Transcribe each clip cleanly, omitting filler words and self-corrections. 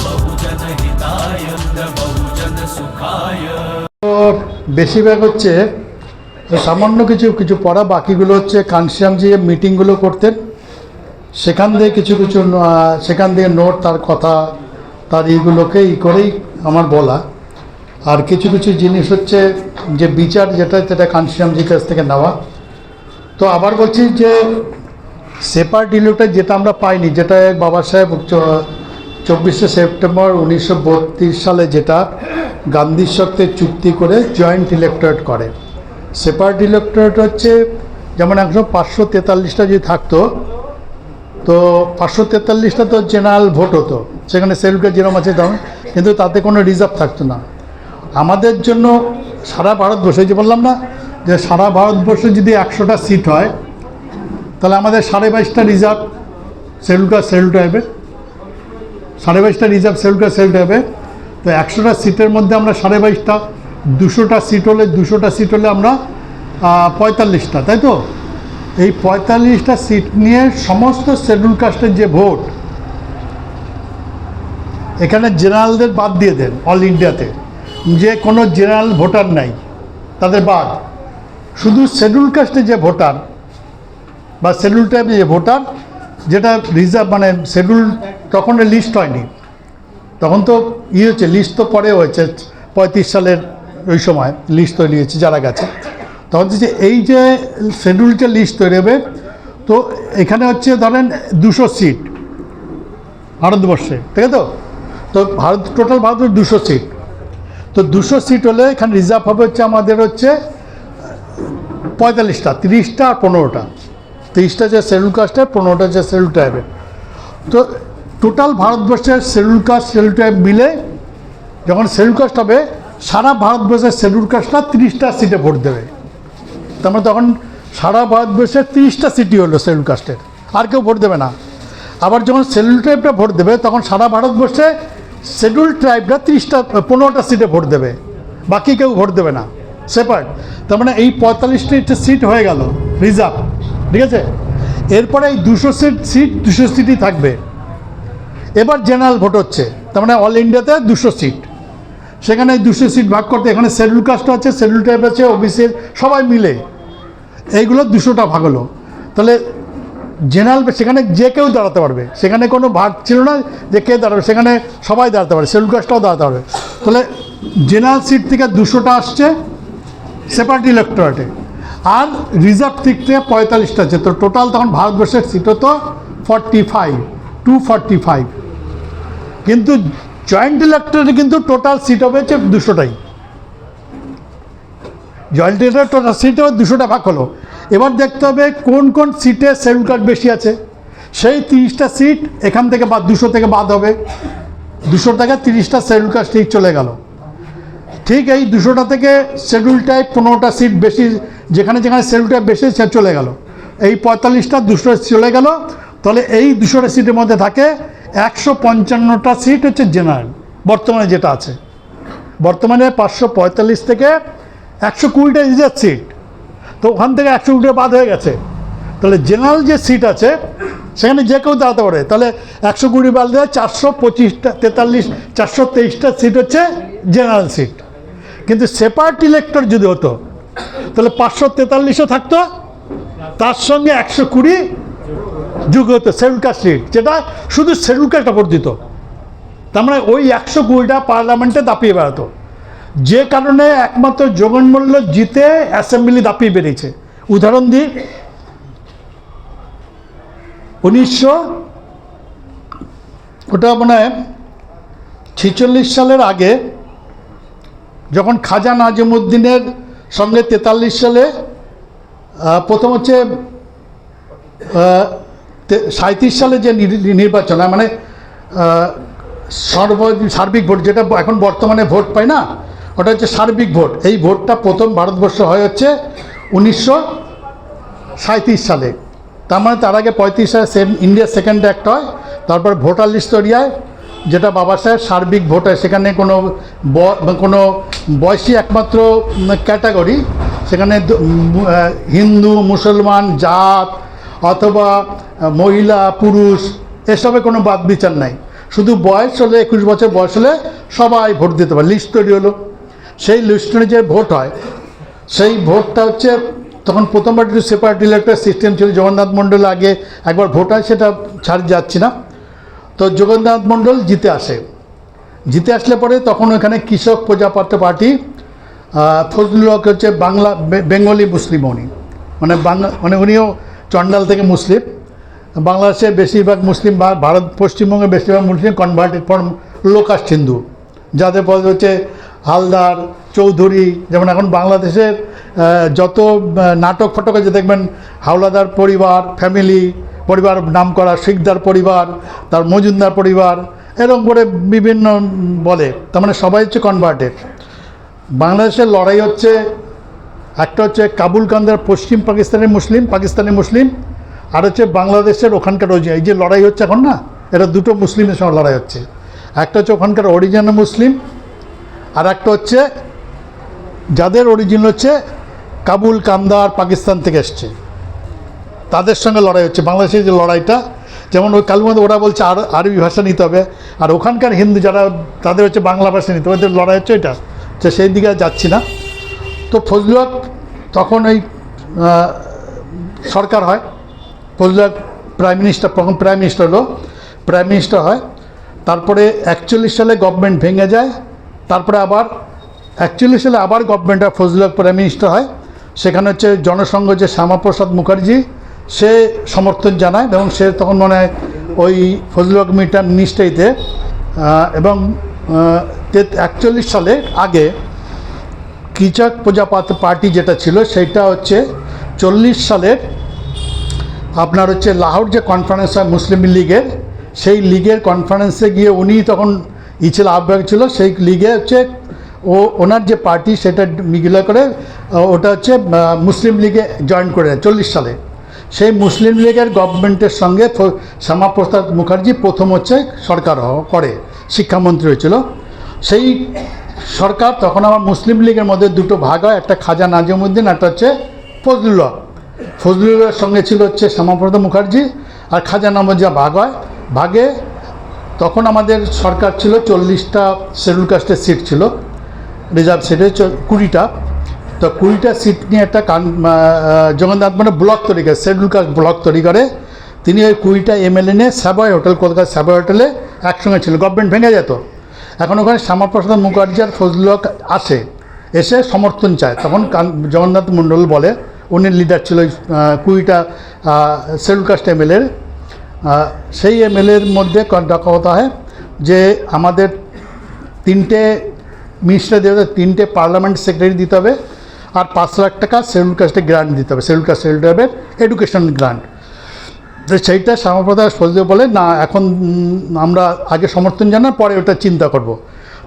बहुजन हिताय बहुजन सुखाय। তো বেশিরভাগ হচ্ছে সামান্য কিছু কিছু পড়া, বাকিগুলো হচ্ছে কানসিয়ামজি মিটিংগুলো করতেন, সেখান থেকে কিছু কিছু সেখান থেকে নোট, তার কথা, তার এইগুলোকে করেই আমার বলা। আর কিছু কিছু জিনিস হচ্ছে যে বিচার যেটা কানসিয়ামজির কাছ থেকে নেওয়া। তো আবার বলছি যে সেপার ডিলিউটা যেটা আমরা পাইনি, যেটা বাবা সাহেব 24শে সেপ্টেম্বর 1932 সালে যেটা গান্ধীর সাথে চুক্তি করে জয়েন্ট ইলেক্টোরেট করে। সেপারেট ইলেক্টোরেট হচ্ছে যেমন 543টা যদি থাকতো, তো 543টা তো জেনারেল ভোট হতো, সেখানে সেলুলকার যেরকম আছে তেমন, কিন্তু তাতে কোনো রিজার্ভ থাকতো না। আমাদের জন্য সারা ভারতবর্ষে, যে বললাম না যে সারা ভারতবর্ষে যদি 100টা সিট হয়, তাহলে আমাদের 22.5টা রিজার্ভ সেলুলকার সেলুল টাইপের, 22.5টা রিজার্ভ সেলুলকার সেলুল টাইপের। তো 100টা সিটের মধ্যে আমরা 22.5টা, 200টা সিট হলে আমরা 45টা, তাই তো? এই 45টা সিট নিয়ে সমস্ত শিডিউল কাস্টের যে ভোট, এখানে জেনারেলদের বাদ দিয়ে দেন, অল ইন্ডিয়াতে যে কোনো জেনারেল ভোটার নাই, তাদের বাদ, শুধু শিডিউল কাস্টের যে ভোটার বা শিডিউল টাইপের যে ভোটার, যেটা রিজার্ভ মানে শিডিউল, তখন লিস্ট হয়নি, তখন তো হচ্ছে লিস্ট তো পরে হয়েছে 35 সালের ওই সময় লিস্ট তৈরি হয়েছে যারা গেছে, তখন যে এই যে শিডিউলটা লিস্ট তৈরি হবে, তো এখানে হচ্ছে ধরেন 200 সিট ভারতবর্ষে, ঠিক আছে? তো টোটাল ভারতের 200 সিট, তো 200 সিট হলে এখানে রিজার্ভ হবে হচ্ছে আমাদের হচ্ছে 45টা, 30টা আর 15টা, 30টা যে শিডিউল কাস্টের, 15টা যে শিডিউল ট্রাইবের। তো টোটাল ভারতবর্ষের শিডিউল কাস্ট শিডিউল ট্রাইব মিলে যখন শিডিউল কাস্ট হবে, সারা ভারতবর্ষের শিডিউল কাস্টরা 30টা সিটে ভোট দেবে। তার মানে তখন সারা ভারতবর্ষের 30টা সিটই হলো শিডিউল কাস্টের, আর কেউ ভোট দেবে না। আবার যখন শিডিউল ট্রাইবটা ভোট দেবে, তখন সারা ভারতবর্ষে শিডিউল ট্রাইবরা 15টা সিটে ভোট দেবে, বাকি কেউ ভোট দেবে না, সেপারেট। তার মানে এই 45টা সিট হয়ে গেল রিজার্ভ, ঠিক আছে? এরপরে এই 200 সিটই থাকবে। এবার জেনারেল ভোট হচ্ছে, তার মানে অল ইন্ডিয়াতে 200 সিট, সেখানে 200 সিট ভাগ করতে, এখানে শিডিউল কাস্ট আছে, শিডিউল ট্রাইব আছে, ওবিসির সবাই মিলে এইগুলো 200টা ভাগ হলো। তাহলে জেনারেল সেখানে যে কেউ দাঁড়াতে পারবে, সেখানে কোনো ভাগ ছিল না যে কে দাঁড়াবে, সেখানে সবাই দাঁড়াতে পারে, শিডিউল কাস্টটাও দাঁড়াতে পারবে। তাহলে জেনারেল সিট থেকে 200টা আসছে সেপারেট ইলেক্টোরেটে, আর রিজার্ভ দিক থেকে 45টা আছে। তো টোটাল তখন ভারতবর্ষের সিট হতো 245, কিন্তু জয়েন্ট ইলেক্টোরেটে কিন্তু টোটাল সিট হবে হচ্ছে 200টাই, জয়েন্ট ইলেক্টোরেট টোটাল সিট হবে 200টা ভাগ হলো। এবার দেখতে হবে কোন কোন সিটে শিডিউল কাস্ট বেশি আছে, সেই 30টা সিট এখান থেকে 200 থেকে বাদ হবে, 200 থেকে 30টা শিডিউল কাস্ট ঠিক চলে গেল। ঠিক এই 200টা থেকে শিডিউল টাইপ 15টা সিট বেশি, যেখানে যেখানে শিডিউল টাইপ বেশি সে চলে গেল, এই 45টা 200 চলে গেল। তাহলে এই 200টা সিটের মধ্যে থাকে 155টা সিট হচ্ছে জেনারেল, বর্তমানে যেটা আছে। বর্তমানে 545 থেকে 120টা রিজার্ভ সিট, তো ওখান থেকে 120টা বাদ হয়ে গেছে। তাহলে জেনারেল যে সিট আছে সেখানে যে কেউ দাঁড়াতে পারে, তাহলে 120 বাদ দেয় 423টা সিট হচ্ছে জেনারেল সিট। কিন্তু সেপারেট ইলেক্টর যদি হতো, তাহলে 543ও থাকতো, তার সঙ্গে 120 যোগ হতো শিডিউল কাস্ট সিট, যেটা শুধু শিডিউল কাস্টটা ভোট দিত। তার মানে ওই 120টা পার্লামেন্টে দাপিয়ে বেড়াতো, যে কারণে একমাত্র জগনমোহন জিতে অ্যাসেম্বলি দাপিয়ে বেরিয়েছে। উদাহরণ দিই, 1946 সালের আগে যখন খাজা নাজিমুদ্দিনের সঙ্গে 43 সালে প্রথম হচ্ছে 37 সালে যে নির্বাচন, মানে সার্বিক ভোট, যেটা এখন বর্তমানে ভোট পায় না, ওটা হচ্ছে সার্বিক ভোট। এই ভোটটা প্রথম ভারতবর্ষ হয় হচ্ছে 1937 সালে। তার মানে তার আগে 35 সালে ইন্ডিয়া সেকেন্ড অ্যাক্ট হয়, তারপর ভোটার লিস্ট তৈরি হয়, যেটা বাবা সাহেব সার্বিক ভোট হয়। সেখানে কোনো বয়সী একমাত্র ক্যাটাগরি, সেখানে হিন্দু, মুসলমান, জাত অথবা মহিলা, পুরুষ এসবে কোনো বাদ বিচার নাই। শুধু বয়স হলে 21 বছর বয়স হলে সবাই ভোট দিতে পারে। লিস্ট তৈরি হলো, সেই লিস্ট অনুযায়ী ভোট হয়। সেই ভোটটা হচ্ছে তখন প্রথমবার একটু সেপারেট ইলেকট্রাল সিস্টেম ছিল। জগন্নাথ মণ্ডল আগে একবার ভোট হয়, সেটা ছাড় যাচ্ছি না। তো জগন্নাথ মণ্ডল জিতে আসলে পরে তখন ওখানে কৃষক প্রজাতন্ত্র পার্টি, ফজলুল হক হচ্ছে বাংলা বেঙ্গলি মুসলিম, মানে উনিও চন্ডাল থেকে মুসলিম। বাংলাদেশে বেশিরভাগ মুসলিম বা ভারত পশ্চিমবঙ্গে বেশিরভাগ Muslim converted from low caste Hindu, যাদের পদ হচ্ছে হালদার, চৌধুরী। যেমন এখন বাংলাদেশের যত নাটক ফটক আছে দেখবেন হাওলাদার পরিবার, পরিবার নাম করা, শিকদার পরিবার, তার মজুমদার পরিবার, এরকম করে বিভিন্ন বলে। তার মানে সবাই হচ্ছে কনভার্টেড। বাংলাদেশের লড়াই হচ্ছে, একটা হচ্ছে কাবুল কান্দার পশ্চিম পাকিস্তানি মুসলিম, আর হচ্ছে বাংলাদেশের ওখানকার এই যে লড়াই হচ্ছে এখন না, এটা দুটো মুসলিমের সঙ্গে লড়াই হচ্ছে। একটা হচ্ছে ওখানকার অরিজিনাল মুসলিম, আর একটা হচ্ছে যাদের অরিজিন হচ্ছে কাবুল কান্দার পাকিস্তান থেকে এসছে, তাদের সঙ্গে লড়াই হচ্ছে। বাংলাদেশের যে লড়াইটা, যেমন ওই কালুমধ্যে ওরা বলছে আরবি ভাষা নিতে হবে, আর ওখানকার হিন্দু যারা তাদের হচ্ছে বাংলা ভাষা নিতে হবে, ওদের লড়াই হচ্ছে এটা। তো সেই দিকে যাচ্ছি না। তো ফজলুল হক তখন ওই সরকার হয়, ফজলুল হক প্রাইম মিনিস্টার হয়। তারপরে 41 সালে গভর্নমেন্ট ভেঙে যায়। তারপরে আবার 41 সালে আবার গভর্নমেন্ট হয়, ফজলুল হক প্রাইম মিনিস্টার হয়। সেখানে হচ্ছে জনসংঘ যে শ্যামাপ্রসাদ মুখার্জি, সে সমর্থন জানায় এবং সে তখন মনে হয় ওই ফজলুল হক মিনিস্ট্রিতে। এবং 41 সালে আগে কৃষক প্রজাতন্ত্র পার্টি যেটা ছিল, সেইটা হচ্ছে 40 সালের আপনার হচ্ছে লাহোর যে কনফারেন্স হয় মুসলিম লীগের, সেই লীগের কনফারেন্সে গিয়ে উনি তখন ছিল আহ্বায়ক ছিল। সেই লিগে হচ্ছে ওনার যে পার্টি সেটা মিলে করে ওটা হচ্ছে মুসলিম লীগে জয়েন করে 40 সালে। সেই মুসলিম লীগের গভর্নমেন্টের সঙ্গে শ্যামাপ্রসাদ মুখার্জি প্রথম হচ্ছে সরকার করে, শিক্ষামন্ত্রী হয়েছিল। সেই সরকার তখন আবার মুসলিম লীগের মধ্যে দুটো ভাগ হয়, একটা খাজা নাজিমুদ্দিন, একটা হচ্ছে ফজলুল হক। ফজলুলের সঙ্গে ছিল হচ্ছে শ্যামাপ্রসাদ মুখার্জি, আর খাজা নাজিমুদ্দিন ভাগ হয়। ভাগে তখন আমাদের সরকার ছিল 40টা শিডিউল কাস্টের সিট ছিল, রিজার্ভ সিটে 20টা। তো 20টা সিট নিয়ে একটা জগন্নাথ মানে ব্লক তৈরি করে, শিডিউল কাস্ট ব্লক তৈরি করে। তিনি ওই 20টা এমএলএ নিয়ে সাবওয়ে হোটেল, কলকাতার সাবওয়ে হোটেলে একসঙ্গে ছিল। গভর্নমেন্ট ভেঙে যেত, এখন ওখানে শ্যামাপ্রসাদ মুখার্জি আর ফজলুল হক এসে সমর্থন চায়। তখন জগন্নাথ মণ্ডল বলে, উনি লিডার ছিল 20টা শিডিউল কাস্ট এমএলএর। সেই এমএলএর মধ্যে কথা হয় যে আমাদের 3টে মিনিস্টার দিতে হবে, 3টে পার্লামেন্ট সেক্রেটারি দিতে হবে, আর 5 লাখ টাকা শিডিউল কাস্টে গ্রান্ট দিতে হবে, শিডিউল কাস্ট এডুকেশন গ্রান্ট। তো সেইটা শ্যামাপ্রসাদ ফজলুল বলে না, এখন আমরা আগে সমর্থন জানার পরে ওটা চিন্তা করব।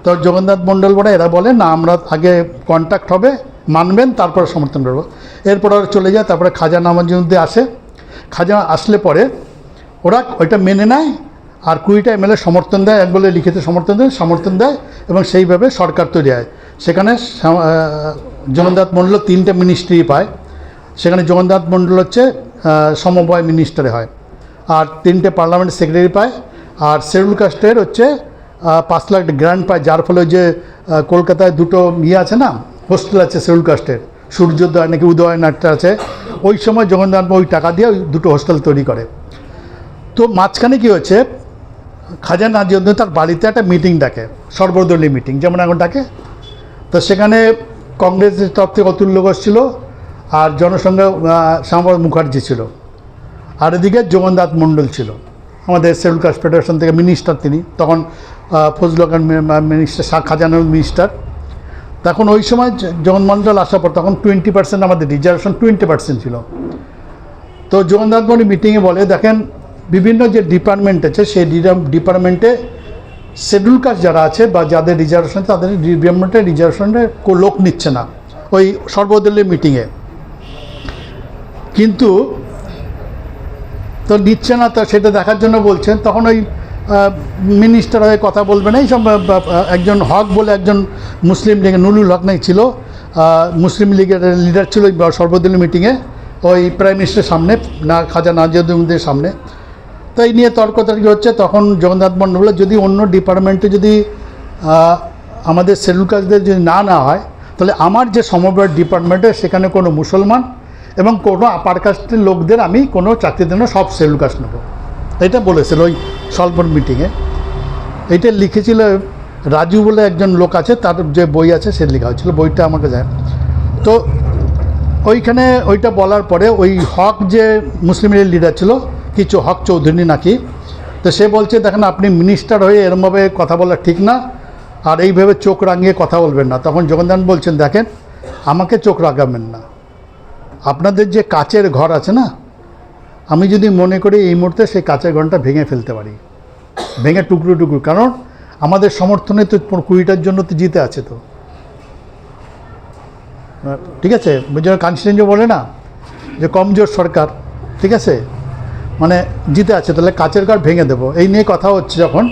তো জগন্নাথ মণ্ডল বলে, এরা বলে না, আমরা আগে কন্ট্যাক্ট হবে, মানবেন, তারপরে সমর্থন করবো। এরপর ওরা চলে যায়। তারপরে খাজা নাজিমুদ্দিন আসে। খাজা আসলে পরে ওরা ওইটা মেনে নেয়, আর 20টা এমএলএ সমর্থন দেয়, এক বলে লিখিত সমর্থন দেয় এবং সেইভাবে সরকার তৈরি হয়। সেখানে জগন্নাথ মণ্ডল 3টে মিনিস্ট্রি পায়। সেখানে জগন্নাথ মণ্ডল হচ্ছে সমবায় মিনিস্টারে হয়, আর 3টে পার্লামেন্ট সেক্রেটারি পায়, আর শিডিউল কাস্টের হচ্ছে 5 লাখ গ্রান্ট পায়। যার ফলে যে কলকাতায় দুটো আছে না, হোস্টেল আছে শিডিউল কাস্টের, সূর্যোদয় নাকি উদয়নাথটা আছে, ওই সময় জগন্নাথ ওই টাকা দিয়ে ওই দুটো হোস্টেল তৈরি করে। তো মাঝখানে কী হয়েছে, খাজা নাজিমুদ্দিন তার বাড়িতে একটা মিটিং ডাকে, সর্বদলীয় মিটিং যেমন এখন ডাকে। তো সেখানে কংগ্রেসের তরফ থেকে অতুল্য ঘোষ ছিল, আর জনসংঘ শ্যামাপ্রসাদ মুখার্জি ছিল, আর এদিকে জগন্নাথ মণ্ডল ছিল, আমাদের শিডিউল কাস্ট ফেডারেশন থেকে মিনিস্টার। তিনি তখন ফজলুল হক মিনিস্টার, খাজা মিনিস্টার। তখন ওই সময় জগন্নাথ মণ্ডল আসার পর তখন 20% আমাদের রিজার্ভেশন 20% ছিল। তো জগন্নাথ মণ্ডল মিটিংয়ে বলে, দেখেন বিভিন্ন যে ডিপার্টমেন্ট আছে সেই ডিপার্টমেন্টে শিডিউল কাস্ট যারা আছে বা যাদের রিজার্ভেশন, তাদের ডিপার্টমেন্টে রিজার্ভেশনে লোক নিচ্ছে না ওই সর্বদলীয় মিটিংয়ে। কিন্তু তো নিচ্ছে না, তো সেটা দেখার জন্য বলছেন। তখন ওই মিনিস্টার হয়ে কথা বলবে না, এইসব একজন হক বলে একজন মুসলিম লীগের, নুরুল হক নাই ছিল, মুসলিম লীগের লিডার ছিল ওই সর্বদলীয় মিটিংয়ে, ওই প্রাইম মিনিস্টারের সামনে, না খাজা নাজিমুদ্দিনের সামনে। তো তো এই নিয়ে তর্কতর্কি হচ্ছে। তখন জগন্নাথ মন্ডল বলে যদি অন্য ডিপার্টমেন্টে যদি আমাদের শিডিউল কাস্টদের যদি না হয়, তাহলে আমার যে সমবায় ডিপার্টমেন্টে সেখানে কোনো মুসলমান এবং কোনো আপার কাস্টের লোকদের আমি কোনো চাকরি দেবো না, সব শিডিউল কাস্ট নেবো। এটা বলেছিল ওই স্বল্পর মিটিংয়ে। এইটা লিখেছিল রাজু বলে একজন লোক আছে, তার যে বই আছে সে লেখা হয়েছিল, বইটা আমাকে যায়। তো ওইখানে ওইটা বলার পরে ওই হক যে মুসলিম লীগের লিডার ছিল কিছু হক চৌধুরী নাকি, তো সে বলছে দেখেন আপনি মিনিস্টার হয়ে এরমভাবে কথা বলা ঠিক না, আর এইভাবে চোখ রাঙিয়ে কথা বলবেন না। তখন জগন্নাথ বলছেন দেখেন আমাকে চোখ রাগাবেন না, আপনাদের যে কাচের ঘর আছে না, আমি যদি মনে করি এই মুহূর্তে সেই কাচের ঘরটা ভেঙে ফেলতে পারি, ভেঙে টুকরো টুকরো, কারণ আমাদের সমর্থনে তো 20টার জন্য তো জিতে আছে তো, ঠিক আছে। কনস্টিটিউয়েন্সি বলে না যে কমজোর সরকার, ঠিক আছে, মানে জিতে আছে, তাহলে কাচের ঘর ভেঙে দেবো, এই নিয়ে কথা হচ্ছে যখন।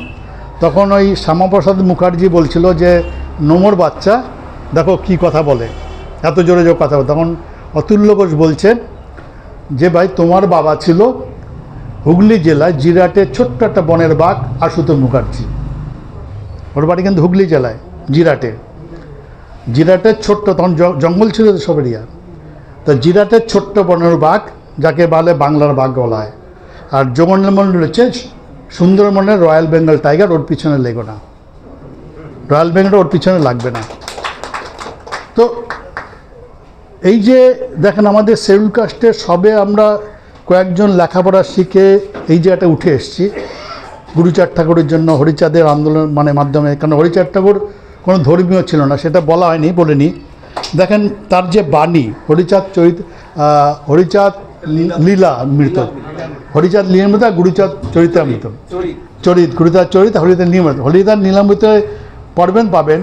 তখন ওই শ্যামাপ্রসাদ মুখার্জি বলছিল যে নোমর বাচ্চা দেখো কি কথা বলে, এত জোরে জোরে কথা বলে। তখন অতুল্য ঘোষ বলছেন যে ভাই তোমার বাবা ছিল হুগলি জেলায় জিরাটের ছোট্ট একটা বনের বাঘ আশুতোষ মুখার্জি, ওর বাড়ি কিন্তু হুগলি জেলায় জিরাটের ছোট্ট, তখন জঙ্গল ছিল তো সবেরিয়া, তো জিরাটের ছোট্ট বনের বাঘ যাকে বলে বাংলার বাঘ বলা হয়। আর জগন্নাথ মন্ডল হচ্ছে সুন্দরবনের রয়্যাল বেঙ্গল টাইগার, ওর পিছনে লেগো না, রয়্যাল বেঙ্গল ওর পিছনে লাগবে না। তো এই যে দেখেন আমাদের শিডিউল কাস্টের সবে আমরা কয়েকজন লেখাপড়া শিখে এই জায়গাটা উঠে এসেছি গুরুচাঁদ ঠাকুরের জন্য, হরিচাঁদের আন্দোলন মানে মাধ্যমে, কারণ হরিচাঁদ ঠাকুর কোনো ধর্মীয় ছিল না, সেটা বলা হয়নি, বলিনি। দেখেন তার যে বাণী হরিচাঁদ হরিচাঁদ লীলামৃত, হরিচাঁদ লীলামৃত, গুরুচাঁদ চরিতামৃত, গুরুচাঁদ চরিত, হরিচাঁদ লীলামৃত, হরিচাঁদ লীলামৃত পড়বেন পাবেন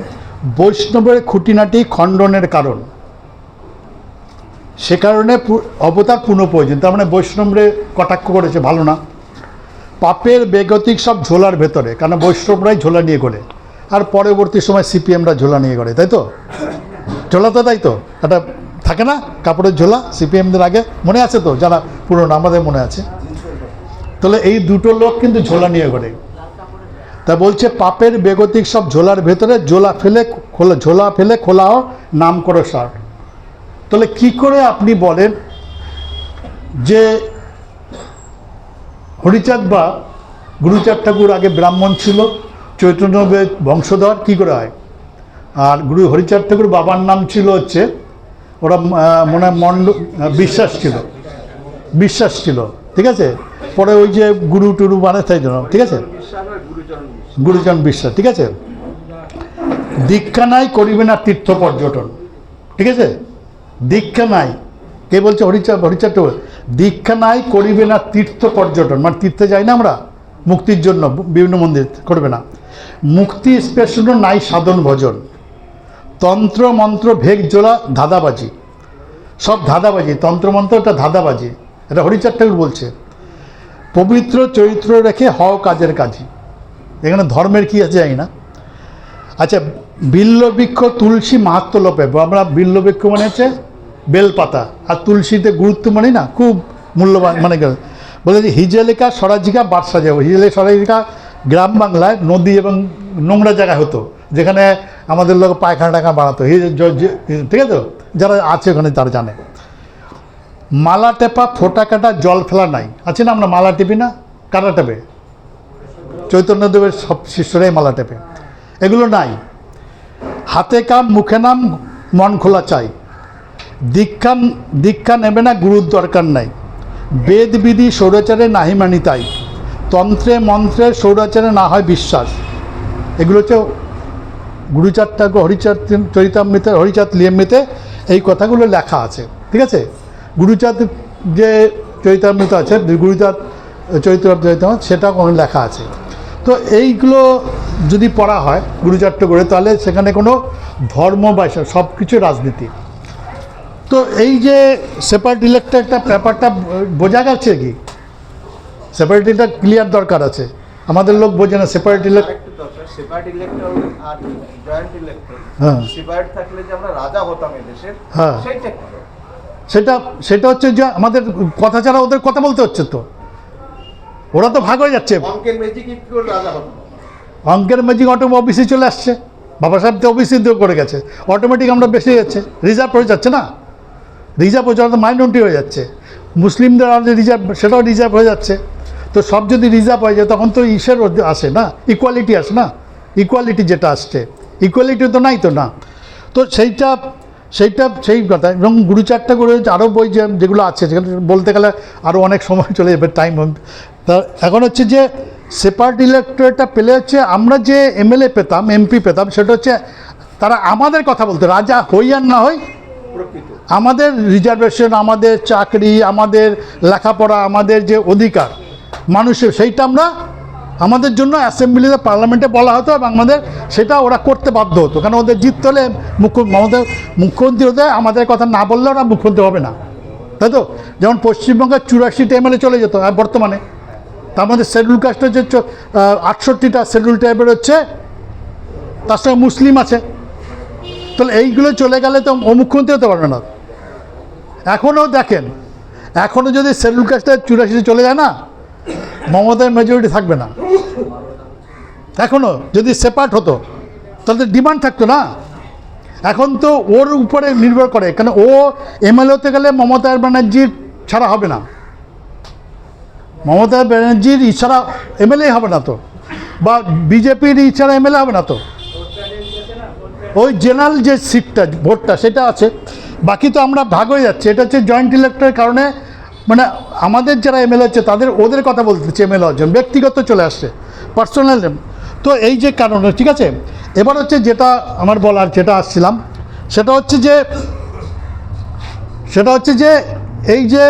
বৈষ্ণবের খুঁটিনাটি খণ্ডনের কারণ, সে কারণে অবতার পুনঃপ্রয়োজন, তার মানে বৈষ্ণবরে কটাক্ষ করেছে ভালো না। পাপের বেগতিক সব ঝোলার ভেতরে, কারণ বৈষ্ণবরাই ঝোলা নিয়ে করে, আর পরবর্তী সময় সিপিএমরা ঝোলা নিয়ে করে, তাই তো, ঝোলা তো তাই তো একটা থাকে না কাপড়ের ঝোলা সিপিএমদের আগে, মনে আছে তো যারা পুরনো, আমাদের মনে আছে। তাহলে এই দুটো লোক কিন্তু ঝোলা নিয়ে করে, তা বলছে পাপের বেগতিক সব ঝোলার ভেতরে ঝোলা ফেলে খোলাও নাম করো সার। তাহলে কি করে আপনি বলেন যে হরিচাঁদ বা গুরুচাঁদ ঠাকুর আগে ব্রাহ্মণ ছিল, চৈতন্যদেবের বংশধর, কি করে হয়? আর হরিচাঁদ ঠাকুর বাবার নাম ছিল হচ্ছে ওরা মনে হয় বিশ্বাস ছিল, ঠিক আছে। পরে ওই যে গুরু টুরু মানে তাই জন্য, ঠিক আছে, গুরুচরণ বিশ্বাস, ঠিক আছে। দীক্ষা নাই করিবে না তীর্থ পর্যটন, ঠিক আছে, দীক্ষা নাই, কে বলছে? হরিচাঁদ ঠাকুর, দীক্ষা নাই করিবে না তীর্থ পর্যটন, মানে তীর্থে যাই না আমরা মুক্তির জন্য বিভিন্ন মন্দির, করবে না। মুক্তি স্পেশন নাই সাধন ভজন, তন্ত্র মন্ত্র ভেগ জোড়া ধাঁধাবাজি, সব ধাঁধাবাজি, তন্ত্রমন্ত্র একটা ধাঁধাবাজি, এটা হরিচাঁদ ঠাকুর বলছে। পবিত্র চরিত্র রেখে হও কাজের কাজী, এখানে ধর্মের কী আছে জানি না। আচ্ছা, বিল্লবৃক্ষ তুলসী মাহাত্ম লোপে, আমরা বিল্লবৃক্ষ মানে হচ্ছে বেলপাতা, আর তুলসীতে গুরুত্ব মানি না, খুব মূল্যবান, মানে বলে যে হিজেলিকা স্বরাজিকা বাদশা যাবো। হিজেলিকা স্বরাজিকা গ্রাম বাংলায় নদী এবং নোংরা জায়গায় হতো, যেখানে আমাদের লোক পায়খানা টায়খানা বানাতো, ঠিক আছে, যারা আছে ওখানে তারা জানে। মালা টেপা, ফোঁটা কাটা, জল ফেলা নাই, আছে না, আমরা মালা টেপি না, কাটা টেপে, চৈতন্যদেবের সব শিষ্যরাই মালা টেপে, এগুলো নাই। হাতে কাম মুখে নাম, মন খোলা চাই, দীক্ষা নেবে না, গুরুর দরকার নাই, বেদ বিধি সৌরাচারে নাহি মানি তাই, তন্ত্রে মন্ত্রে সৌরাচারে না হয় বিশ্বাস। এগুলো হচ্ছে গুরুচাঁদ ঠাকুর হরিচাঁদ চরিতামৃতে, হরিচাঁদ লীলামৃতে এই কথাগুলো লেখা আছে, ঠিক আছে। গুরুচাঁদ যে চরিতামৃত আছে, গুরুচাঁদ চরিতামৃত, সেটা কোনো লেখা আছে। তো এইগুলো যদি পড়া হয় গুরুচাঁদ ঠাকুরে, তাহলে সেখানে কোনো ধর্ম বা সব কিছু রাজনীতি। তো এই যে সেপারেট ইলেক্টের একটা ব্যাপারটা বোঝা গেছে কি, সেপারেটিটা ক্লিয়ার দরকার আছে, আমাদের লোক বোঝে না। সেপারেট ইলেক্ট, হ্যাঁ, হ্যাঁ, সেটা হচ্ছে যে আমাদের কথা ছাড়া ওদের কথা বলতে হচ্ছে, তো ওরা তো ভাগ হয়ে যাচ্ছে। অঙ্কের ম্যাজিক কি করে রাজা হলো? অঙ্কের ম্যাজিক অটোমেটিক ওবিসি চলে আসছে, বাবা সাহেব তো ওবিসি করে গেছে, অটোমেটিক আমরা বেশি যাচ্ছে, রিজার্ভ হয়ে যাচ্ছে না, রিজার্ভ হয়ে যাওয়া মাইনরিটি হয়ে যাচ্ছে, মুসলিমদের রিজার্ভ সেটাও রিজার্ভ হয়ে যাচ্ছে। তো সব যদি রিজার্ভ হয়ে যায় তখন তো ইসের আসে না, ইকুয়ালিটি আসে না, ইকুয়ালিটি যেটা আসছে, ইকুয়ালিটি তো নাই তো না। তো সেইটা সেই কথা। এবং গুরুচারটা করে আরও বই যেগুলো আছে সেখানে বলতে গেলে আরও অনেক সময় চলে যাবে, টাইম। তা এখন হচ্ছে যে সেপারেট ইলেক্টোরেটটা পেলে হচ্ছে আমরা যে এমএলএ পেতাম, এমপি পেতাম, সেটা হচ্ছে তারা আমাদের কথা বলতো, রাজা হই আর না হই, আমাদের রিজার্ভেশন, আমাদের চাকরি, আমাদের লেখাপড়া, আমাদের যে অধিকার মানুষের, সেইটা আমরা আমাদের জন্য অ্যাসেম্বলিতে পার্লামেন্টে বলা হতো এবং আমাদের সেটা ওরা করতে বাধ্য হতো। কারণ ওদের জিততে হলে মুখ্যমন্ত্রী হতে আমাদের কথা না বললে ওরা মুখ্যমন্ত্রী হবে না, তাই তো? যেমন পশ্চিমবঙ্গের 84টা এমএলএ চলে যেত আর বর্তমানে, তার মধ্যে শিডিউল কাস্ট হচ্ছে 68টা শিডিউল ট্রাইবের হচ্ছে, তার সঙ্গে মুসলিম আছে। তাহলে এইগুলো চলে গেলে তো ও মুখ্যমন্ত্রী হতে পারবে না। এখনও দেখেন, এখনও যদি শিডিউল কাস্টে 84 চলে যায় না, মমতার মেজরিটি থাকবে না। এখনও যদি সেপারেট হতো তাহলে ডিমান্ড থাকতো না। এখন তো ওর উপরে নির্ভর করে, কারণ ও এমএলএ হতে গেলে মমতা ব্যানার্জির ছাড়া হবে না, মমতা ব্যানার্জির ইচ্ছারা এমএলএ হবে না তো, বা বিজেপির ইচ্ছারা এমএলএ হবে না তো। ওই জেনারেল যে সিটটা ভোটটা সেটা আছে, বাকি তো আমরা ভাগ হয়ে যাচ্ছে। এটা হচ্ছে জয়েন্ট ইলেক্টরের কারণে, মানে আমাদের যারা এমএলএ হচ্ছে তাদের ওদের কথা বলতেছে, এমএলএ অর্জন ব্যক্তিগত চলে আসছে, পার্সোনাল। তো এই যে কারণে, ঠিক আছে। এবার হচ্ছে যেটা আমার বলার, যেটা আসছিলাম, সেটা হচ্ছে যে এই যে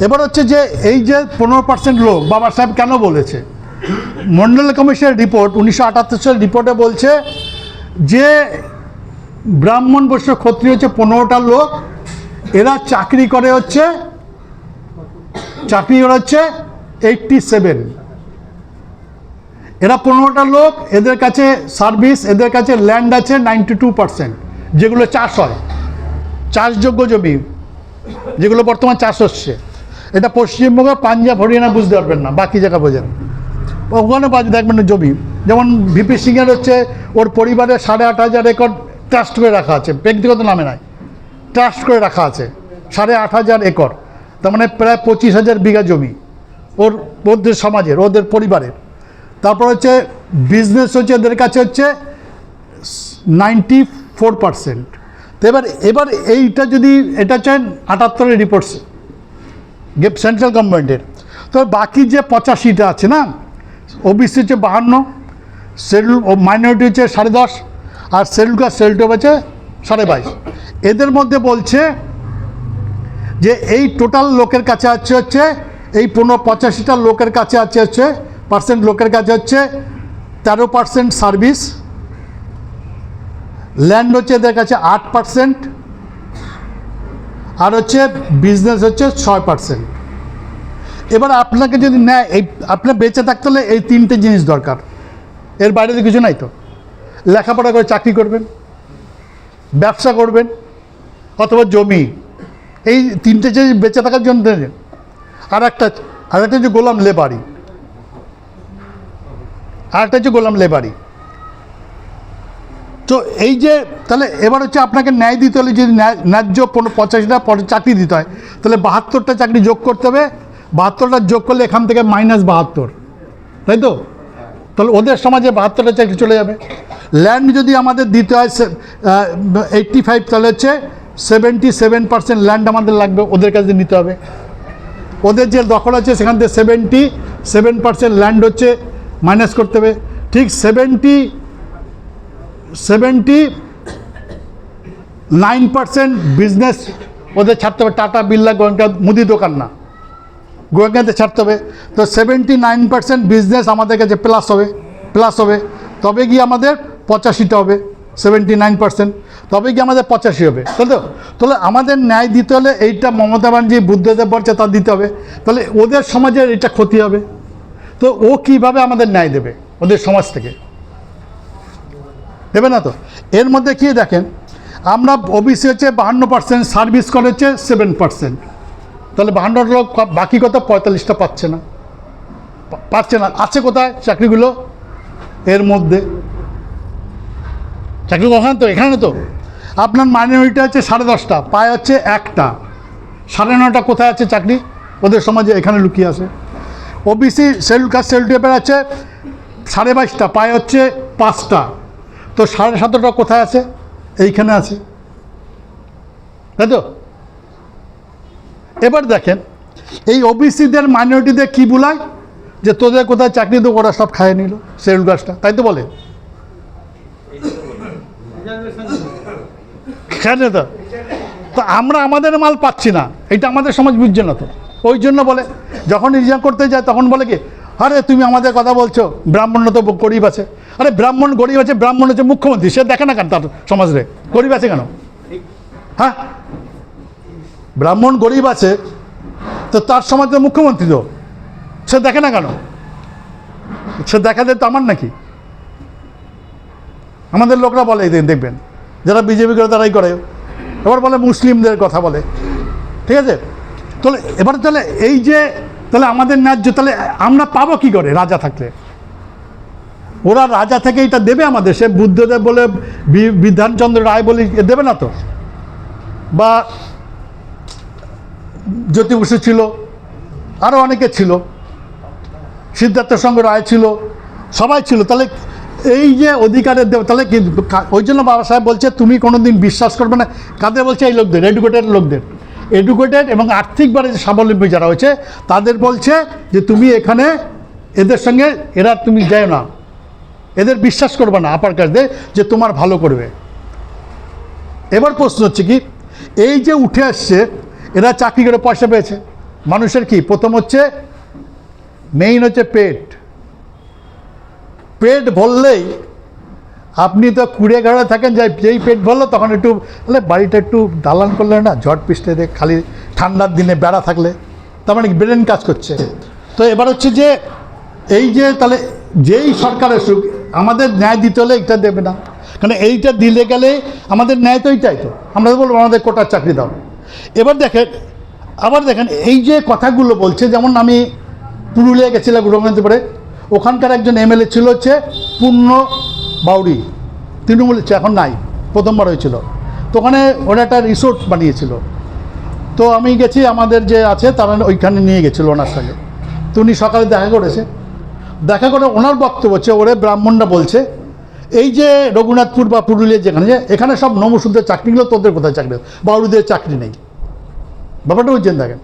এবার হচ্ছে যে এই যে 15% লোক বাবা সাহেব কেন বলেছে, মন্ডল কমিশনের রিপোর্ট 1978 সালের রিপোর্টে বলছে যে ব্রাহ্মণ বৈশ্য ক্ষত্রিয় হচ্ছে 15টা লোক, এরা চাকরি করে হচ্ছে 87, এরা 15টা লোক, এদের কাছে সার্ভিস, এদের কাছে ল্যান্ড আছে 92%, যেগুলো চাষ হয়, চাষযোগ্য জমি যেগুলো বর্তমান চাষ হচ্ছে। এটা পশ্চিমবঙ্গ, পাঞ্জাব, হরিয়ানা বুঝতে পারবেন না, বাকি জায়গা বোঝেন, ওখানে দেখবেন না জমি। যেমন ভিপি সিংয়ের হচ্ছে ওর পরিবারে 8,500 একর ট্রাস্ট করে রাখা আছে, ব্যক্তিগত নামে নয়, ট্রাস্ট করে রাখা আছে 8,500 একর, তার মানে প্রায় 25,000 বিঘা জমি ওদের সমাজের, ওদের পরিবারের। তারপর হচ্ছে বিজনেস হচ্ছে এদের কাছে হচ্ছে 94%। তো এবার এইটা যদি, এটা হচ্ছে 78-এর রিপোর্টস সেন্ট্রাল গভর্নমেন্টের। তো বাকি যে 85টা আছে না, ওবিসি হচ্ছে 52, শিডিউল মাইনরিটি হচ্ছে 10.5, আর শিডিউল কাস্ট শিডিউল হচ্ছে 22.5। এদের মধ্যে বলছে যে এই টোটাল লোকের কাছে হচ্ছে এই 85টা লোকের কাছে হচ্ছে পার্সেন্ট লোকের কাছে হচ্ছে 13% সার্ভিস, ল্যান্ড হচ্ছে এদের কাছে 8%, আর হচ্ছে বিজনেস হচ্ছে 6%। এবার আপনাকে যদি নেয়, এই আপনার বেঁচে থাকতে হলে এই 3টে জিনিস দরকার, এর বাইরে তো কিছু নাই। তো লেখাপড়া করে চাকরি করবেন, ব্যবসা করবেন, অথবা জমি, এই 3টে জিনিস বেঁচে থাকার জন্য। আর একটা হচ্ছে গোলাম লেবারি, তো এই যে তাহলে এবার হচ্ছে আপনাকে ন্যায় দিতে হলে, যদি ন্যায্য 85টা চাকরি দিতে হয়, তাহলে 72টা চাকরি যোগ করতে হবে। 72টা যোগ করলে এখান থেকে -72, তাই তো? তাহলে ওদের সমাজে 72টা চাকরি চলে যাবে। ল্যান্ড যদি আমাদের দিতে হয় 85, তাহলে হচ্ছে 77% ল্যান্ড আমাদের লাগবে, ওদের কাছে নিতে হবে। ওদের যে দখল আছে সেখান থেকে 77% ল্যান্ড হচ্ছে মাইনাস করতে হবে। ঠিক 79% বিজনেস ওদের ছাড়তে হবে, টাটা, বিড়লা, গোয়েঙ্কা, মুদি দোকান না, গোয়েঙ্কাতে ছাড়তে হবে। তো 79% বিজনেস আমাদের কাছে প্লাস হবে, তবে গিয়ে আমাদের 85টা হবে, 79%, তবে গিয়ে আমাদের 85 হবে, তাই তো? তাহলে আমাদের ন্যায় দিতে হলে এইটা মমতা ব্যানার্জি, বুদ্ধদেব বলছে তা দিতে হবে, তাহলে ওদের সমাজের এটা ক্ষতি হবে। তো ও কীভাবে আমাদের ন্যায় দেবে ওদের সমাজ থেকে? দেবে না তো। এর মধ্যে কি দেখেন, আমরা ওবিসি হচ্ছে 52%, সার্ভিস করে হচ্ছে 7%, তাহলে 52 লোক, বাকি কত 45টা পাচ্ছে না। পাচ্ছে না। আছে কোথায় চাকরিগুলো? এর মধ্যে। চাকরি কখন তো এখানে তো আপনার মাইনরিটি আছে 10:30, পায় হচ্ছে 1টা, 9:30 কোথায় আছে চাকরি? ওদের সমাজে এখানে লুকিয়ে আছে। ওবিসি শিডিউল কাস্ট শিডিউল ট্রাইবের আছে 22:30, পায় হচ্ছে 5টা, তো 17:30 কোথায় আছে? এইখানে আছে, তাই তো? এবার দেখেন এই ওবিসিদের মাইনরিটিদের কী বলায় যে তোদের কোথায় চাকরি তো ওরা সব খাইয়ে নিল শিডিউল কাস্টটা, তাই তো বলে? কেন তো? তো আমরা আমাদের মাল পাচ্ছি না, এটা আমাদের সমাজ বুঝছে না তো, ওই জন্য বলে যখন রিজার্ভ করতে যায় তখন বলে কি, আরে তুমি আমাদের কথা বলছো, ব্রাহ্মণ তো গরিব আছে। আরে ব্রাহ্মণ গরিব আছে, ব্রাহ্মণ হচ্ছে মুখ্যমন্ত্রী, সে দেখে না কেন তার সমাজে গরিব আছে কেন? হ্যাঁ, ব্রাহ্মণ গরিব আছে তো তার সমাজে মুখ্যমন্ত্রী তো সে দেখে না কেন? সে দেখাতে তো আমার নাকি? আমাদের লোকরা বলে, দেখবেন যারা বিজেপি করে তারাই করে, এবার বলে মুসলিমদের কথা বলে, ঠিক আছে? তাহলে এবারে তাহলে এই যে তাহলে আমাদের ন্যায্য তাহলে আমরা পাবো কী করে রাজা থাকলে? ওরা রাজা থেকে এটা দেবে আমাদের? সে বুদ্ধদেব বলে বিধানচন্দ্র রায় বলে দেবে না তো, বা জ্যোতি বসু ছিল, আরও অনেকে ছিল, সিদ্ধার্থ সঙ্গ রায় ছিল, সবাই ছিল। তাহলে এই যে অধিকারের দেব, তাহলে কি? ওই জন্য বাবা সাহেব বলছে তুমি কোনো দিন বিশ্বাস করবে না। কাদের বলছে? এই লোকদের, এডুকেটেড লোকদের, এডুকেটেড এবং আর্থিকভাবে যে স্বাবলম্বী যারা হয়েছে তাদের বলছে যে তুমি এখানে এদের সঙ্গে এরা তুমি যাও না, এদের বিশ্বাস করবে না আপার কাছে যে তোমার ভালো করবে। এবার প্রশ্ন হচ্ছে কি, এই যে উঠে আসছে এরা চাকরি করে পয়সা পেয়েছে, মানুষের কি প্রথম হচ্ছে মেইন হচ্ছে পেট। পেট ভরলেই আপনি তো কুড়ে ঘরে থাকেন, যেই পেট ভরলো তখন একটু তাহলে বাড়িটা একটু দালান করলে না, ঝড় পিষ্টে খালি ঠান্ডার দিনে বেড়া থাকলে তার মানে ব্রেন কাজ করছে। তো এবার হচ্ছে যে এই যে তাহলে যেই সরকারের সুখ আমাদের ন্যায় দিতে হলে এটা দেবে না, কারণ এইটা দিলে গেলে আমাদের ন্যায় তো এইটাই তো, আমরা বলবো আমাদের কোটার চাকরি দাও। এবার দেখেন আবার দেখেন এই যে কথাগুলো বলছে, যেমন আমি পুরুলিয়া গেছিলাম রবীন্দ্রপুরে, ওখানকার একজন এমএলএ ছিল হচ্ছে পূর্ণ বাউরি, তৃণমূল, এখন নাই, প্রথমবার হয়েছিল। তো ওখানে ওরা একটা রিসোর্ট বানিয়েছিল, তো আমি গেছি, আমাদের যে আছে তারা ওইখানে নিয়ে গেছিলো ওনার সঙ্গে। তো উনি সকালে দেখা করেছে, দেখা করে ওনার বক্তব্য হচ্ছে ওরে ব্রাহ্মণরা বলছে এই যে রঘুনাথপুর বা পুরুলিয়া যেখানে এখানে সব নমশূদ্রের চাকরিগুলো, তোদের কোথায় চাকরি? বাউরিদের চাকরি নেই। ব্যাপারটা বুঝছেন? দেখেন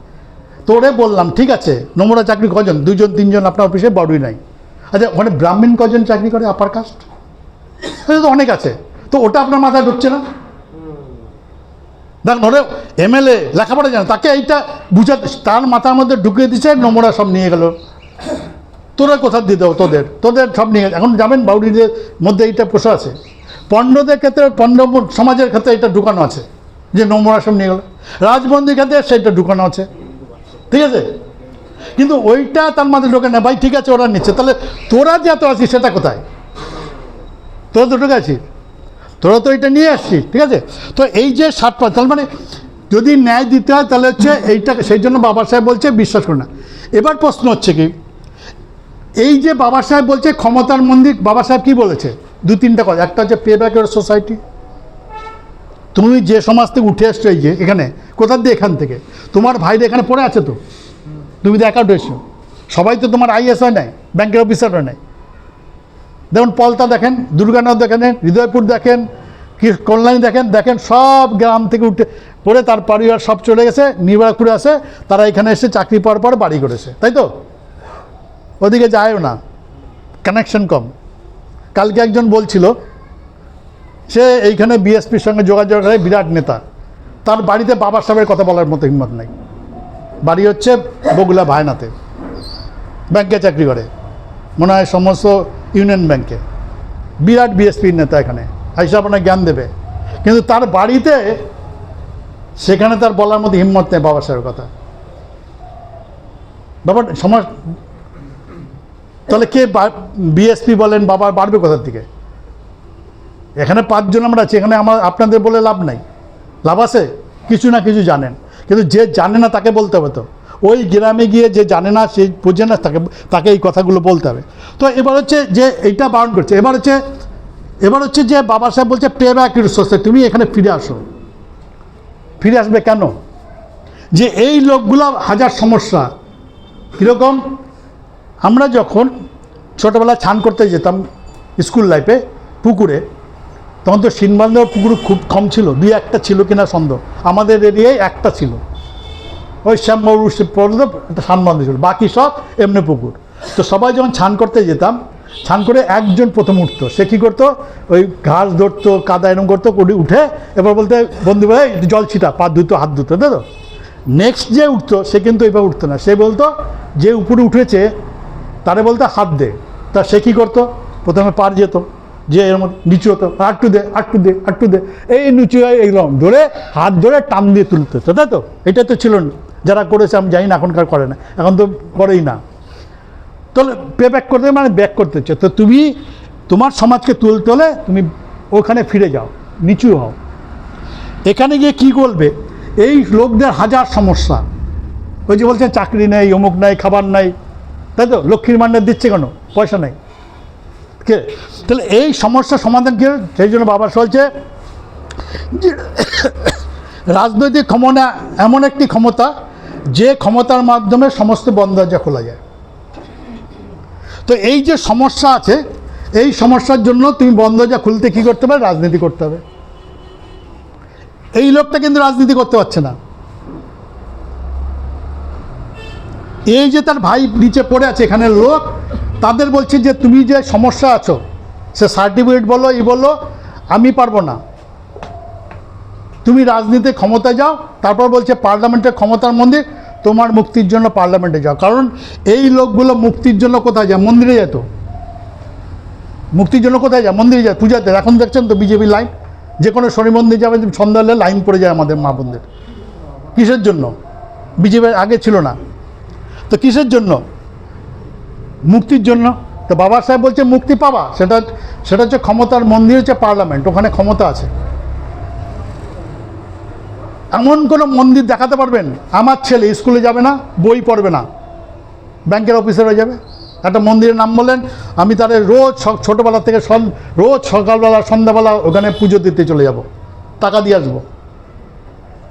তো ওরে বললাম ঠিক আছে, নমুনা চাকরি কজন? 2জন 3জন আপনার অফিসে, বাউরি নাই। আচ্ছা ওখানে ব্রাহ্মণ কজন চাকরি করে আপার কাস্ট? তো অনেক আছে, তো ওটা আপনার মাথায় ঢুকছে না। দেখুন ওরে এমএলএ লেখাপড়া জানে, তাকে এইটা বুঝাতে, তার মাথার মধ্যে ঢুকিয়ে দিচ্ছে নোংরা সব নিয়ে গেল। তোরা কোথা দিয়ে দেবো? তোদের সব নিয়ে এখন যাবেন। বাউরিদের মধ্যে এইটা পোষা আছে, পণ্ডদের ক্ষেত্রে, পণ্ড সমাজের ক্ষেত্রে এটা ঢুকানো আছে যে নোংরা সব নিয়ে গেল, রাজবন্দির ক্ষেত্রে সেটা ঢুকানো আছে, ঠিক আছে? কিন্তু ওইটা তার মাথায় ঢোকে না। ভাই ঠিক আছে ওরা নিচ্ছে, তাহলে তোরা যে এত আছিস সেটা কোথায়? তোরা তো ঢুকে আছিস, তোরা তো এটা নিয়ে আসছিস, ঠিক আছে? তো এই যে 60, তার মানে যদি ন্যায় দিতে হয় তাহলে হচ্ছে এইটা, সেই জন্য বাবা সাহেব বলছে বিশ্বাস করে না। এবার প্রশ্ন হচ্ছে কি, এই যে বাবা সাহেব বলছে ক্ষমতার মন্দির, বাবা সাহেব কি বলেছে? 2-3টা কথা। একটা হচ্ছে পে ব্যাক ইউর সোসাইটি, তুমি যে সমাজ থেকে উঠে আসছো, এই যে এখানে কোথার দিয়ে, এখান থেকে তোমার ভাইরা এখানে পড়ে আছে, তো তুমি তো অ্যাকাউন্ট এসছো, সবাই তো তোমার আইএস হয় নাই, ব্যাংকের অফিসার হয় নাই। দেখুন পলতা দেখেন, দুর্গানগর দেখেন, হৃদয়পুর দেখেন, কি কল্যাণী দেখেন, দেখেন সব গ্রাম থেকে উঠে পড়ে তার পরিবার সব চলে গেছে, নিবারপুরে আসে, তারা এখানে এসে চাকরি পাওয়ার পর বাড়ি করেছে, তাই তো? ওদিকে যায়ও না, কানেকশন কম। কালকে একজন বলছিল সে এইখানে বিএসপির সঙ্গে যোগাযোগ করে, বিরাট নেতা, তার বাড়িতে বাবা সাহেবের কথা বলার মতো হিম্মত নাই। বাড়ি হচ্ছে বগুলা ভায়নাতে, ব্যাংকে চাকরি করে, মনে হয় সমস্ত ইউনিয়ন ব্যাংকে, বিরাট বিএসপির নেতা, এখানে আইসা আপনার জ্ঞান দেবে, কিন্তু তার বাড়িতে সেখানে তার বলার মতো হিম্মত নেই বাবা সাহেবের কথা। ব্যাপার সমাজ, তাহলে কে বিএসপি বলেন বাবা বাড়বে কোথার থেকে? এখানে 5 জন আমরা আছি, এখানে আপনাদের বলে লাভ নাই। লাভ আছে? কিছু না কিছু জানেন, কিন্তু যে জানে না তাকে বলতে হবে তো। ওই গ্রামে গিয়ে যে জানে না, সে বোঝে না, তাকে এই কথাগুলো বলতে হবে। তো এবার হচ্ছে যে এইটা বারণ করছে। এবার হচ্ছে যে বাবা সাহেব বলছে পে ব্যাক ইউর সোসাইটি, তুমি এখানে ফিরে আসো। ফিরে আসবে কেন? যে এই লোকগুলো হাজার সমস্যা। কীরকম? আমরা যখন ছোটোবেলায় স্নান করতে যেতাম স্কুল লাইফে পুকুরে, তখন তো সিনবান্ধব পুকুর খুব কম ছিল, 2-1টা ছিল কিনা সন্দেহ। আমাদের এরিয়ায় একটা ছিল, ওই শ্যামবাবু পর্যন্ত একটা সানবান্ধ ছিল, বাকি সব এমনি পুকুর। তো সবাই যখন স্নান করতে যেতাম, স্নান করে একজন প্রথম উঠতো। সে কী করতো? ওই ঘাস ধরতো, কাদা এরম করতো, উঠে এবার বলতে বন্ধু ভাই একটু জল ছিটা, পা ধুতো, হাত ধুতো, তাই তো? নেক্সট যে উঠতো সে কিন্তু এইভাবে উঠতো না, সে বলতো যে উপরে উঠেছে তারে বলতো হাত দে। তা সে কী করতো? প্রথমে পার যেত, যে এর মধ্যে নিচু হতো, আটটু দে, আটটু দে, আটটু দে, এই নিচু হয় এরকম ধরে হাত ধরে টান দিয়ে তুলতে হতো, তাই তো? এটা তো ছিল না, যারা করেছে আমি জানি না, এখনকার করে না, এখন তো করেই না। তাহলে পে ব্যাক করতে মানে ব্যাক করতে হচ্ছে। তো তুমি তোমার সমাজকে তুলতে হলে তুমি ওখানে ফিরে যাও, নিচু হও। এখানে গিয়ে কী করবে? এই লোকদের হাজার সমস্যা। ওই যে বলছেন চাকরি নেই, অমুক নাই, খাবার নাই, তাই তো? লক্ষ্মীর ভাণ্ডার দিচ্ছে কেন? পয়সা নেই। কে? তাহলে এই সমস্যার সমাধান কী? সেই জন্য বাবা বলছে যে রাজনৈতিক ক্ষমতা এমন একটি ক্ষমতা যে ক্ষমতার মাধ্যমে সমস্ত বন্ধ দরজা খোলা যায়। তো এই যে সমস্যা আছে, এই সমস্যার জন্য তুমি বন্ধ দরজা খুলতে কী করতে হবে? রাজনীতি করতে হবে। এই লোকটা কিন্তু রাজনীতি করতে পারছে না। এই যে তার ভাই নিচে পড়ে আছে, এখানে লোক, তাদের বলছে যে তুমি যে সমস্যা আছো, সে সার্টিফিকেট বলো, বলো, আমি পারবো না, তুমি রাজনীতি ক্ষমতায় যাও। তারপর বলছে পার্লামেন্টের ক্ষমতার মন্দির, তোমার মুক্তির জন্য পার্লামেন্টে যাও। কারণ এই লোকগুলো মুক্তির জন্য কোথায় যায়? মন্দিরে যেত। মুক্তির জন্য কোথায় যায়? মন্দিরে যায়, পূজাতে। এখন দেখছেন তো বিজেপি লাইন, যে কোনো শনি মন্দির যাবে, সন্ধ্যা হলে লাইন পড়ে যায় আমাদের মা বোনদের। কিসের জন্য? বিজেপির আগে ছিল না তো, কিসের জন্য? মুক্তির জন্য। তো বাবা সাহেব বলছে মুক্তি পাবা, সেটা হচ্ছে ক্ষমতার মন্দির, হচ্ছে পার্লামেন্ট, ওখানে ক্ষমতা আছে। এমন কোনো মন্দির দেখাতে পারবেন? আমার ছেলে স্কুলে যাবে না, বই পড়বে না, ব্যাংকের অফিসার হয়ে যাবে। একটা মন্দিরের নাম বললেন, আমি তাদের রোজ ছোটোবেলা থেকে রোজ সকালবেলা সন্ধ্যাবেলা ওখানে পুজো দিতে চলে যাব, টাকা দিয়ে আসবো,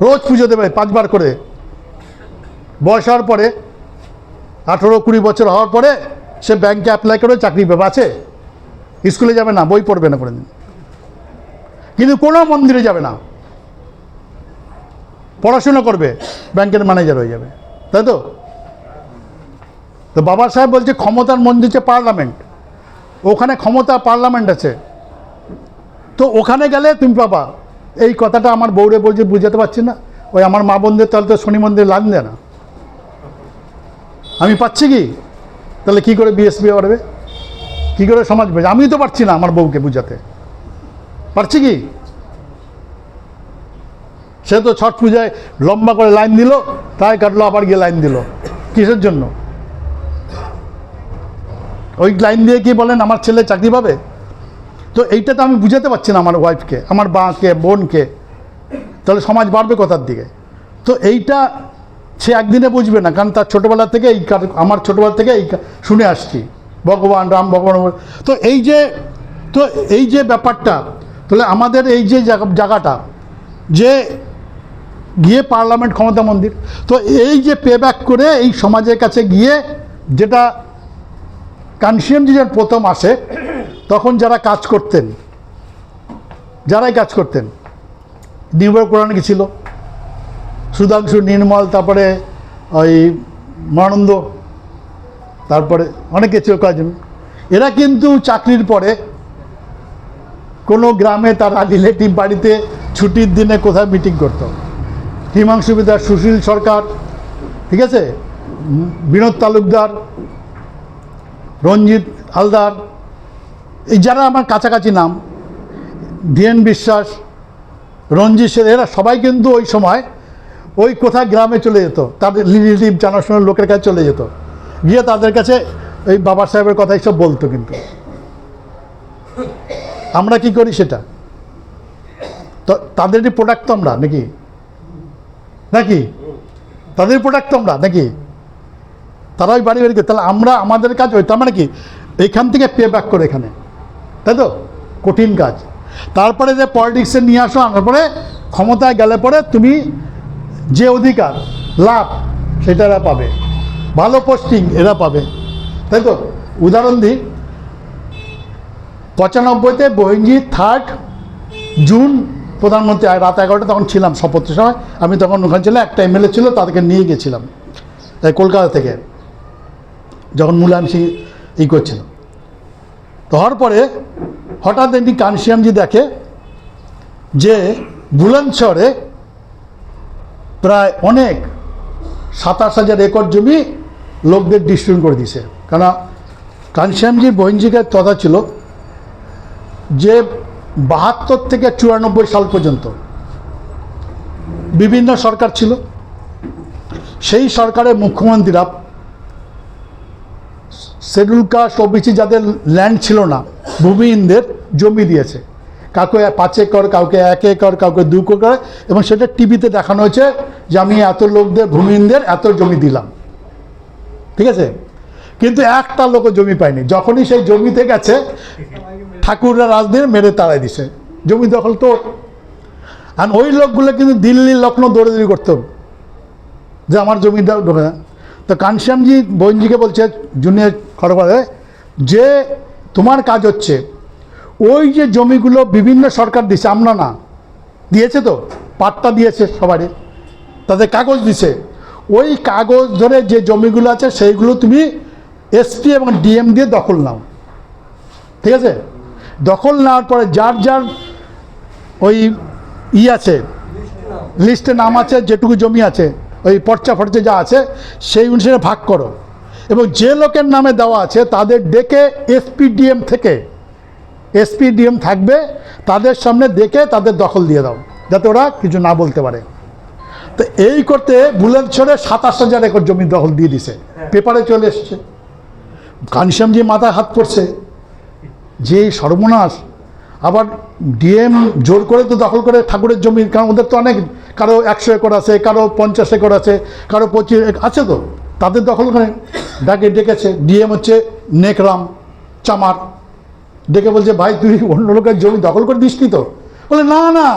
রোজ পুজো দেবে 5 বার করে। বয়স হওয়ার পরে 18-20 বছর হওয়ার পরে সে ব্যাংকে অ্যাপ্লাই করে চাকরি পাবে। আছে? স্কুলে যাবে না, বই পড়বে না করে দিন, কিন্তু কোনো মন্দিরে যাবে না, পড়াশোনা করবে, ব্যাংকের ম্যানেজার হয়ে যাবে, তাই তো? তো বাবা সাহেব বলছে ক্ষমতার মন্দির হচ্ছে পার্লামেন্ট, ওখানে ক্ষমতা পার্লামেন্ট আছে, তো ওখানে গেলে তুমি পাবা। এই কথাটা আমার বউরে বলছে, বুঝাতে পারছি না। ওই আমার মা বোনদের তাহলে তো শনি মন্দির লাইন দেয় না, আমি পাচ্ছি কি? তাহলে কী করে বিএসপি বাড়বে? কী করে সমাজ বাড়বে? আমি তো পারছি না আমার বউকে বুঝাতে, পারছি কি? সে তো ছট পূজায় লম্বা করে লাইন দিল, তাই কাটলো, আবার গিয়ে লাইন দিল, কিসের জন্য? ওই লাইন দিয়ে কি বলেন আমার ছেলে চাকরি পাবে? তো এইটা তো আমি বুঝাতে পারছি না আমার ওয়াইফকে, আমার বাকে, বোনকে, তাহলে সমাজ বাড়বে কোথার দিকে? তো এইটা সে একদিনে বুঝবে না, কারণ তার ছোটোবেলা থেকে আমার ছোটোবেলা থেকে এই শুনে আসছি, ভগবান রাম, ভগবান। তো এই যে ব্যাপারটা, তাহলে আমাদের এই যে জায়গাটা যে গিয়ে পার্লামেন্ট ক্ষমতা মন্দির, তো এই যে পে ব্যাক করে এই সমাজের কাছে গিয়ে, যেটা কনসিয়াসলি যখন প্রথম আসে, তখন যারাই কাজ করতেন, নির্ভর কোরআনে ছিল সুধাংশু, নির্মল, তারপরে ওই মহানন্দ, তারপরে অনেকে ছিল কয়েকজন। এরা কিন্তু চাকরির পরে কোনো গ্রামে তারা রিলেটিভ বাড়িতে ছুটির দিনে কোথায় মিটিং করতো। হিমাংশু বিদার, সুশীল সরকার, ঠিক আছে, বিনোদ তালুকদার, রঞ্জিত হালদার, এই যারা আমার কাছাকাছি নাম, ধীরেন বিশ্বাস, রঞ্জিত সেন, এরা সবাই কিন্তু ওই সময় ওই কোথায় গ্রামে চলে যেত, তাদের রিলেটিভ জানাশোনার লোকের কাছে চলে যেত, গিয়ে তাদের কাছে ওই বাবা সাহেবের কথা এইসব বলতো। কিন্তু আমরা কি করি সেটা? তো তাদেরই প্রোডাক্ট তো আমরা, নাকি তাদের প্রোডাক্ট তো আমরা নাকি, তারাই বাড়ি বাড়ি করে, তাহলে আমরা আমাদের কাজ ওই, তার মানে কি এইখান থেকে পে ব্যাক করে এখানে, তাই তো কঠিন কাজ। তারপরে যে পলিটিক্সে নিয়ে আসো, আনার পরে ক্ষমতায় গেলে পরে তুমি যে অধিকার লাভ সেটা এরা পাবে, ভালো পোস্টিং এরা পাবে, তাই তো। উদাহরণ দিই, 95-তে বহিঞ্জি 3 জুন প্রধানমন্ত্রী, রাত 11টা তখন ছিলাম শপথের সময়, আমি তখন ওখানে ছিলাম, একটা এমএলএ ছিল, তাদেরকে নিয়ে গেছিলাম কলকাতা থেকে, যখন মুলায়ম সিং ই করছিল। তো হওয়ার পরে হঠাৎ একদিন কানসিয়ামজি দেখে যে বুলন্দশহরে প্রায় অনেক 27,000 একর জমি লোকদের ডিস্ট্রিবিউট করে দিছে। কেন কানসিয়ামজি বহিঞ্জিকে কথা ছিল যে 72 থেকে 94 সাল পর্যন্ত বিভিন্ন সরকার ছিল, সেই সরকারের মুখ্যমন্ত্রীরা শিডিউল কাস্ট ওবিসি যাদের ল্যান্ড ছিল না, ভূমিহীনদের জমি দিয়েছে, কাউকে 5 একর, কাউকে 1 একর, কাউকে 2 একর, এবং সেটা টিভিতে দেখানো হয়েছে যে আমি এত লোকদের ভূমিহীনদের এত জমি দিলাম, ঠিক আছে। কিন্তু একটা লোকও জমি পায়নি। যখনই সেই জমিতে গেছে ঠাকুররা রাজদের মেরে তাড়াই দিছে, জমি দখল তো। আর ওই লোকগুলো কিন্তু দিল্লি লখনৌ দৌড়াদৌড়ি করতো যে আমার জমিটা ঢোকে। তো কানসিয়ামজি বহিঞ্জিকে বলছে জুনিয়র খড়গড়ে যে তোমার কাজ হচ্ছে ওই যে জমিগুলো বিভিন্ন সরকার দিছে, আমরা না, দিয়েছে তো, পাট্টা দিয়েছে সবারই, তাদের কাগজ দিছে, ওই কাগজ ধরে যে জমিগুলো আছে সেইগুলো তুমি এসপি এবং ডিএম দিয়ে দখল নাও, ঠিক আছে। দখল নেওয়ার পরে যার যার ওই আছে লিস্টে নাম আছে, যেটুকু জমি আছে ওই পর্চা ফর্চা যা আছে সেই অনুসারে ভাগ করো, এবং যে লোকের নামে দেওয়া আছে তাদের ডেকে এসপিডিএম থেকে, এসপিডিএম থাকবে তাদের সামনে ডেকে তাদের দখল দিয়ে দাও, যাতে ওরা কিছু না বলতে পারে। তো এই করতে বুলন্দশহরে 27,000 একর জমি দখল দিয়ে দিছে, পেপারে চলে এসছে। কানসিয়ামজি মাথায় হাত পড়ছে যে সর্বনাশ, আবার ডিএম জোর করে তো দখল করে ঠাকুরের জমি, কারণ ওদের তো অনেক, কারো 100 একর আছে, কারো 50 একর আছে, কারো 25 আছে, তো তাদের দখল করে ডেকেছে। ডিএম হচ্ছে নেকরাম চামার, ডেকে বলছে ভাই তুই অন্য লোকের জমি দখল করে দিসনি তো? বলে না না,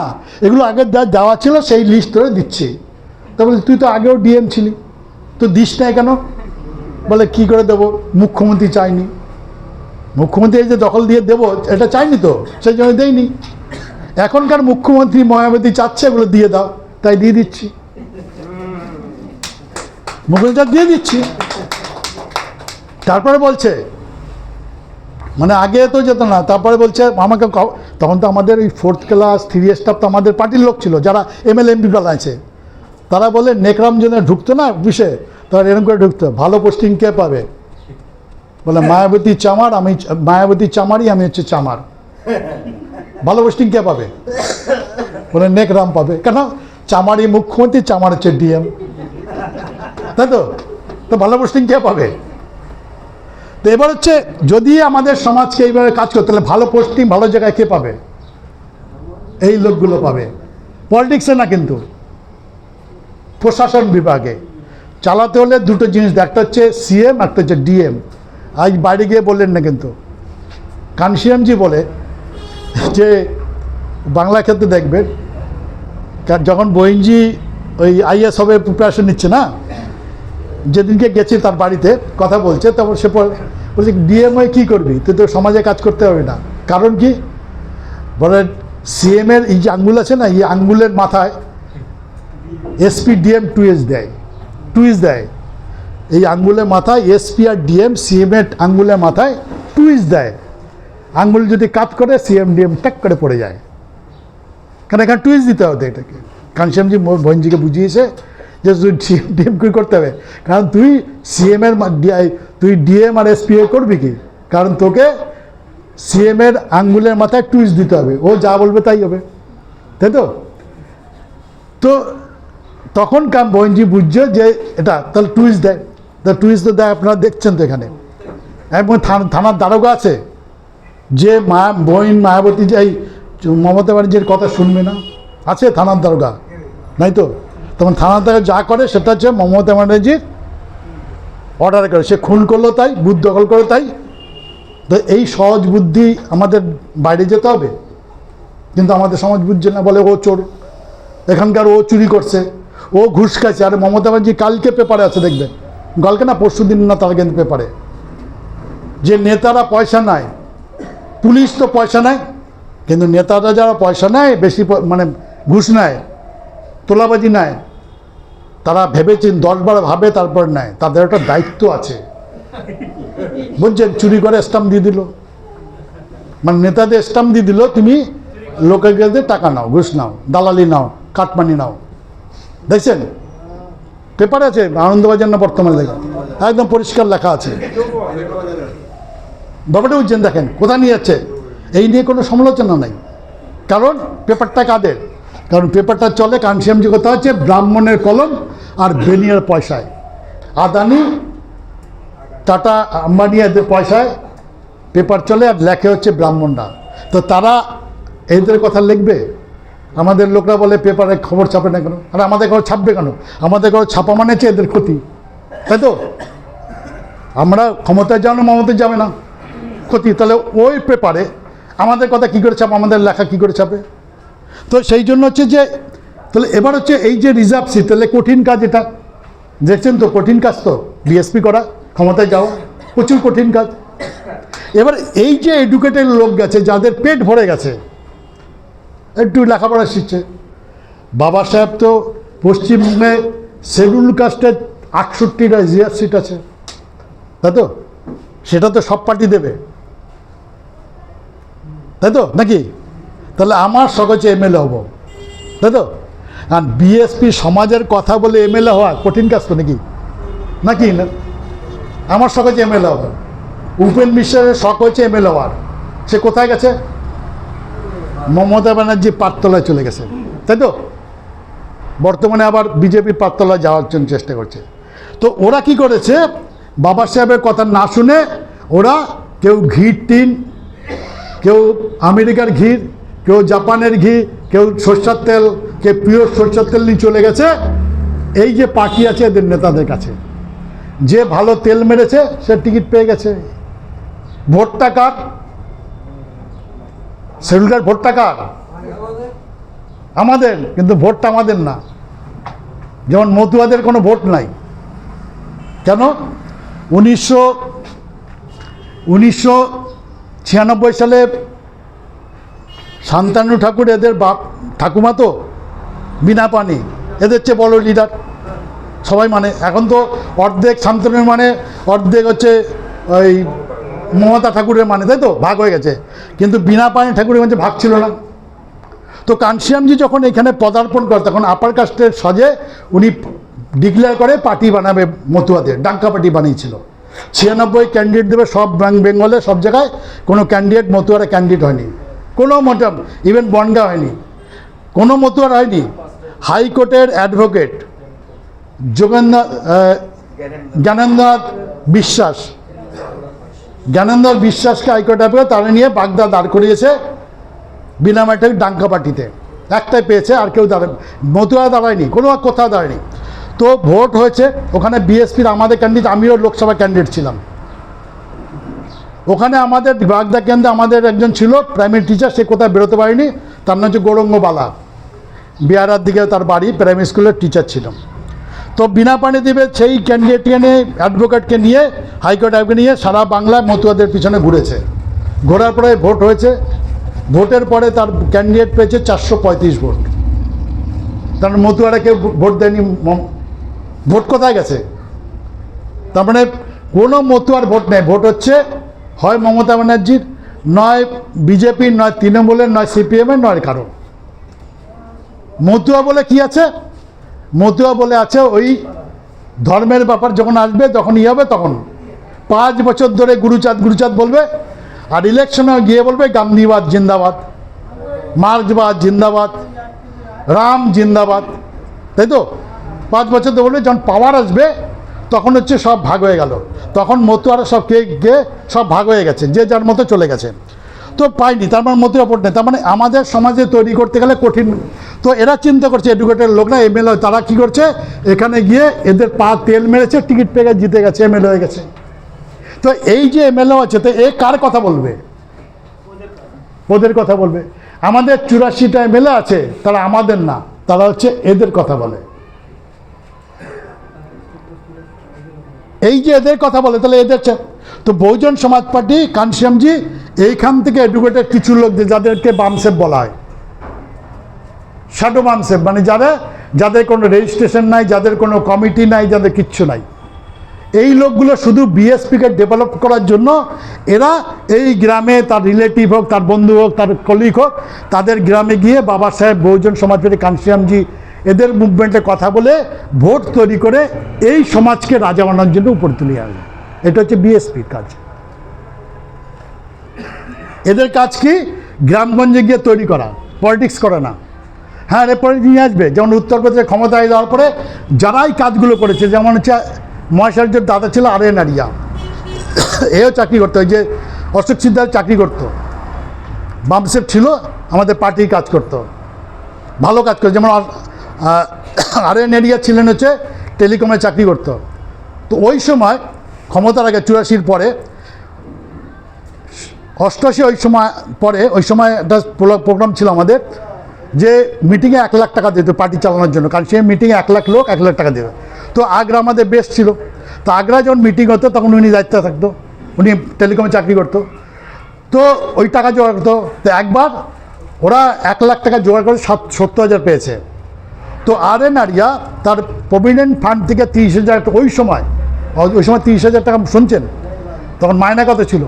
এগুলো আগে যা দেওয়া ছিল সেই লিস্ট ধরে দিচ্ছি। তা বলে তুই তো আগেও ডিএম ছিলি, তো দিস নাই কেন? বলে কি করে দেবো, মুখ্যমন্ত্রী চাইনি, মুখ্যমন্ত্রী এই যে দখল দিয়ে দেবো এটা চাইনি তো, সেই জন্য দেয়নি। এখনকার মুখ্যমন্ত্রী মায়াবতী চাচ্ছে এগুলো দিয়ে দাও, তাই দিয়ে দিচ্ছি, মুখ্যমন্ত্রী দিয়ে দিচ্ছি। তারপরে বলছে, মানে আগে তো যেত না, তারপরে বলছে আমাকে, তখন তো আমাদের ওই 4th ক্লাস 3 স্টাফ তো আমাদের পার্টির লোক ছিল, যারা এমএলএ এমপি আছে, তারা বলে নেকরাম যেন ঢুকতো না অফিসে, তারা এরকম করে ঢুকতো, ভালো পোস্টিং কে পাবে? বলে মায়াবতী চামার, আমি মায়াবতী চামারই, আমি হচ্ছে চামার, ভালো পোস্টিং কে পাবে? বলে নেকরাম পাবে। কেন? চামারই মুখ্যমন্ত্রী, চামার হচ্ছে ডিএম, তাই তো, তো ভালো পোস্টিং কে পাবে? তো এবার হচ্ছে যদি আমাদের সমাজকে এইভাবে কাজ করতে, তাহলে ভালো পোস্টিং ভালো জায়গায় কে পাবে? এই লোকগুলো পাবে, পলিটিক্সে না, কিন্তু প্রশাসন বিভাগে চালাতে হলে দুটো জিনিস, একটা হচ্ছে সিএম, একটা হচ্ছে ডিএম। আজ বাইরে গিয়ে বললেন না, কিন্তু কানসিয়ামজি বলে যে বাংলা ক্ষেত্রে দেখবেন, যখন বহিঞ্জি ওই আইএস হবে প্রিপারেশন নিচ্ছে না, যেদিনকে গেছি তার বাড়িতে কথা বলছে, তারপর সে বলছে ডিএম হয়ে কী করবি, তুই তো সমাজে কাজ করতে হবে না। কারণ কি বলে, সিএমের এই যে আঙ্গুল আছে না, এই আঙ্গুলের মাথায় এসপি ডিএম টুইজ দেয়, এই আঙ্গুলের মাথায় এসপি আর ডিএম সিএমের আঙ্গুলের মাথায় টুইজ দেয়, আঙ্গুল যদি কাজ করে সিএম ডিএম ট্যাক করে পড়ে যায়, কারণ এখানে টুইজ দিতে হবে এটাকে। কানসিয়ামজি বহিঞ্জিকে বুঝিয়েছে যে তুই সিএম ডিএম কী করতে হবে, কারণ তুই সিএমের তুই ডিএম আর এসপি করবি কি, কারণ তোকে সিএমের আঙ্গুলের মাথায় টুইজ দিতে হবে, ও যা বলবে তাই হবে, তাই তো। তো তখন বহিঞ্জি বুঝছে যে এটা তাহলে টুইজ দেয়, তা টুইজ তো দেয়, আপনারা দেখছেন তো এখানে। এবং থানার দারোগা আছে যে মায়াবতী যে এই মমতা ব্যানার্জির কথা শুনবে না, আছে থানার দারোগা, নাই তো? তখন থানা থেকে যা করে সেটা হচ্ছে মমতা ব্যানার্জির অর্ডার করে, সে খুন করলো তাই, বুথ দখল করে তাই। তো এই সহজ বুদ্ধি আমাদের বাইরে যেতে হবে, কিন্তু আমাদের সমাজ বুঝছে না, বলে ও চোর, এখানকার ও চুরি করছে, ও ঘুষ খাইছে। আর মমতা ব্যানার্জি কালকে পেপারে আছে দেখবেন, কালকে না পরশু দিন না তারা কিন্তু পেপারে, যে নেতারা পয়সা নেয়, পুলিশ তো পয়সা নেয়, কিন্তু নেতারা যারা পয়সা নেয় বেশি মানে ঘুষ নেয়, তোলাবাজি নেয়, তারা ভেবেছেন 10 বার ভাবে তারপর নেয়, তাদের একটা দায়িত্ব আছে। বুঝছেন, চুরি করে স্টাম্প দিয়ে দিল, মানে নেতাদের স্টাম্প দিয়ে দিল, তুমি লোকের কাছে টাকা নাও, ঘুষ নাও, দালালি নাও, কাটমানি নাও। দেখছেন পেপার আছে, আনন্দবাজার না বর্তমানে দেখেন, একদম পরিষ্কার লেখা আছে। ব্যাপারটা বুঝছেন, দেখেন কোথায় নিয়ে যাচ্ছে, এই নিয়ে কোনো সমালোচনা নাই। কারণ পেপারটা কাদের? কারণ পেপারটা চলে কানসিয়ামজি কথা হচ্ছে ব্রাহ্মণের কলম আর বেনিয়ার পয়সায়, আদানি টাটা আম্বানি এদের পয়সায় পেপার চলে, আর লেখে হচ্ছে ব্রাহ্মণরা। তো তারা এদের কথা লিখবে? আমাদের লোকরা বলে পেপারে খবর ছাপে না কেন? আর আমাদের খবর ছাপবে কেন? আমাদের খবর ছাপা মানে হচ্ছে এদের ক্ষতি, তাই তো? আমরা ক্ষমতায় যাও না, মমতায় যাবে না, ক্ষতি। তাহলে ওই পেপারে আমাদের কথা কী করে ছাপে, আমাদের লেখা কী করে ছাপে? তো সেই জন্য হচ্ছে যে, তাহলে এবার হচ্ছে এই যে রিজার্ভ সিট, তাহলে কঠিন কাজ এটা, দেখছেন তো, কঠিন কাজ তো বিএসপি করা, ক্ষমতায় যাওয়া প্রচুর কঠিন কাজ। এবার এই যে এডুকেটেড লোক গেছে, যাদের পেট ভরে গেছে, একটু লেখাপড়া শিখছে, বাবা সাহেব তো পশ্চিমবঙ্গে শিডিউল কাস্টের 68টা রিজার্ভ সিট আছে, তাই তো? সেটা তো সব পার্টি দেবে, তাই তো নাকি? তাহলে আমার শখ হচ্ছে এমএলএ হব, তাই তো? আর বিএসপি সমাজের কথা বলে এমএলএ হওয়া কঠিন কাজ তো নাকি? নাকি না? আমার শখ হচ্ছে এমএলএ হওয়া। উপেন মিশ্রের শখ হচ্ছে এমএলএ হওয়ার, সে কোথায় গেছে? মমতা ব্যানার্জি পাঠতলায় চলে গেছে, তাই তো? বর্তমানে আবার বিজেপির পাঠতলায় যাওয়ার জন্য চেষ্টা করছে। তো ওরা কি করেছে, বাবা সাহেবের কথা না শুনে ওরা কেউ ঘির টিন, কেউ আমেরিকার ঘি, কেউ জাপানের ঘি, কেউ সরষের তেল, কেউ পিওর সরষের তেল নিয়ে চলে গেছে এই যে পার্টি আছে এদের নেতাদের কাছে। যে ভালো তেল মেরেছে সে টিকিট পেয়ে গেছে। ভোটটা কার? শিডিউল ভোটটা কার? আমাদের, কিন্তু ভোটটা আমাদের না। যেমন মতুয়াদের কোনো ভোট নাই। কেন? 1996 সালে শান্তানু ঠাকুর এদের বাপ ঠাকুমা তো বিনা পানি, এদের চেয়ে বড় লিডার সবাই মানে। এখন তো অর্ধেক শান্তনুর মানে, অর্ধেক হচ্ছে ওই মমতা ঠাকুরের মানে, তাই তো? ভাগ হয়ে গেছে, কিন্তু বিনা পানি ঠাকুরের মধ্যে ভাগ ছিল না। তো কানসিয়ামজি যখন এখানে পদার্পণ করে, তখন আপার কাস্টের সজে উনি ডিক্লেয়ার করে পার্টি বানাবে মতুয়াদের, ডাঙ্কা পার্টি বানিয়েছিল। 96 ক্যান্ডিডেট দেবে সব বেঙ্গলে, সব জায়গায় কোনো ক্যান্ডিডেট মতুয়ারা ক্যান্ডিডেট হয়নি, কোনো মোটাম, ইভেন বনগা হয়নি, কোনো মতুয়ার হয়নি। হাইকোর্টের অ্যাডভোকেট জ্ঞানেন্দ্রনাথ বিশ্বাসকে হাইকোর্ট অ্যাডভোকেট তারা নিয়ে বাগদা দাঁড় করিয়েছে বিনামাটিক ডাঙ্কা পার্টিতে, একটাই পেয়েছে, আর কেউ মতুয়া দাঁড়ায়নি, কোনো কোথাও দাঁড়ায়নি। তো ভোট হয়েছে ওখানে বিএসপির আমাদের ক্যান্ডিডেট, আমিও লোকসভা ক্যান্ডিডেট ছিলাম ওখানে। আমাদের বাগদা কেন্দ্রে আমাদের একজন ছিল প্রাইমারি টিচার, সে কোথায় বেরোতে পারেনি, তার নাম হচ্ছে গৌরঙ্গবালা, বিহারার দিকে তার বাড়ি, প্রাইমারি স্কুলের টিচার ছিল। তো বিনা পানি দেবে সেই ক্যান্ডিডেটকে নিয়ে, অ্যাডভোকেটকে নিয়ে, হাইকোর্ট অ্যাডভোকেট নিয়ে সারা বাংলায় মতুয়াদের পিছনে ঘুরেছে। ঘোরার পরে ভোট হয়েছে, ভোটের পরে তার ক্যান্ডিডেট পেয়েছে 435 ভোট। তার মতুয়ারা কেউ ভোট দেয়নি। ভোট কোথায় গেছে? তার মানে কোনো মতুয়ার ভোট নেই। ভোট হচ্ছে হয় মমতা ব্যানার্জির, নয় বিজেপির, নয় তৃণমূলের, নয় সিপিএমের, নয় কারো। মতুয়া বলে কি আছে? মতুয়া বলে আছে ওই ধর্মের ব্যাপার যখন আসবে, যখন হবে, তখন 5 বছর ধরে গুরুচাঁদ বলবে, আর ইলেকশনে গিয়ে বলবে গান্ধীবাদ জিন্দাবাদ, মার্ক্সবাদ জিন্দাবাদ, রাম জিন্দাবাদ, তাই তো? 5 বছর ধরে বলবে, যখন পাওয়ার আসবে তখন হচ্ছে সব ভাগ হয়ে গেল, তখন মতুয়ারা সব কে সব ভাগ হয়ে গেছে, যে যার মতো চলে গেছে। তো পাইনি, তার মানে মতির অপর নেই, তার মানে আমাদের সমাজে তৈরি করতে গেলে কঠিন। তো এরা চিন্তা করছে, এডুকেটেড লোকরা, এমএলএ, তারা কি করছে, এখানে গিয়ে এদের পা তেল মেরেছে, টিকিট পেয়ে জিতে গেছে, এমএলএ হয়ে গেছে। তো এই যে এমএলএ আছে, তো এ কার কথা বলবে? ওদের কথা বলবে। আমাদের 84টা এমএলএ আছে, তারা আমাদের না, তারা হচ্ছে এদের কথা বলে। এই যে এদের কথা বলে, তাহলে এদের তো বহুজন সমাজ পার্টি, কানসিয়ামজি এইখান থেকে এডুকেটেড কিছু লোক, যাদেরকে বামসেপ বলা হয়, শ্যাডো বামসেপ, মানে যাদের কোনো রেজিস্ট্রেশন নাই, যাদের কোনো কমিটি নাই, যাদের কিচ্ছু নাই, এই লোকগুলো শুধু বিএসপিকে ডেভেলপ করার জন্য এরা এই গ্রামে তার রিলেটিভ হোক, তার বন্ধু হোক, তার কলিগ হোক, তাদের গ্রামে গিয়ে বাবা সাহেব, বহুজন সমাজ পার্টি, কানসিয়ামজি এদের মুভমেন্টে কথা বলে ভোট তৈরি করে এই সমাজকে রাজা বানানোর জন্য উপরে তুলে আনবে। এটা হচ্ছে বিএসপির কাজ। এদের কাজ কি? গ্রামগঞ্জে গিয়ে তৈরি করা, পলিটিক্স করে না। হ্যাঁ, এরপরে নিয়ে আসবে, যেমন উত্তরপ্রদেশে ক্ষমতায় যাওয়ার পরে যারাই কাজগুলো করেছে, যেমন হচ্ছে মহেশার্যের দাদা ছিল আরএন আরিয়া, এও চাকরি করতো, ওই যে অশোক সিদ্ধার চাকরি করতো, বামসেপ ছিল, আমাদের পার্টির কাজ করতো, ভালো কাজ করে। যেমন আরএন আরিয়া ছিলেন হচ্ছে টেলিকমে চাকরি করতো। তো ওই সময় ক্ষমতার আগে 84-র পরে 88 ওই সময় একটা প্রোগ্রাম ছিল আমাদের, যে মিটিংয়ে 1 লাখ টাকা দিত পার্টি চালানোর জন্য, কারণ সেই মিটিংয়ে 1 লাখ লোক 1 লাখ টাকা দেবে। তো আগ্রা আমাদের বেস্ট ছিল। তো আগ্রা যখন মিটিং হতো তখন উনি দায়িত্বে থাকতো, উনি টেলিকমে চাকরি করতো, তো ওই টাকা জোগাড় করতো। তো একবার ওরা 1 লাখ টাকা জোগাড় করে 70,000 পেয়েছে। তো আরএন আরিয়া তার প্রভিডেন্ট ফান্ড থেকে 30,000, ওই সময় 30,000 টাকা শুনছেন, তখন মায়না কত ছিল?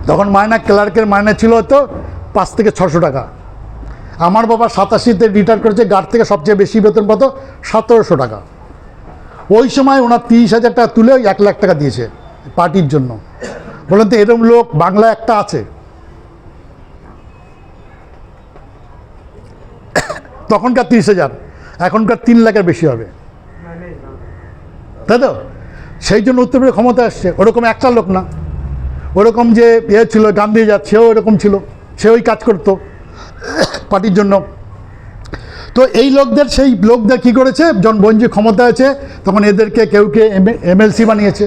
তখন মায়না, ক্লার্কের মায়না ছিল হয়তো 5 থেকে 600 টাকা। আমার বাবা 87-তে রিটায়ার করেছে, গার্ড থেকে সবচেয়ে বেশি বেতন পাতো 1700 টাকা। ওই সময় ওনার 30,000 টাকা তুলে 1 লাখ টাকা দিয়েছে পার্টির জন্য। বলেন তো এরকম লোক বাংলায় একটা আছে? তখনকার 30,000, এখনকার 3 লাখের বেশি হবে, তাই তো? সেই জন্য উত্তরপ্রদেশে ক্ষমতা আসছে। ওরকম একটা লোক না, ওরকম যে ছিল গান্ধী জাত, সেও এরকম ছিল, সে ওই কাজ করতো পার্টির জন্য। তো এই লোকদের, সেই লোকদের কী করেছে, যখন বঞ্জি ক্ষমতা আছে তখন এদেরকে কেউকে এমএলসি বানিয়েছে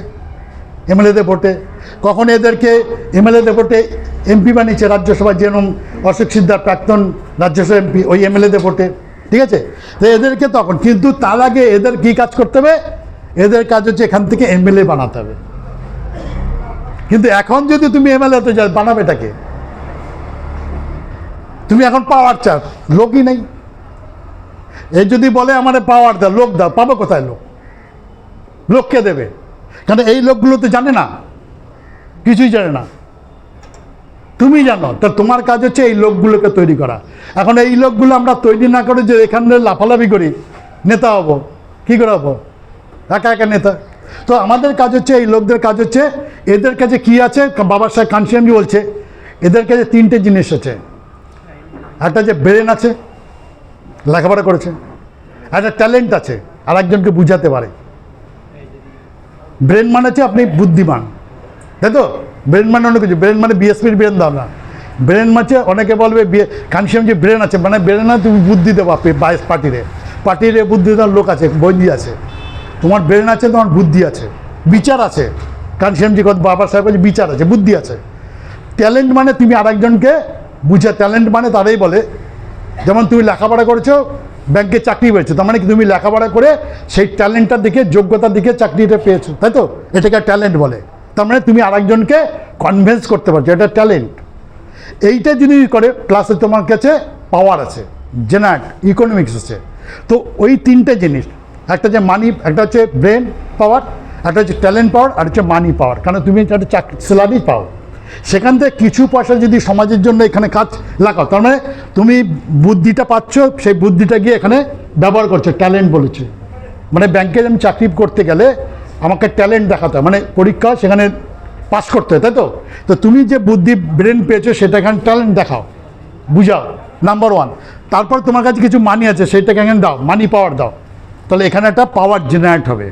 এমএলএদের ভোটে, কখন এদেরকে এমএলএদের ভোটে এমপি বানিয়েছে রাজ্যসভায়, যেরকম অশোক সিদ্ধার প্রাক্তন রাজ্যসভা এমপি, ওই এমএলএদের ভোটে, ঠিক আছে? তো এদেরকে তখন, কিন্তু তার আগে এদের কী কাজ করতে হবে? এদের কাজ হচ্ছে এখান থেকে এমএলএ বানাতে হবে। কিন্তু এখন যদি তুমি এমএলএ হতে যাও, বানাবে এটাকে? তুমি এখন পাওয়ার চাও, লোকই নেই। এই যদি বলে আমার পাওয়ার দাও, লোক দাও, পাবো কোথায় লোক? লোককে দেবে? কারণ এই লোকগুলো তো জানে না, কিছুই জানে না, তুমি জানো। তো তোমার কাজ হচ্ছে এই লোকগুলোকে তৈরি করা। এখন এই লোকগুলো আমরা তৈরি না করে যে এখানে লাফালাফি করি, নেতা হবো, কী করে হবো? একা একা নেতা। তো আমাদের কাজ হচ্ছে, এই লোকদের কাজ হচ্ছে, এদের কাছে কী আছে? বাবা সাহেব কানসিয়ামজি বলছে এদের কাছে 3টে জিনিস আছে। একটা যে ব্রেন আছে, লেখাপড়া করেছে, একটা ট্যালেন্ট আছে, আর একজনকে বুঝাতে পারে। ব্রেন মানে হচ্ছে আপনি বুদ্ধিমান, তাই তো? ব্রেন মানে অনেক কিছু, ব্রেন মানে বিএসপির ব্রেন দাও না, ব্রেন মানে অনেকে বলবে কানসিয়ামজি ব্রেন আছে, মানে ব্রেন না, তুমি বুদ্ধি দেবো পার্টিরে বুদ্ধি দেওয়ার লোক আছে, বন্ধি আছে। তোমার ব্রেন আছে, তোমার বুদ্ধি আছে, বিচার আছে। কানসিয়ামজি বাবা সাহেব কাছে বিচার আছে, বুদ্ধি আছে। ট্যালেন্ট মানে তুমি আরেকজনকে বুঝা, ট্যালেন্ট মানে তারাই বলে, যেমন তুমি লেখাপড়া করেছো, ব্যাংকে চাকরি পেয়েছো, তার মানে কি তুমি লেখাপড়া করে সেই ট্যালেন্টটার দিকে, যোগ্যতার দিকে চাকরিটা পেয়েছো, তাই তো? এটাকে ট্যালেন্ট বলে। তার মানে তুমি আরেকজনকে কনভিন্স করতে পারছো, এটা ট্যালেন্ট। এইটা যদি করে, প্লাসে তোমার কাছে পাওয়ার আছে, জেনারেট ইকোনমিক্স আছে। তো ওই 3টে জিনিস, একটা যে মানি, একটা হচ্ছে ব্রেন পাওয়ার, একটা হচ্ছে ট্যালেন্ট পাওয়ার, আর হচ্ছে মানি পাওয়ার। কারণ তুমি একটা স্যালারি পাও, সেখান থেকে কিছু পয়সা যদি সমাজের জন্য এখানে কাজ লাগাও, তার মানে তুমি বুদ্ধিটা পাচ্ছ, সেই বুদ্ধিটা গিয়ে এখানে ব্যবহার করছো, ট্যালেন্ট বলেছে। মানে ব্যাংকে আমি চাকরি করতে গেলে আমাকে ট্যালেন্ট দেখাতে হয়, মানে পরীক্ষা সেখানে পাস করতে হয়, তাই তো? তো তুমি যে বুদ্ধি, ব্রেন পেয়েছো, সেটা এখানে ট্যালেন্ট দেখাও, বুঝাও, নাম্বার 1। তারপর তোমার কাছে কিছু মানি আছে, সেইটাকে এখানে দাও, মানি পাওয়ার দাও, তাহলে এখানে একটা পাওয়ার জেনারেট হবে।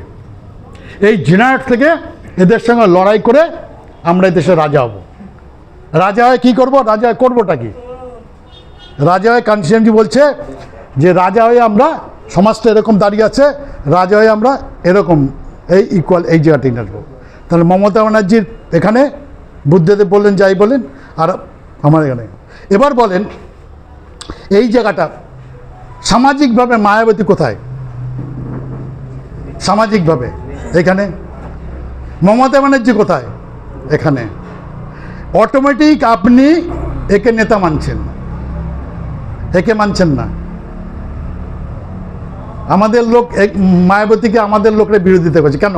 এই জেনারেট থেকে এদের সঙ্গে লড়াই করে আমরা এই দেশের রাজা হব। রাজা হয়ে কী করবো? রাজা হয়ে করবোটা কি? রাজা হয়ে কাঞ্চিরামজি বলছে যে রাজা হয়ে আমরা, সমাজটা এরকম দাঁড়িয়ে আছে, রাজা হয়ে আমরা এরকম এই ইকুয়াল এই জায়গাটাই নেবো। তাহলে মমতা ব্যানার্জির এখানে, বুদ্ধদেব বললেন যাই বলেন, আর আমার এখানে। এবার বলেন এই জায়গাটা সামাজিকভাবে মায়াবতী কোথায়? সামাজিকভাবে এখানে। মমতা ব্যানার্জি কোথায়? এখানে। অটোমেটিক আপনি একে নেতা মানছেন, একে মানছেন না। আমাদের লোক মায়াবতীকে আমাদের লোকের বিরোধিতা করছে কেন?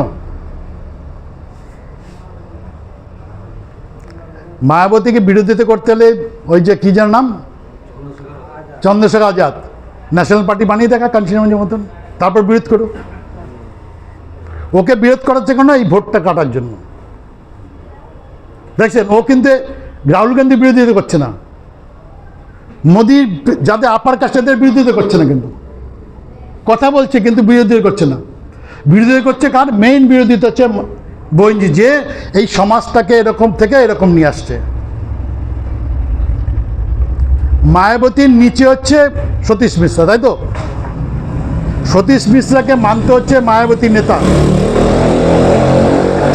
মায়াবতীকে বিরোধিতা করতে হলে ওই যে কী যার নাম, চন্দ্রশেখর আজাদ, ন্যাশনাল পার্টি বানিয়ে দেখা কাঞ্চিরামজির মতন, তারপর বিরোধ করো। ওকে বিরোধ করাচ্ছে কেন? এই ভোটটা কাটার জন্য। দেখছেন, ও কিন্তু রাহুল গান্ধী বিরোধিতা করছে না, মোদির যাদের আপার কাস্টের বিরোধিতা করছে না, কিন্তু কথা বলছে কিন্তু বিরোধিতা করছে না। বিরোধিতা করছে কার? মেইন বিরোধিতা হচ্ছে বইনজি, যে এই সমাজটাকে এরকম থেকে এরকম নিয়ে আসছে। মায়াবতীর নিচে হচ্ছে সতীশ মিশ্রা, তাই তো? সতীশ মিশ্রাকে মানতে হচ্ছে মায়াবতী নেতা।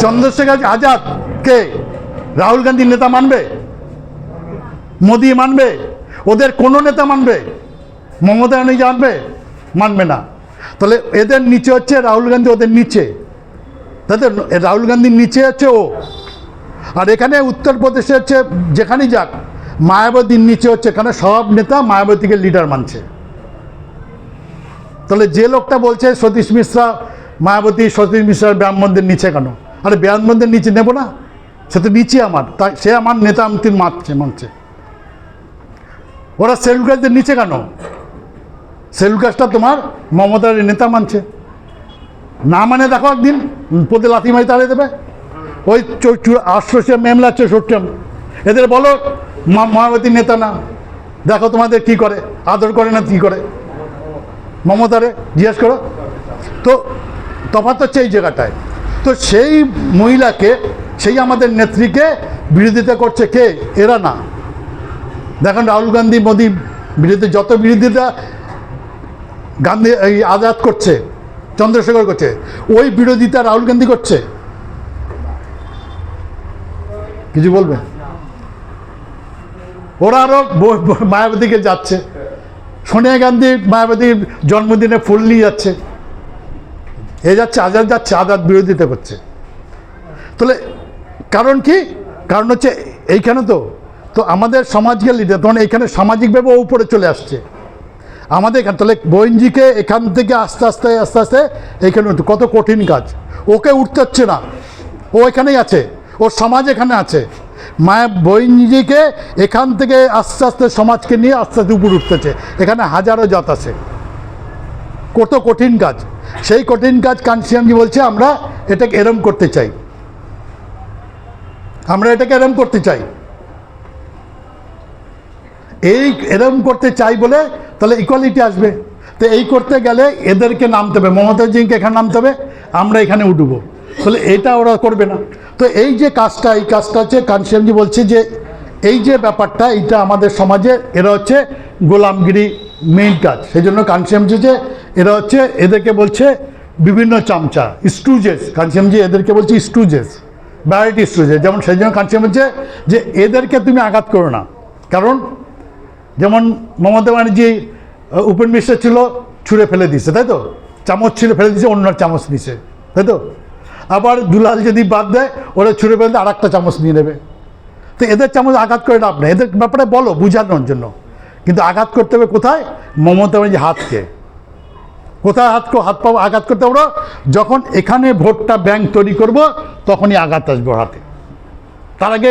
চন্দ্রশেখর আজাদকে রাহুল গান্ধীর নেতা মানবে? মোদি মানবে? ওদের কোনো নেতা মানবে? মমতা ব্যানার্জি মানবে? মানবে না। তাহলে এদের নিচে হচ্ছে রাহুল গান্ধী, ওদের নিচে, তাই তো? রাহুল গান্ধীর নিচে হচ্ছে ও। আর এখানে উত্তরপ্রদেশে হচ্ছে যেখানেই যাক, মায়াবতীর নিচে হচ্ছে, এখানে সব নেতা মায়াবতীকে লিডার মানছে। তাহলে যে লোকটা বলছে সতীশ মিশ্রা মায়াবতী, সতীশ মিশ্রার ব্রাহ্মণদের নিচে কেন? আরে ব্রাহ্মণদের নিচে নেব না, সে তো নিচে আমার, তাই সে আমার নেতা, আমি মানছে। ওরা সেলুল কাস্টদের নিচে কেন? সেলুল কাস্টটা তোমার মমতার নেতা মানছে না, মানে দেখো একদিন পদে লাথি মারি তাড়িয়ে দেবে। ওই 800 মেমলা 64, এদের বলো মায়াবতীর নেতা না, দেখো তোমাদের কি করে, আদর করে না কি করে, মমতারে জিজ্ঞেস করো। তো তফাৎ হচ্ছে এই জায়গাটায়। তো সেই মহিলাকে, সেই আমাদের নেত্রীকে বিরোধিতা করছে কে? এরা না। দেখেন রাহুল গান্ধী, মোদি বিরোধী যত বিরোধিতা গান্ধী এই আজাদ করছে, চন্দ্রশেখর করছে, ওই বিরোধিতা রাহুল গান্ধী করছে। কিছু বলবে? ওরা আরও মায়াবতীকে যাচ্ছে, সোনিয়া গান্ধী মায়াবতীর জন্মদিনে ফুল নিয়ে যাচ্ছে, এ যাচ্ছে, আজাদ যাচ্ছে, আজাদ বিরোধিতা করছে। তাহলে কারণ কি? কারণ হচ্ছে এইখানে তো আমাদের সমাজকে লিডার, তখন এইখানে সামাজিকভাবে উপরে চলে আসছে আমাদের এখানে। তাহলে বইনজিকে এখান থেকে আস্তে আস্তে আস্তে আস্তে এইখানে কত কঠিন কাজ, ওকে উঠতে হচ্ছে না, ও এখানেই আছে, ওর সমাজ এখানে আছে। বইনজিকে এখান থেকে আস্তে আস্তে সমাজকে নিয়ে আস্তে আস্তে উপরে উঠতেছে। এখানে হাজারো জাত আছে, কত কঠিন কাজ। সেই কঠিন কাজ কাঞ্চিরামজি বলছে আমরা এটাকে এরম করতে চাই, আমরা এটাকে এরম করতে চাই। এই এরম করতে চাই বলে তাহলে ইকুয়ালিটি আসবে। তো এই করতে গেলে এদেরকে নামতে হবে, মমতাজিকে এখানে নামতে হবে, আমরা এখানে উঠবো। তাহলে এটা ওরা করবে না। তো এই যে কাজটা, এই কাজটা হচ্ছে কাঞ্চিরামজি বলছে যে এই যে ব্যাপারটা, এইটা আমাদের সমাজে এরা হচ্ছে গোলামগিরি মেইন কাজ। সেই জন্য কাঞ্চিরামজি যে এরা হচ্ছে, এদেরকে বলছে বিভিন্ন চামচা, স্টুজেস। কাঞ্চিরামজি এদেরকে বলছে স্টুজেস, ভ্যারাইটি স্টুজেস। যেমন সেই জন্য কাঞ্চিরামজি বলছে যে এদেরকে তুমি আঘাত করো না। কারণ যেমন মমতা ব্যানার্জি উপেন মিশ্র ছিল, ছুঁড়ে ফেলে দিচ্ছে, তাই তো? চামচ ছুঁড়ে ফেলে দিচ্ছে, অন্য চামচ নিছে, তাই তো? আবার দুলাল যদি বাদ দেয়, ওরা ছুঁড়ে ফেলে আর একটা চামচ নিয়ে নেবে। তো এদের চামচ আঘাত করে লাভ নেই, এদের ব্যাপারে বলো বুঝানোর জন্য। কিন্তু আঘাত করতে হবে কোথায়? মমতা ব্যানার্জি হাতকে। কোথায় হাত পাবো? আঘাত করতে পারবো যখন এখানে ভোটটা ব্যাংক তৈরি করব, তখনই আঘাত আসবো হাতে। তার আগে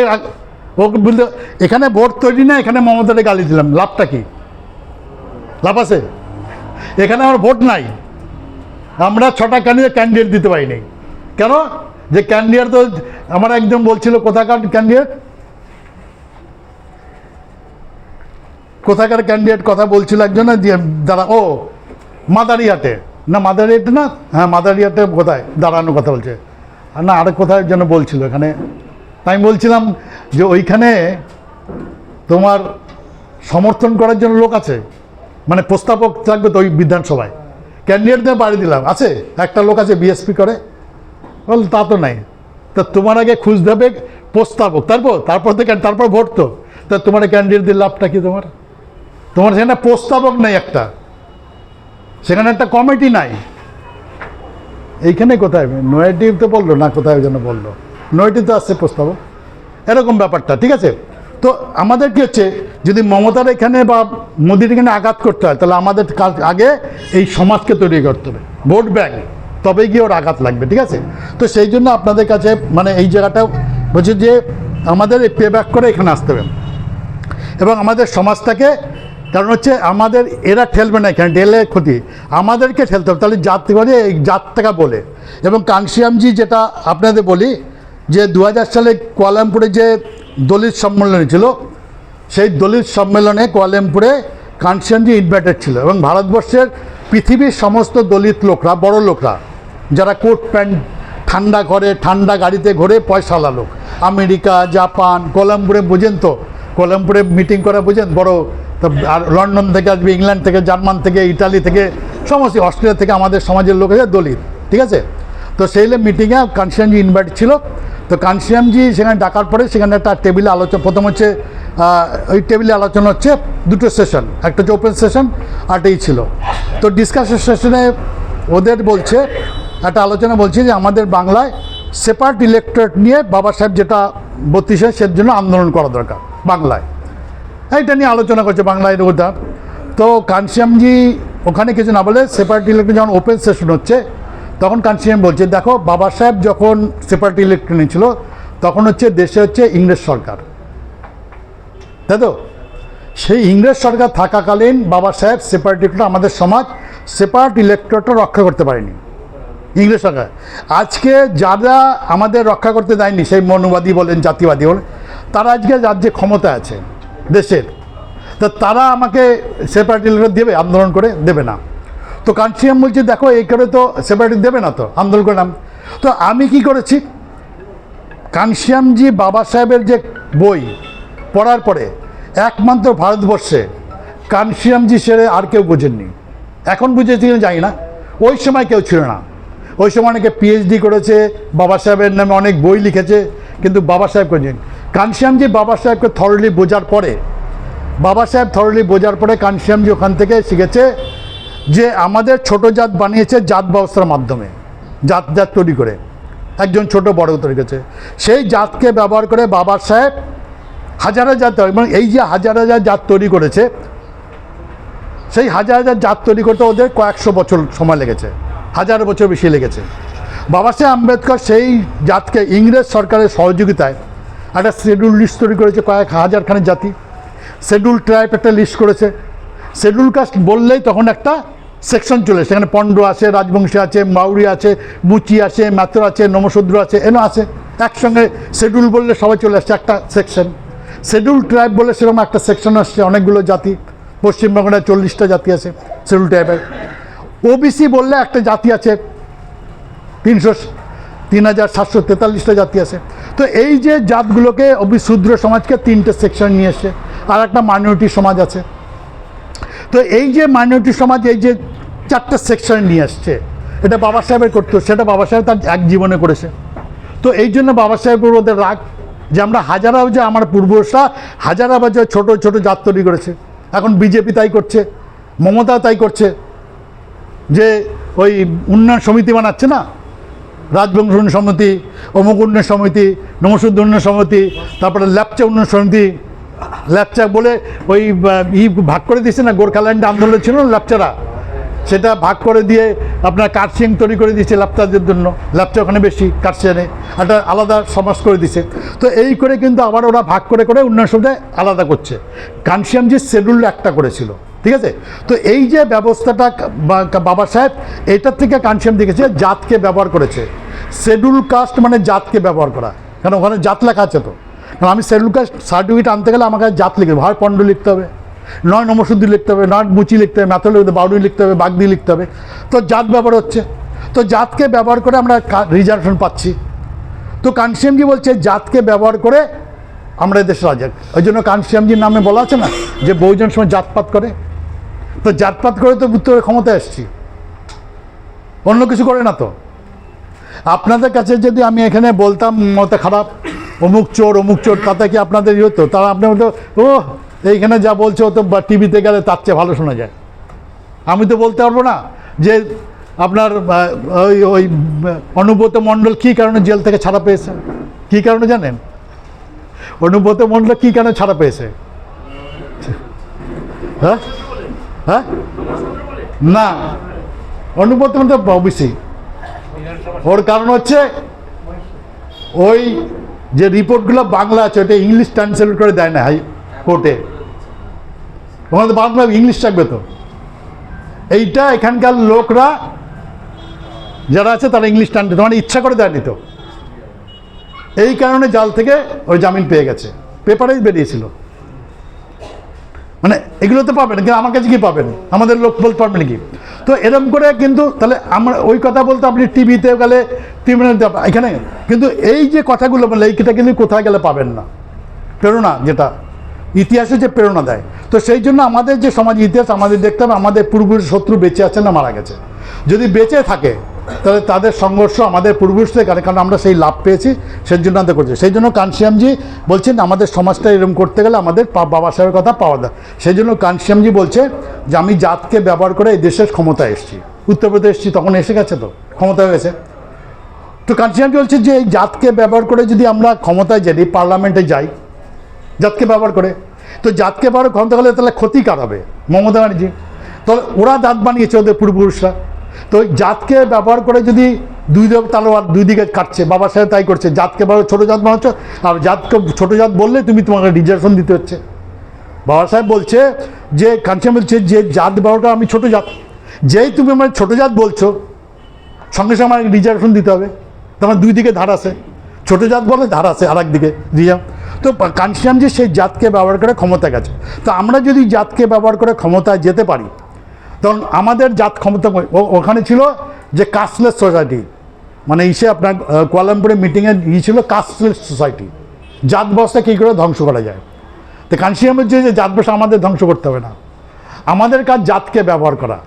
ওকে বলতে এখানে ভোট তৈরি না, এখানে মমতাকে গালি দিলাম, লাভটা কি? লাভ আছে? এখানে আমার ভোট নাই, আমরা 6টা ক্যান্ডিডেট দিতে পারিনি। কেন? যে ক্যান্ডিডেট তো আমার একজন বলছিল, কোথাকার ক্যান্ডিডেট কথা বলছিল একজন, দাঁড়া, ও মাদারিহাটে না, মাদারিহাটে না, হ্যাঁ মাদারিহাটে কোথায় দাঁড়ানোর কথা বলছে, আর না আরেক কোথায় যেন বলছিল এখানে। তাই বলছিলাম যে ওইখানে তোমার সমর্থন করার জন্য লোক আছে, মানে প্রস্তাবক থাকবে তো ওই বিধানসভায়, ক্যান্ডিডেটদের বাড়ি দিলাম আছে, একটা লোক আছে বিএসপি করে, বল তা তো নাই। তা তোমার আগে খুঁজতে হবে প্রস্তাবক, তারপর ভোট তো, তা তোমার ক্যান্ডিডেট দিয়ে লাভটা কি? তোমার সেখানে প্রস্তাবক নেই একটা, সেখানে একটা কমিটি নাই। এইখানে কোথায় নয়াটিতে বললো না, কোথায় যেন বললো, নয়াটিতে আসছে প্রস্তাবক, এরকম ব্যাপারটা। ঠিক আছে, তো আমাদের কি হচ্ছে, যদি মমতার এখানে বা মোদির এখানে আঘাত করতে হয়, তাহলে আমাদের আগে এই সমাজকে তৈরি করতে হবে, ভোট ব্যাংক, তবে গিয়ে ওর আঘাত লাগবে। ঠিক আছে, তো সেই জন্য আপনাদের কাছে মানে এই জায়গাটা বলছে যে আমাদের এই পে ব্যাক করে এখানে আসতে হবে এবং আমাদের সমাজটাকে, কারণ হচ্ছে আমাদের এরা ঠেলবে না, এখানে ঠেলে ক্ষতি, আমাদেরকে ঠেলতে হবে। তাহলে জাত করে এই জাতটাকে বলে, এবং কানসিয়ামজি যেটা আপনাদের বলি যে 2000 সালে কুয়ালালামপুরে যে দলিত সম্মেলন ছিল, সেই দলিত সম্মেলনে কুয়ালালামপুরে কানসিয়ামজি ইনভাইটেড ছিল, এবং ভারতবর্ষের পৃথিবীর সমস্ত দলিত লোকরা, বড় লোকরা, যারা কোট প্যান্ট ঠান্ডা ঘরে ঠান্ডা গাড়িতে ঘোরে পয়সাওয়ালা লোক, আমেরিকা, জাপান, কোলালামপুরে বুঝেন তো, কোলালামপুরে মিটিং করে বুঝেন, বড়, আর লন্ডন থেকে আসবে, ইংল্যান্ড থেকে, জার্মান থেকে, ইটালি থেকে, সমস্ত অস্ট্রেলিয়া থেকে আমাদের সমাজের লোক আছে দলিত। ঠিক আছে, তো সেই মিটিংয়ে কানসিয়ামজি ইনভাইট ছিল। তো কানসিয়ামজি সেখানে ডাকার পরে সেখানে একটা টেবিলে আলোচনা, প্রথম হচ্ছে ওই টেবিলে আলোচনা হচ্ছে দুটো সেশন, একটা হচ্ছে ওপেন সেশন আর এই ছিল। তো ডিসকাশন সেশনে ওদের বলছে, একটা আলোচনা বলছে যে আমাদের বাংলায় সেপারেট ইলেকটোরেট নিয়ে বাবা সাহেব যেটা 32 সের জন্য আন্দোলন করা দরকার বাংলায়, এইটা নিয়ে আলোচনা করছে বাংলায় ওটা। তো কানসিয়ামজি ওখানে কিছু না বলে সেপারেট ইলেকট্রিক যখন ওপেন সেশন হচ্ছে, তখন কানসিয়াম বলছে দেখো বাবা সাহেব যখন সেপারেট ইলেকট্রিক নিয়েছিল তখন হচ্ছে দেশে হচ্ছে ইংরেজ সরকার, তাই তো, সেই ইংরেজ সরকার থাকাকালীন বাবা সাহেব সেপারেট ইলেকট্রেট, আমাদের সমাজ সেপারেট ইলেকট্রেটটা রক্ষা করতে পারেনি ইংরেজ সরকার। আজকে যারা আমাদের রক্ষা করতে দেয়নি, সেই মনুবাদী বলেন, জাতিবাদী বলেন, তারা আজকে রাজ্যে ক্ষমতা আছে দেশের, তো তারা আমাকে সেপারেট ইলেকট্রেট দেবে? আন্দোলন করে দেবে না। তো কানসিয়াম বলছে দেখো এই করে তো সেপারেট দেবে না, তো আন্দোলন করলাম। তো আমি কি করেছি, কানসিয়ামজি বাবা সাহেবের যে বই পড়ার পরে একমাত্র ভারতবর্ষে কানসিয়ামজি সেরে আর কেউ বোঝেননি। এখন বুঝেছি জানি না, ওই সময় কেউ ছিল না। ওই সময় অনেকে পিএইচডি করেছে, বাবা সাহেবের নামে অনেক বই লিখেছে, কিন্তু বাবা সাহেব করেছেন। কানসিয়ামজি বাবা সাহেবকে থরলি বোঝার পরে, কানসিয়ামজি ওখান থেকে শিখেছে যে আমাদের ছোট জাত বানিয়েছে জাত ব্যবস্থার মাধ্যমে, জাত তৈরি করে একজন ছোট বড় তৈরি করেছে, সেই জাতকে ব্যবহার করে বাবা সাহেব হাজার হাজার, এবং এই যে হাজার হাজার জাত তৈরি করেছে, সেই হাজার হাজার জাত তৈরি করতে ওদের কয়েকশো বছর সময় লেগেছে, 1000 বছর বেশি লেগেছে। বাবা সাহেব আম্বেদকর সেই জাতকে ইংরেজ সরকারের সহযোগিতায় একটা শিডিউল লিস্ট তৈরি করেছে, কয়েক হাজারখানি জাতি, শিডিউল ট্রাইব একটা লিস্ট করেছে। শিডিউল কাস্ট বললেই তখন একটা সেকশন চলে, সেখানে পণ্ড আছে, রাজবংশী আছে, মাউরি আছে, মুচি আছে, ম্যাথর আছে, নমশূদ্র আছে, এনো আছে, একসঙ্গে শিডিউল বললে সবাই চলে আসছে একটা সেকশন। শিডিউল ট্রাইব বলে সেরকম একটা সেকশন আসছে, অনেকগুলো জাতি, পশ্চিমবঙ্গে 40টা জাতি আছে শিডিউল ট্রাইবের। ওবিসি বললে একটা জাতি আছে, 3743টা জাতি আছে। তো এই যে জাতগুলোকে শূদ্র সমাজকে 3টে সেকশন নিয়ে এসছে, আর একটা মাইনরিটি সমাজ আছে। তো এই যে মাইনরিটি সমাজ এই যে 4টে সেকশন নিয়ে আসছে, এটা বাবা সাহেবের করতো, সেটা বাবা সাহেব তার এক জীবনে করেছে। তো এই জন্য বাবা সাহেবের ওদের রাগ যে আমরা আমার পূর্বপুরুষরা হাজারা বছর ছোটো ছোটো জাত তৈরি করেছে, এখন বিজেপি তাই করছে, মমতা তাই করছে, যে ওই উন্নয়ন সমিতি বানাচ্ছে না, রাজবংশ উন্নয়ন সমিতি, অমুক উন্নয়ন সমিতি, নমশূদ্র উন্নয়ন সমিতি, তারপরে ল্যাপচা উন্নয়ন সমিতি, ল্যাপচা বলে ওই ভাগ করে দিয়েছে না, গোর্খাল্যান্ড আন্দোলন ছিল না ল্যাপচারা, সেটা ভাগ করে দিয়ে আপনার কার্শিয়াং তৈরি করে দিয়েছে ল্যাপচাদের জন্য, ল্যাপচা ওখানে বেশি, কার্শিয়ানে একটা আলাদা সমাজ করে দিছে। তো এই করে কিন্তু আবার ওরা ভাগ করে করে উন্নয়ন সমিতি আলাদা করছে। কানসিয়ামজি শিডিউল একটা করেছিল, ঠিক আছে। তো এই যে ব্যবস্থাটা বাবা সাহেব, এটার থেকে কানসিয়াম দেখেছে জাতকে ব্যবহার করেছে। শিডিউল কাস্ট মানে জাতকে ব্যবহার করা, কারণ ওখানে জাত লেখা আছে। তো কারণ আমি শিডিউল কাস্ট সার্টিফিকেট আনতে গেলে আমাকে জাত লিখতে হবে, হয় পণ্ড লিখতে হবে, নয় নমশূদ্র লিখতে হবে, নয় মুচি লিখতে হবে, ম্যাথর লিখতে হবে, বাউরি লিখতে হবে, বাগদি লিখতে হবে। তো জাত ব্যবহার হচ্ছে, তো জাতকে ব্যবহার করে আমরা রিজার্ভেশন পাচ্ছি। তো কানসিয়ামজি বলছে জাতকে ব্যবহার করে আমরা এদেশে রাজা। ওই জন্য কানসিয়ামজির নামে বলা আছে না যে বহুজন সময় জাতপাত করে, তো জাতপাত করে তো উত্তরে ক্ষমতায় এসছি, অন্য কিছু করে না তো। আপনাদের কাছে যদি আমি এখানে বলতাম মতে খারাপ, অমুক চোর, তাতে কি আপনাদের ইয়ে হতো? তারা আপনি বলতো ও এইখানে যা বলছে ও তো টিভিতে গেলে তার চেয়ে ভালো শোনা যায়। আমি তো বলতে পারবো না যে আপনার ওই অনুব্রত মণ্ডল কী কারণে জেল থেকে ছাড়া পেয়েছে। কী কারণে জানেন? অনুব্রত মণ্ডল কী কারণে ছাড়া পেয়েছে? হ্যাঁ হ্যাঁ না, অনুব্রত মণ্ডল ওবিসি। ওর কারণ হচ্ছে ওই যে রিপোর্টগুলো বাংলা আছে ওটা ইংলিশ ট্রান্সলেট করে দেয় না হাই কোর্টে, ওখানে তো বাংলা ইংলিশ থাকবে তো। এইটা এখানকার লোকরা যারা আছে তারা ইংলিশ ট্রান্সলেট মানে ইচ্ছা করে দেয়নি তো, এই কারণে জাল থেকে ওই জামিন পেয়ে গেছে, পেপারেই বেরিয়েছিল। মানে এগুলো তো পাবেন, কিন্তু আমার কাছে কি পাবেন? আমাদের লোক বলতে পারবেন কি? তো এরকম করে কিন্তু তাহলে আমরা ওই কথা বলতে আপনি টিভিতে গেলে এখানে কিন্তু এই যে কথাগুলো বললে এইটা কিন্তু কোথায় গেলে পাবেন না। প্রেরণা যেটা ইতিহাসে যে প্রেরণা দেয়, তো সেই জন্য আমাদের যে সমাজ ইতিহাস আমাদের দেখতে হবে আমাদের পূর্বপুরুষ শত্রু বেঁচে আছে না মারা গেছে। যদি বেঁচে থাকে তাহলে তাদের সংঘর্ষ আমাদের পূর্বপুরুষদের কারণ আমরা সেই লাভ পেয়েছি, সেই জন্য আমাদের করছি। সেই জন্য কানসিয়ামজি বলছেন আমাদের সমাজটা এরকম করতে গেলে আমাদের বাবা সাহেবের কথা পাওয়া যায়। সেই জন্য কানসিয়ামজি বলছে যে আমি জাতকে ব্যবহার করে এই দেশের ক্ষমতায় এসেছি, উত্তরপ্রদেশ এসেছি, তখন এসে গেছে তো ক্ষমতা হয়ে গেছে। তো কানসিয়ামজি বলছে যে এই জাতকে ব্যবহার করে যদি আমরা ক্ষমতায় যাই, পার্লামেন্টে যাই জাতকে ব্যবহার করে, তো জাতকে ব্যবহার ক্ষমতা হলে তাহলে ক্ষতি কার হবে? মমতা ব্যানার্জি। তাহলে ওরা জাত বানিয়েছে ওদের পূর্বপুরুষরা, তো জাতকে ব্যবহার করে যদি দুই তালোয়ার দুই দিকে কাটছে, বাবা সাহেব তাই করছে, জাতকে ব্যবহার ছোটো জাত বানাচ্ছ, আর জাতকে ছোটো জাত বললে তোমাকে রিজার্ভেশন দিতে হচ্ছে। বাবা সাহেব বলছে যে কানসিয়াম বলছে যে জাত ব্যবহারটা আমি ছোটো জাত, যেই তুমি আমার ছোটো জাত বলছো সঙ্গে সঙ্গে আমার রিজার্ভেশন দিতে হবে। তোমার দুই দিকে ধার আছে, ছোটো জাত বলে ধার আছে আর একদিকে রিজার্ভ। তো কানসিয়াম যে সেই জাতকে ব্যবহার করে ক্ষমতা গেছে, তো আমরা যদি জাতকে ব্যবহার করে ক্ষমতায় যেতে পারি তখন আমাদের জাত ক্ষমতা। ওখানে ছিল যে কাস্টলেস সোসাইটি, মানে ইসে আপনার কুয়ালালামপুরে মিটিংয়ে ছিল কাস্টলেস সোসাইটি, জাত ব্যবস্থা কী করে ধ্বংস করা যায়। তো কানসিয়ামের যে জাত ব্যবস্থা আমাদের ধ্বংস করতে হবে না, আমাদের কাজ জাতকে ব্যবহার করা,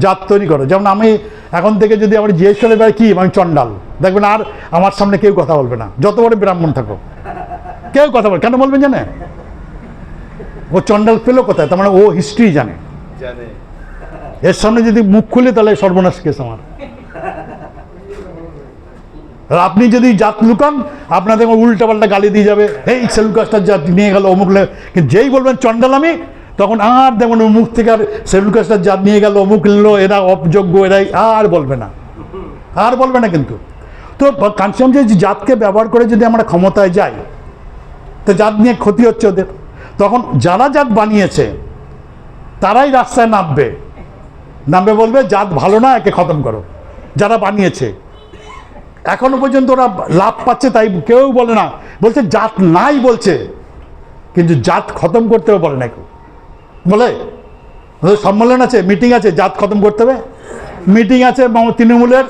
জাত তৈরি করো। যেমন আমি এখন থেকে যদি আমার জিজ্ঞেস করে বেড়াই কি আমি চণ্ডাল, দেখবেন আর আমার সামনে কেউ কথা বলবে না, যত বড় ব্রাহ্মণ থাকো কেউ কথা বলবে। কেন বলবেন জানে? ও চণ্ডাল পেলো কোথায়? তার মানে ও হিস্ট্রি জানে। এর সামনে যদি মুখ খুলে তাহলে সর্বনাশ কেস আমার। আর আপনি যদি জাত লুকান আপনাদের উল্টাপাল্টা গালি দিয়ে যাবে, এই সেলুকাস্টার জাত নিয়ে গেল অমুক। কিন্তু যেই বলবেন চণ্ডাল আমি, তখন আর দেখুন মুখ থেকে আর সেলুকাস্টার জাত নিয়ে গেল অমুক নিল, এরা অযোগ্য, এরাই আর বলবে না, আর বলবে না। কিন্তু তো কানসিয়াম যে জাতকে ব্যবহার করে যদি আমরা ক্ষমতায় যাই, তো জাত নিয়ে ক্ষতি হচ্ছে ওদের। তখন যারা জাত বানিয়েছে তারাই রাস্তায় নামবে বলবে জাত ভালো না, একে খতম করো। যারা বানিয়েছে এখনো পর্যন্ত ওরা লাভ পাচ্ছে, তাই কেউ বলে না, বলছে জাত নাই বলছে, কিন্তু জাত খতম করতে হবে বলে না কেউ। বলে সম্মেলন আছে, মিটিং আছে, জাত খতম করতে হবে, মিটিং আছে তৃণমূলের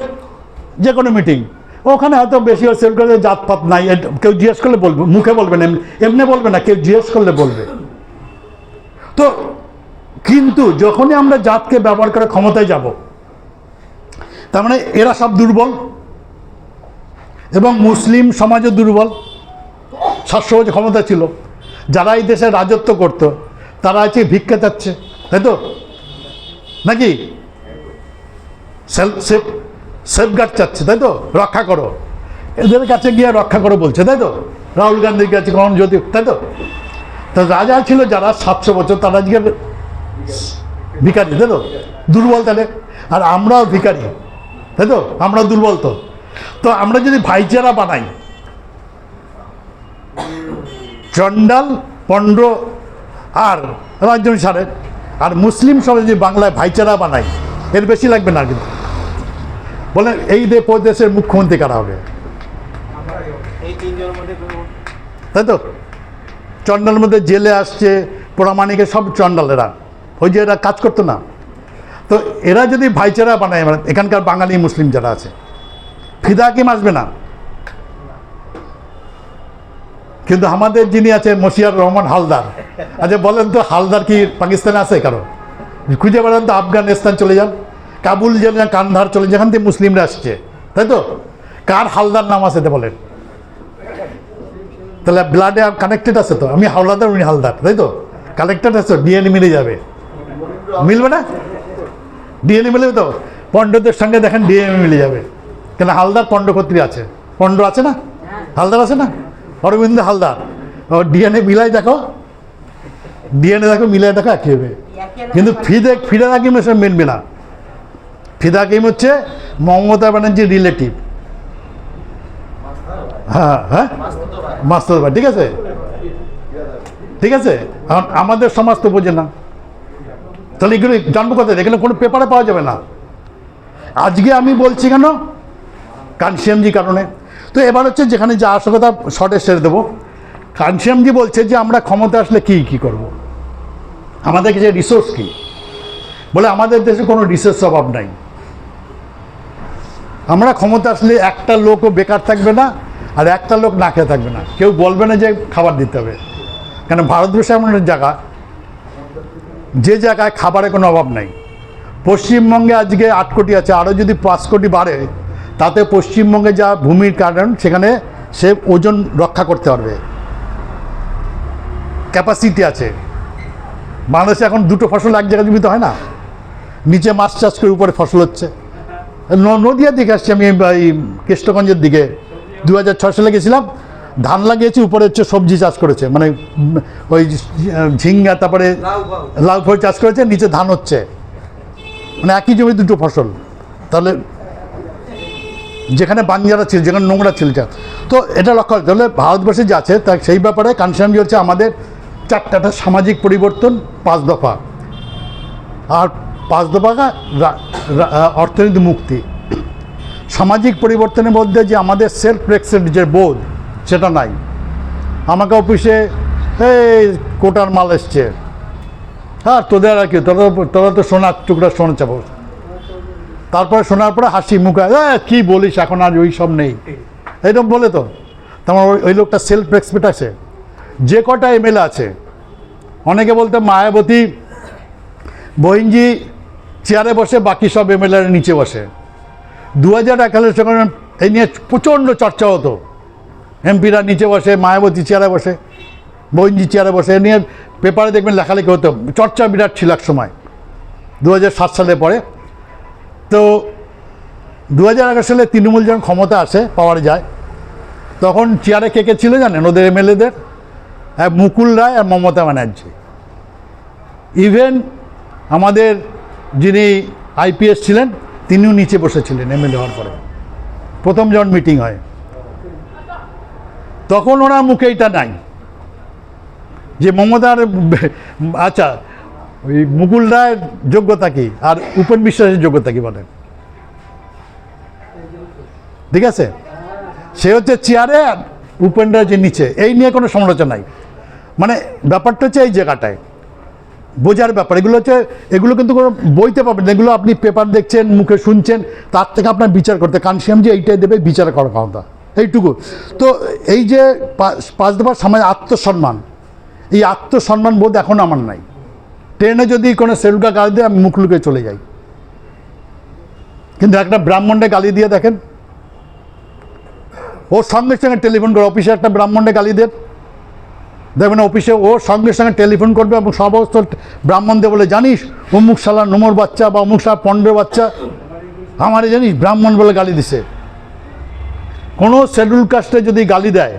যে কোনো মিটিং, ওখানে হয়তো বেশি সেল করে জাতপাত নাই, কেউ জিজ্ঞেস করলে বলবে, মুখে বলবে না, এমনি বলবে না, কেউ জিজ্ঞেস করলে বলবে। তো কিন্তু যখনই আমরা জাতকে ব্যবহার করে ক্ষমতায় যাব, তার মানে এরা সব দুর্বল এবং মুসলিম সমাজও দুর্বল। 700 বছর ক্ষমতা ছিল, যারা এই দেশে রাজত্ব করতো তারা আছে ভিক্ষা চাচ্ছে, তাই তো নাকি? সেফগার্ড চাচ্ছে, তাই তো, রক্ষা করো। এদের কাছে গিয়ে রক্ষা করো বলছে, তাই তো, রাহুল গান্ধীর কাছে কখন যদি, তাই তো। তো রাজা ছিল যারা 700 বছর, তারা আজকে ভিখারি, তাই তো, দুর্বল তাহলে। আর আমরাও ভিখারি, তাই তো, আমরা দুর্বল। তো আমরা যদি ভাইচারা বানাই, চণ্ডাল পণ্ড আর রাজ্যম সারের আর মুসলিম সমাজ যদি বাংলায় ভাইচারা বানাই, এর বেশি লাগবে না। কিন্তু বলেন এই দেশের মুখ্যমন্ত্রী কারা হবে? তাই তো, চণ্ডালের মধ্যে জেলে আসছে প্রামাণিকের সব চণ্ডালেরা, ওই যে এরা কাজ করতো না। তো এরা যদি ভাইচারা বানায়, এখানকার বাঙালি মুসলিম যারা আছে, ফিদা হাকিম আসবে না, কিন্তু আমাদের যিনি আছেন মশিয়ার রহমান হালদার, আচ্ছা বলেন তো হালদার কি পাকিস্তানে আছে কারো? খুঁজে বেড়ান তো, আফগানিস্তান চলে যান, কাবুল চলে যান, কান্দাহার চলে যান, যেখান থেকে মুসলিমরা আসছে, তাই তো? কার হালদার নাম আছে বলেন? তাহলে ব্লাডে কানেক্টেড আছে তো, আমি হাওলাদার উনি হালদার, তাই তো? কানেক্টেড আছে, ডিএনএ মিলে যাবে, মিলবে না? ডিএনএ মিলবে তো, পণ্ডদের সঙ্গে দেখেন ডিএনএ মিলে যাবে, কেন হালদার পণ্ডকর্ত্রী আছে, পণ্ড আছে না, হালদার আছে না, অরবিন্দ হালদার, ডিএনএ মিলাই দেখো, ডিএনএ দেখো, মিলাই দেখো একই হবে। কিন্তু ফিদা হাকিম এসব মেনবে না। ফিদা হাকিম হচ্ছে মমতা ব্যানার্জির রিলেটিভ, হ্যাঁ হ্যাঁ, মাস্টার ভাই, ঠিক আছে, ঠিক আছে। কারণ আমাদের সমাজ তো বোঝে না, তাহলে এগুলো জানবো কোথায়? এখানে কোনো পেপারে পাওয়া যাবে না। আজকে আমি বলছি কেন, কানসিয়ামজি কারণে। তো এবার হচ্ছে যেখানে যা আসল কথা শর্টে সেরে দেবো। কানসিয়ামজি বলছে যে আমরা ক্ষমতা আসলে কি করব, আমাদের কাছে রিসোর্স কি? বলে আমাদের দেশে কোনো রিসোর্স অভাব নাই, আমরা ক্ষমতা আসলে একটা লোকও বেকার থাকবে না, আর একটা লোক না খেয়ে থাকবে না, কেউ বলবে না যে খাবার দিতে হবে। কেন ভারতবর্ষে এমন একটা জায়গা, যে জায়গায় খাবারের কোনো অভাব নাই। পশ্চিমবঙ্গে আজকে 8 কোটি আছে, আরও যদি 5 কোটি বাড়ে, তাতে পশ্চিমবঙ্গে যা ভূমির কারণ সেখানে সে ওজন রক্ষা করতে পারবে, ক্যাপাসিটি আছে। বাংলাদেশে এখন 2টো ফসল এক জায়গায় জমিতে হয় না, নিচে মাছ চাষ করে উপরে ফসল হচ্ছে। নদিয়ার দিকে আসছি আমি, এই কৃষ্ণগঞ্জের দিকে 2006 সালে গেছিলাম, ধান লাগিয়েছি, উপরে হচ্ছে সবজি চাষ করেছে, মানে ওই ঝিঙ্গা, তারপরে লাউ ফল চাষ করেছে, নিচে ধান হচ্ছে, মানে একই জমি 2টো ফসল। তাহলে যেখানে বাঞ্জারা ছিল, যেখানে নোংরা ছিল, তো এটা লক্ষ্য করতে হলে ভারতবর্ষে যে আছে তা সেই ব্যাপারে কানসিয়ামজি হচ্ছে আমাদের 4টা সামাজিক পরিবর্তন, 5 দফা, আর 5 দফা অর্থনীতি মুক্তি। সামাজিক পরিবর্তনের মধ্যে যে আমাদের সেলফ রেসপেক্ট যে বোধ, সেটা নাই। আমাকে অফিসে এই কোটার মাল এসছে, হ্যাঁ তোদের আর কি, তোরা তো সোনার টুকরা সোনা চাবো, তারপরে শোনার পরে হাসি মুখে, কী বলিস এখন আর ওই সব নেই, এইরকম বলে। তো তোমার ওই লোকটা সেলফ রেসপেক্ট আছে। যে কটা এমএলএ আছে, অনেকে বলতে মায়াবতী বহিনজি চেয়ারে বসে, বাকি সব এমএলএর নিচে বসে। 2011 সালে এই নিয়ে প্রচণ্ড চর্চা হতো, এমপিরা নিচে বসে, মায়াবতী চেয়ারে বসে, বহিনজি চেয়ারে বসে, এ নিয়ে পেপারে দেখবেন লেখালেখি হতো, চর্চা বিরাট ছিল এক সময় 2007 সালে পরে। তো 2011 সালে তৃণমূল যখন ক্ষমতা আসে, পাওয়ারে যায়, তখন চেয়ারে কে ছিল জানেন ওদের এমএলএদের? মুকুল রায় আর মমতা ব্যানার্জি। ইভেন আমাদের যিনি আইপিএস ছিলেন, তিনিও নিচে বসেছিলেন এমএলএ হওয়ার পরে, প্রথম যখন মিটিং হয়। তখন ওনার মুখে এটা নাই যে মমতার, আচ্ছা ওই মুকুল রায়ের যোগ্যতা কি আর উপেন বিশ্বাসের যোগ্যতা কি বলেন? ঠিক আছে, সে হচ্ছে চেয়ারে, উপেন রায় যে নিচে, এই নিয়ে কোনো সমালোচনা নাই। মানে ব্যাপারটা হচ্ছে এই জায়গাটায় বোঝার ব্যাপার। এগুলো কিন্তু কোনো বইতে পাবেন, এগুলো আপনি পেপার দেখছেন, মুখে শুনছেন, তার থেকে আপনার বিচার করতে। কানসিয়ামজি এইটাই দেবে, বিচার করার ক্ষমতা এইটুকু। তো এই যে 5 দফা সমাজ আত্মসম্মান, এই আত্মসম্মান বোধ এখন আমার নাই। ট্রেনে যদি কোনো সেলুকা গালি দেয়, আমি মুখ লুকে চলে যাই, কিন্তু একটা ব্রাহ্মণে গালি দিয়ে দেখেন, ওর সঙ্গে সঙ্গে টেলিফোন করে, অফিসে একটা ব্রাহ্মণে গালি দেন, দেখবেন অফিসে ও সঙ্গে সঙ্গে টেলিফোন করবে এবং সমস্ত ব্রাহ্মণদের বলে, জানিস অমুক শালা নোমর বাচ্চা বা অমুক শালা পণ্ডের বাচ্চা আমারে জানিস ব্রাহ্মণ বলে গালি দিছে। কোনো শিডিউল কাস্টে যদি গালি দেয়,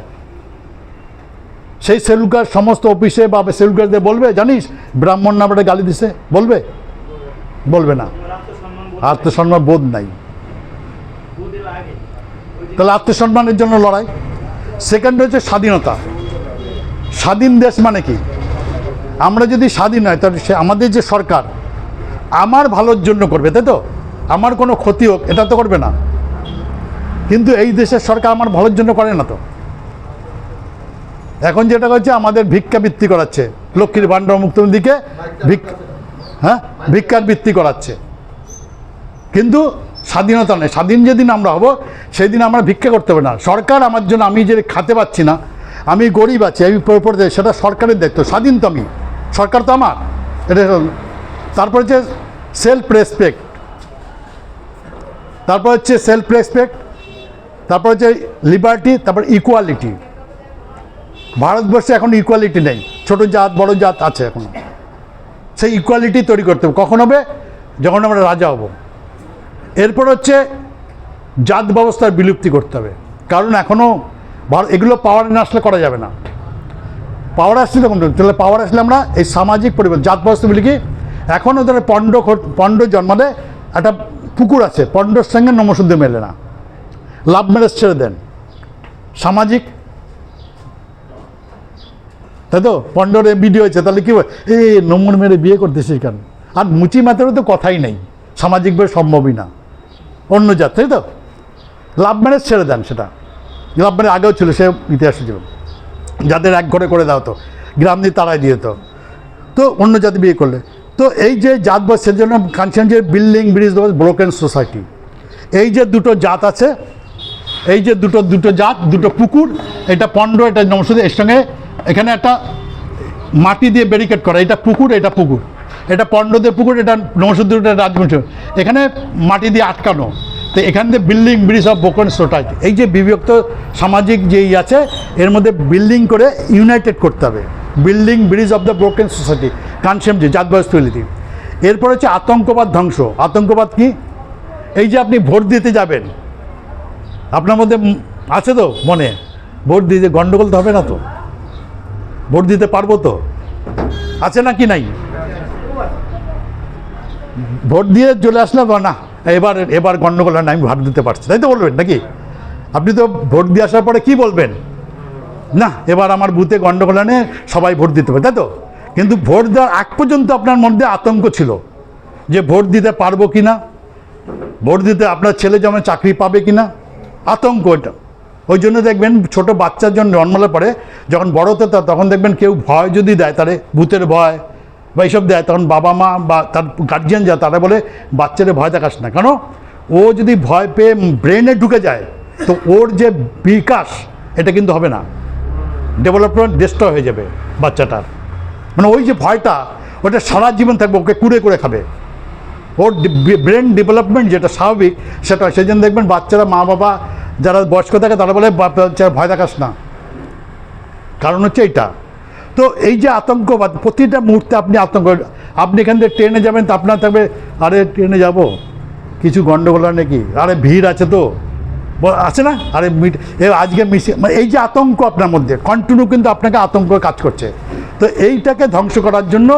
সেই শিডিউল কাস্ট সমস্ত অফিসে বা শিডিউল কাস্টদের বলবে, জানিস ব্রাহ্মণ নামে গালি দিছে, বলবে? বলবে না। আত্মসম্মান বোধ নাই। তাহলে আত্মসম্মানের জন্য লড়াই। সেকেন্ড হচ্ছে স্বাধীনতা। স্বাধীন দেশ মানে কি? আমরা যদি স্বাধীন হয়, তাহলে সে আমাদের যে সরকার আমার ভালোর জন্য করবে, তাই তো? আমার কোনো ক্ষতি হোক এটা তো করবে না। কিন্তু এই দেশের সরকার আমার ভালোর জন্য করে না। তো এখন যেটা করছে, আমাদের ভিক্ষাবৃত্তি করাচ্ছে, লক্ষ্মীর ভাণ্ডার মুক্তদিকে ভিক্ষার বৃত্তি করাচ্ছে। কিন্তু স্বাধীনতা নেই। স্বাধীন যেদিন আমরা হব, সেই দিন আমরা ভিক্ষা করতে হবে না। সরকার আমার জন্য, আমি যে খেতে পাচ্ছি না, আমি গরিব আছি, আমি পড়তে, সেটা সরকারের দায়িত্ব, স্বাধীন তো আমি, সরকার তো আমার, এটা। তারপর হচ্ছে সেলফ রেসপেক্ট, তারপর হচ্ছে সেলফ রেসপেক্ট, তারপর হচ্ছে লিবার্টি, তারপর ইকুয়ালিটি। ভারতবর্ষে এখন ইকুয়ালিটি নেই, ছোট জাত বড় জাত আছে এখনো। সেই ইকুয়ালিটি তৈরি করতে হবে, কখন হবে? যখন আমরা রাজা হব। এরপর হচ্ছে জাত ব্যবস্থার বিলুপ্তি করতে হবে, কারণ এখনও এগুলো পাওয়ার না আসলে করা যাবে না। পাওয়ার আসলে তখন, তাহলে পাওয়ার আসলে আমরা এই সামাজিক পরিবর্তন, জাত ব্যবস্থা বলি কি, এখনও ধরো পণ্ড জন্মালে একটা পুকুর আছে, পণ্ডর সঙ্গে নমশুদ্ধ মেলে না, লাভ ম্যারেজ ছেড়ে দেন, সামাজিক, তাই তো? পণ্ডরে বিডিও হয়েছে, তাহলে কি এই নম্বর মেরে বিয়ে করতেছিস কেন? আর মুচি মাতেরও তো কথাই নেই, সামাজিকভাবে সম্ভবই না, অন্য জাত, তাই তো? লাভ ম্যারেজ ছেড়ে দেন, সেটা লাভ ম্যারেজ আগেও ছিল, সে ইতিহাসে ছিল, যাদের এক ঘরে করে দাও তো, গ্রাম দিয়ে তারাই দিয়ে তো অন্য জাতি বিয়ে করলে। তো এই যে জাত বসের জন্য কানসেন যে বিল্ডিং ব্রিজ ব্রোকেন সোসাইটি, এই যে দুটো জাত আছে, এই যে দুটো জাত, দুটো পুকুর, এটা পণ্ড, এটা নমশুদ্ধ, এর সঙ্গে এখানে একটা মাটি দিয়ে ব্যারিকেড করা, এটা পুকুর, এটা পুকুর, এটা পণ্ডদের পুকুর, এটা নমশুদ্ধ, এটা রাজবংশ, এখানে মাটি দিয়ে আটকানো। তো এখান থেকে building bridge of broken society, এই যে বিভক্ত সামাজিক যেই আছে, এর মধ্যে বিল্ডিং করে ইউনাইটেড করতে হবে, building bridge of the broken society, concept জাত ব্যবস্থা তৈরি। এরপর হচ্ছে আতঙ্কবাদ ধ্বংস। আতঙ্কবাদ কি? এই যে আপনি ভোট দিতে যাবেন, আপনার মধ্যে আছে তো মনে, ভোট দিতে গণ্ডগোল তো হবে না তো, ভোট দিতে পারবো তো, আছে না কি নাই? ভোট দিয়ে চলে আসলাম না, এবার গণ্ডগোল হয় না, আমি ভোট দিতে পারছি, তাই তো বলবেন নাকি? আপনি তো ভোট দিয়ে আসার পরে কি বলবেন? না, এবার আমার বুথে গণ্ডগোল হয় না, সবাই ভোট দিতে পারে, তাই তো? কিন্তু ভোট দেওয়ার আগ পর্যন্ত আপনার মধ্যে আতঙ্ক ছিল যে ভোট দিতে পারবো কি না, ভোট দিতে আপনার ছেলে যেমন চাকরি পাবে কি না, আতঙ্ক এটা। ওই জন্য দেখবেন ছোট বাচ্চার জন্য জন্মালে পরে যখন বড় হতে, তখন দেখবেন কেউ ভয় যদি দেয়, তারে ভূতের ভয় বা এইসব দেয়, তখন বাবা মা বা তার গার্জিয়ান যা, তারা বলে বাচ্চারে ভয় দেখাস না, কেন? ও যদি ভয় পেয়ে ব্রেনে ঢুকে যায়, তো ওর যে বিকাশ, এটা কিন্তু হবে না, ডেভেলপমেন্ট ডিস্ট্রয় হয়ে যাবে বাচ্চাটার। মানে ওই যে ভয়টা, ওটা সারা জীবন থাকবে, ওকে কুড়ে খাবে, ওর ব্রেন ডেভেলপমেন্ট যেটা স্বাভাবিক সেটা। সেই জন্য দেখবেন বাচ্চারা, মা বাবা যারা বয়স্ক থাকে, তারা বলে বাচ্চারা ভয় দেখাস না, কারণ হচ্ছে এইটা। তো এই যে আতঙ্কবাদ, প্রতিটা মুহূর্তে আপনি আতঙ্ক, আপনি এখান থেকে ট্রেনে যাবেন, তো আপনার থাকবে, আরে ট্রেনে যাব, কিছু গণ্ডগোল নাকি, আরে ভিড় আছে তো, আছে না, আরে আজকে মানে এই যে আতঙ্ক আপনার মধ্যে কন্টিনিউ, কিন্তু আপনাকে আতঙ্ক কাজ করছে। তো এইটাকে ধ্বংস করার জন্য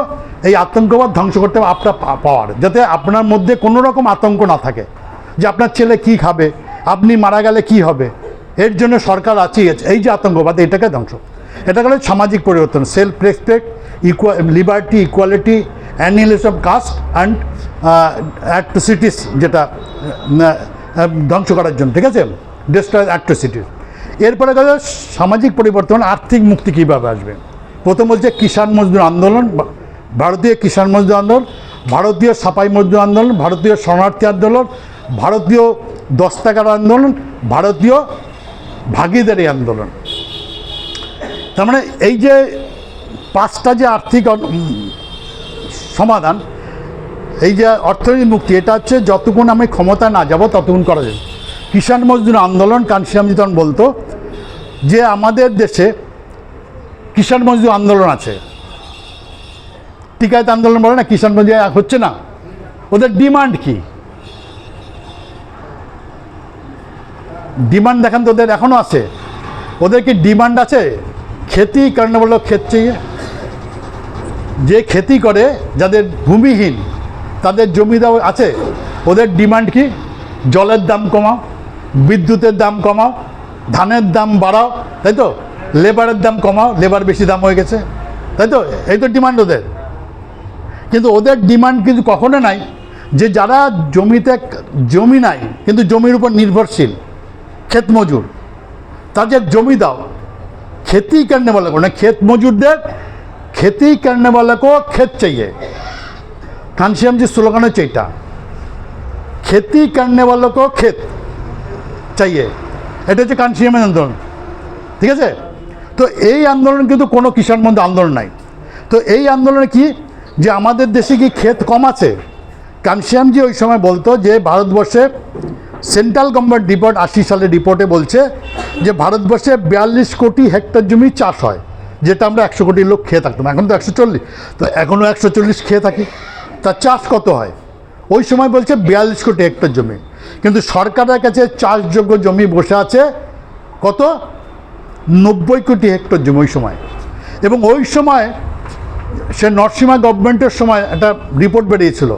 এই আতঙ্কবাদ ধ্বংস করতে হবে আপনার পাওয়ার, যাতে আপনার মধ্যে কোনো রকম আতঙ্ক না থাকে যে আপনার ছেলে কি খাবে, আপনি মারা গেলে কি হবে। এর জন্য সরকার আছেই, এই যে আতঙ্কবাদ, এটাকে ধ্বংস। এটা হলো সামাজিক পরিবর্তন, self respect, liberty, equality, annihilation of caste and atrocities, যেটা ধ্বংস করার জন্য, ঠিক আছে, ডিস্ট্রয় অ্যাট্রোসিটিস। এরপরে গেল সামাজিক পরিবর্তন, আর্থিক মুক্তি কীভাবে আসবে। প্রথম হচ্ছে কিষাণ মজদুর আন্দোলন, ভারতীয় কিষাণ মজদুর আন্দোলন, ভারতীয় সাপাই মজদুর আন্দোলন, ভারতীয় শরণার্থী আন্দোলন, ভারতীয় দস্তকার আন্দোলন, ভারতীয় ভাগিদারি আন্দোলন। তার মানে এই যে পাঁচটা যে আর্থিক সমাধান, এই যে অর্থনৈতিক মুক্তি, এটা হচ্ছে যতক্ষণ আমি ক্ষমতা না যাব ততক্ষণ করা যাবে। কিষাণ মজদুর আন্দোলন, কানসিরামজি তখন বলতো যে আমাদের দেশে কিষাণ মজদুর আন্দোলন আছে, টিকায়ত আন্দোলন বলে না, কিষাণ মজদুর হচ্ছে না, ওদের ডিমান্ড কি? ডিমান্ড দেখান তো, ওদের এখনও আছে, ওদের কি ডিমান্ড আছে? खेती करने वालों खेत चाहिए, যে खेती করে, যাদের ভূমিহীন তাদের জমি দাও আছে, ওদের ডিমান্ড কি? জলের দাম কমাও, বিদ্যুতের দাম কমাও, ধানের দাম বাড়াও, তাই তো, লেবারের দাম কমাও, লেবার বেশি দাম হয়ে গেছে, তাই তো, এই তো ডিমান্ড ওদের। কিন্তু ওদের ডিমান্ড কিন্তু কখনো নাই যে যারা জমি নাই কিন্তু জমির উপর নির্ভরশীল, ক্ষেত মজুর, তাদের জমি দাও। खेती करने वाले को ना, खेत मजदूर खेती करने वाले को खेत चाहिए। कांशीराम जी स्लोगान है चैटा, खेती करने वालों को खेत चाहिए, এটা হচ্ছে কানসিরামের আন্দোলন, ঠিক আছে। তো এই আন্দোলন কিন্তু কোনো কিষাণ বন্ধু আন্দোলন নাই। তো এই আন্দোলনে কি যে আমাদের দেশে কি ক্ষেত কম আছে? কানশিয়ামজি ওই সময় বলতো যে ভারতবর্ষে সেন্ট্রাল গভর্নমেন্ট রিপোর্ট 80 সালের রিপোর্টে বলছে যে ভারতবর্ষে 42 কোটি হেক্টর জমি চাষ হয়, যেটা আমরা 100 কোটি লোক খেয়ে থাকতাম। এখন তো 140, তো এখনও 140 খেয়ে থাকি। তার চাষ কত হয়? ওই সময় বলছে 42 কোটি হেক্টর জমি, কিন্তু সরকারের কাছে চাষযোগ্য জমি বসে আছে কত? 90 কোটি হেক্টর জমি ওই সময়। এবং ওই সময় সে নরসিংহা গভর্নমেন্টের সময় একটা রিপোর্ট বেরিয়েছিল,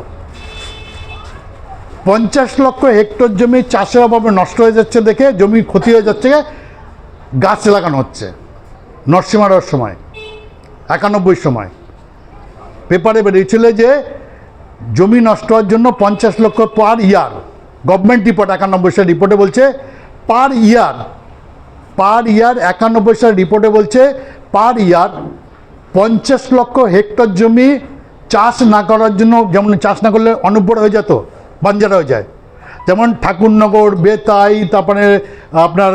50 লক্ষ হেক্টর জমি চাষের অভাবে নষ্ট হয়ে যাচ্ছে দেখে, জমি ক্ষতি হয়ে যাচ্ছে, গাছ লাগানো হচ্ছে। নরসিংহার সময় 91 সময় পেপারে বেরিয়েছিল যে জমি নষ্ট হওয়ার জন্য 50 লক্ষ পার ইয়ার। গভর্নমেন্ট রিপোর্ট 91 সালের রিপোর্টে বলছে পার ইয়ার 91 সালের রিপোর্টে বলছে পার ইয়ার 50 লক্ষ হেক্টর জমি চাষ না করার জন্য, যেমন চাষ না করলে অনুর্বর হয়ে যেত, বাঞ্জারা হয়ে যায়, যেমন ঠাকুরনগর, বেতাই, তারপরে আপনার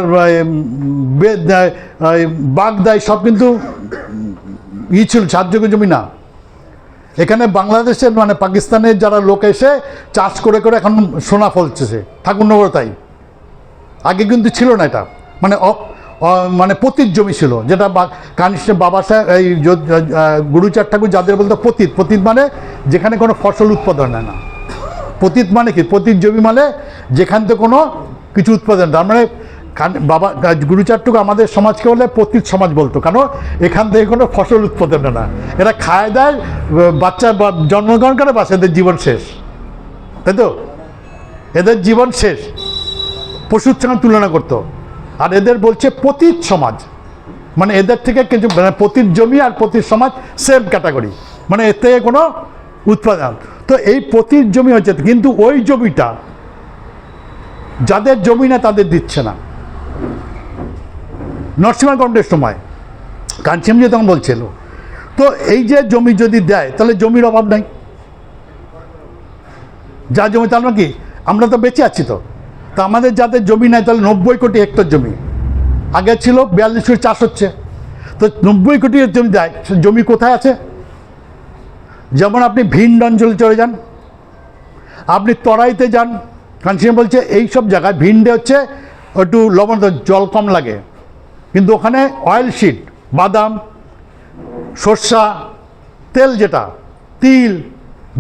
বাগদাই সব কিন্তু ছিল চাষযোগ্য জমি না। এখানে বাংলাদেশের মানে পাকিস্তানের যারা লোক এসে চাষ করে করে এখন সোনা ফলছে ঠাকুরনগর। তাই আগে কিন্তু ছিল না এটা, মানে মানে পতিত জমি ছিল, যেটা কানিষ্ঠে বাবা সাহেব এই গুরুচাঁদ ঠাকুর যাদের বলতো পতিত। পতিত মানে যেখানে কোনো ফসল উৎপাদন হয় না। পতিত মানে কি? পতিত জমি মানে যেখান থেকে কোনো কিছু উৎপাদন, তার মানে বাবা গুরুচাঁদ ঠাকুর আমাদের সমাজকে বলে পতিত সমাজ বলতো, কারণ এখান থেকে কোনো ফসল উৎপাদন হয় না। এরা খায় দেয়, বাচ্চা জন্মগ্রহণ করে, বাস এদের জীবন শেষ, তাই তো? এদের জীবন শেষ, পশুর সঙ্গে তুলনা করতো। আর এদের বলছে পতিত সমাজ, মানে এদের থেকে কিছু পতিত জমি আর পতিত সমাজ সেম ক্যাটাগরি, মানে এর থেকে কোনো উৎপাদন। তো এই পতিত জমি হচ্ছে, কিন্তু ওই জমিটা যাদের জমি না তাদের দিচ্ছে না। নরসিংহা গভর্নমেন্টের সময় কানসিয়ামজি তখন বলছিল, তো এই যে জমি যদি দেয় তাহলে জমির অভাব নাই। যা জমি, তার মানে কি আমরা তো বেঁচে আছি, তো আমাদের যাদের জমি নাই তাহলে 90 কোটি হেক্টর জমি, আগে ছিল 42 কোটি চাষ হচ্ছে, তো 90 কোটি জমি দেয়। জমি কোথায় আছে? যেমন আপনি ভিন্ড অঞ্চলে চলে যান, আপনি তরাইতে যান, কানসিয়াম বলছে এই সব জায়গায় ভিন্ডে হচ্ছে একটু লবণ, জল কম লাগে, কিন্তু ওখানে অয়েল সিড, বাদাম, সর্ষা তেল, যেটা তিল,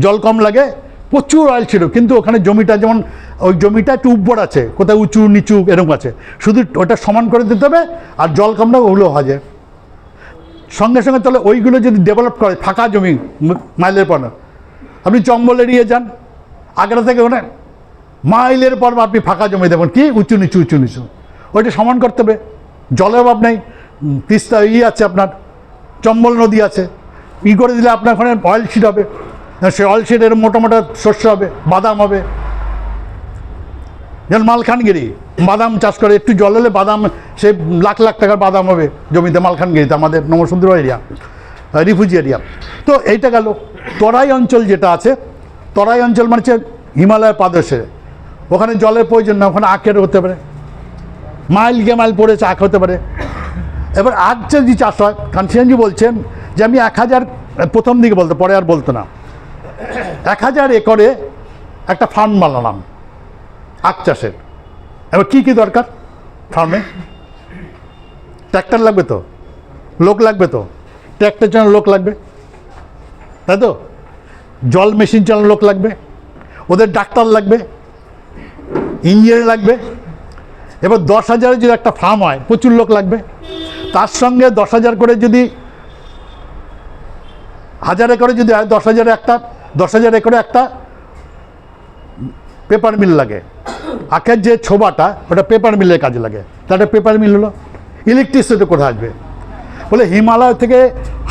জল কম লাগে, প্রচুর অয়েল ছিল, কিন্তু ওখানে জমিটা যেমন ওই জমিটা একটু উর্বর আছে, কোথায় উঁচু নিচু এরকম আছে, শুধু ওটা সমান করে দিতে হবে, আর জল কমটা ওগুলো হয় যায় সঙ্গে সঙ্গে। তাহলে ওইগুলো যদি ডেভেলপ করে, ফাঁকা জমি মাইলের পর, আপনি চম্বল এড়িয়ে যান, আগ্রা থেকে ওখানে মাইলের পর আপনি ফাঁকা জমি দেখুন, কি উঁচু নিচু উঁচু নিচু, ওইটা সমান করতে হবে। জলের অভাব নেই, তিস্তা আছে, আপনার চম্বল নদী আছে, করে দিলে আপনার ওখানে অয়েল সিড হবে, সে অয়েল সিডের মোটা মোটা শস্য হবে, বাদাম হবে। যেমন মালখানগিরি বাদাম চাষ করে, একটু জল হলে বাদাম, সে লাখ লাখ টাকার বাদাম হবে জমিতে মালখানগিরিতে, আমাদের নমসুন্দর এরিয়া, রিফিউজি এরিয়া। তো এইটা গেল। তরাই অঞ্চল যেটা আছে, তরাই অঞ্চল মানে হচ্ছে হিমালয়ের পাদদেশে, ওখানে জলের প্রয়োজন না, ওখানে আখের হতে পারে, মাইল কে মাইল পড়েছে আখ হতে পারে। এবার আখ যদি চাষ হয়, কানসিয়ামজি বলছেন যে আমি 1000, প্রথম দিকে বলতো, পরে আর বলতো না, 1000 একরে একটা ফার্ম বানালাম আখ চাষের। এবার কী কী দরকার ফার্মে? ট্র্যাক্টর লাগবে তো, লোক লাগবে তো, ট্র্যাক্টর চালানো লোক লাগবে, তাই তো? জল মেশিন চালানো লোক লাগবে, ওদের ডাক্তার লাগবে, ইঞ্জিনিয়ার লাগবে। এবার 10,000 যদি একটা ফার্ম হয়, প্রচুর লোক লাগবে। তার সঙ্গে 10,000 করে যদি 1000 একরে যদি হয়, 10,000 একরে একটা পেপার মিল লাগে। আখের যে ছোবাটা, ওটা পেপার মিলের কাজে লাগে, তাহলে পেপার মিল হলো। ইলেকট্রিসিটি কোথায় আসবে? বলে হিমালয় থেকে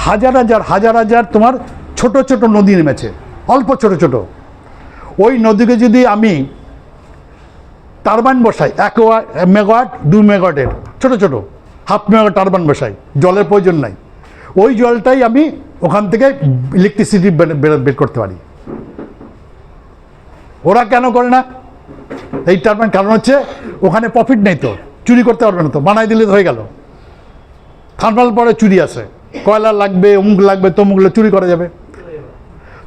হাজার হাজার তোমার ছোট ছোট নদী নেমেছে, অল্প ছোট ছোট। ওই নদীকে যদি আমি টারবাইন বসাই, 1 মেগাওয়াট 2 মেগাওয়াটের ছোট ছোট, 1/2 মেগাওয়াট টারবাইন বসাই, জলের প্রয়োজন নাই, ওই জলটাই আমি ওখান থেকে ইলেকট্রিসিটি বের করতে পারি। ওরা কেন করে না এই টারবাইন? কারণ হচ্ছে ওখানে প্রফিট নেই, তো চুরি করতে পারবে না, তো বানাই দিলে হয়ে গেল, থার্মাল পরে চুরি আছে, কয়লা লাগবে, অমুক লাগবে, তমুকগুলো চুরি করা যাবে।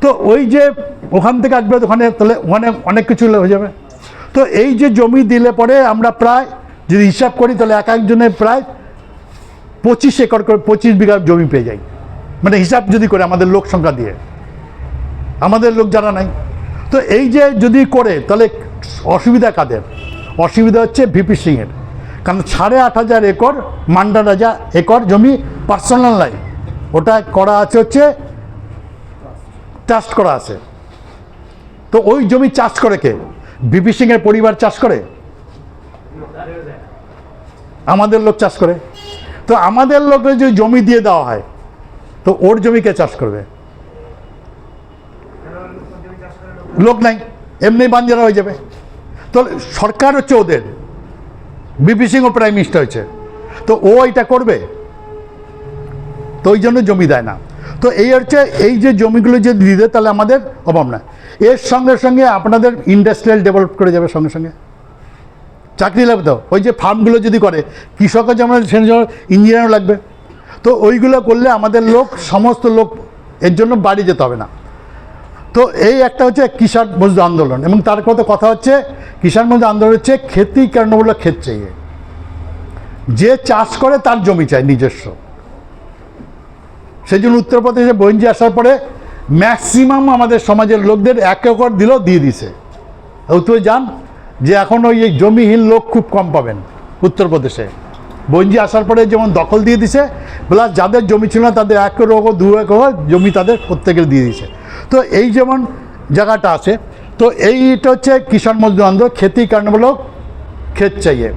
তো ওই যে ওখান থেকে আসবে, ওখানে তাহলে ওখানে অনেক কিছু হয়ে যাবে। তো এই যে জমি দিলে পরে আমরা প্রায় যদি হিসাব করি তাহলে এক একজনের প্রায় 25 একর করে 25 বিঘা জমি পেয়ে যাই, মানে হিসাব যদি করে আমাদের লোক সংখ্যা দিয়ে, আমাদের লোক যারা নাই। তো এই যে যদি করে তাহলে অসুবিধা কাদের? অসুবিধা হচ্ছে ভিপি সিংয়ের, কারণ 8,500 একর মান্ডা রাজা একর জমি পার্সোনাল নাই, ওটা করা আছে হচ্ছে ট্রাস্ট করা আছে। তো ওই জমি চাষ করে কে? ভিপি সিংয়ের পরিবার চাষ করে, আমাদের লোক চাষ করে। তো আমাদের লোকের যে জমি দিয়ে দেওয়া হয়, তো ওর জমিকে চাষ করবে? লোক নাই, এমনি বাঞ্জারা হয়ে যাবে। তো সরকার হচ্ছে ওদের, ভিপি সিংও প্রাইম মিনিস্টার হয়েছে, তো ও এটা করবে? তো ওই জন্য জমি দেয় না। তো এই হচ্ছে এই যে জমিগুলো যদি দিয়ে দেয় তাহলে আমাদের অভাব না। এর সঙ্গে সঙ্গে আপনাদের ইন্ডাস্ট্রিয়াল ডেভেলপ করে যাবে, সঙ্গে সঙ্গে চাকরি লাগবে। তো ওই যে ফার্মগুলো যদি করে, কৃষকের যেমন ইঞ্জিনিয়ারও লাগবে। তো ওইগুলো করলে আমাদের লোক, সমস্ত লোক, এর জন্য বাড়ি যেতে হবে না। তো এই একটা হচ্ছে কিষাণ মজদুর আন্দোলন, এবং তার কথা হচ্ছে কিষাণ মজদুর আন্দোলন হচ্ছে খেতি কেন বলে ক্ষেত চাই, যে চাষ করে তার জমি চাই নিজস্ব। সেই জন্য উত্তরপ্রদেশে বঞ্জি আসার পরে ম্যাক্সিমাম আমাদের সমাজের লোকদের 1 একর দিলেও দিয়ে দিছে। উত্তরে যান যে এখন ওই জমিহীন লোক খুব কম পাবেন উত্তরপ্রদেশে। বঞ্জি আসার পরে যেমন দখল দিয়ে দিছে, প্লাস যাদের জমি ছিল না তাদের 1 একর 2 একর জমি তাদের প্রত্যেকের দিয়ে দিয়েছে। তো এই যেমন জায়গাটা আছে, তো এইটা হচ্ছে কিষাণ মজদুর আন্দোলন, খেতি কারণ বলো ক্ষেত চাইয়ে।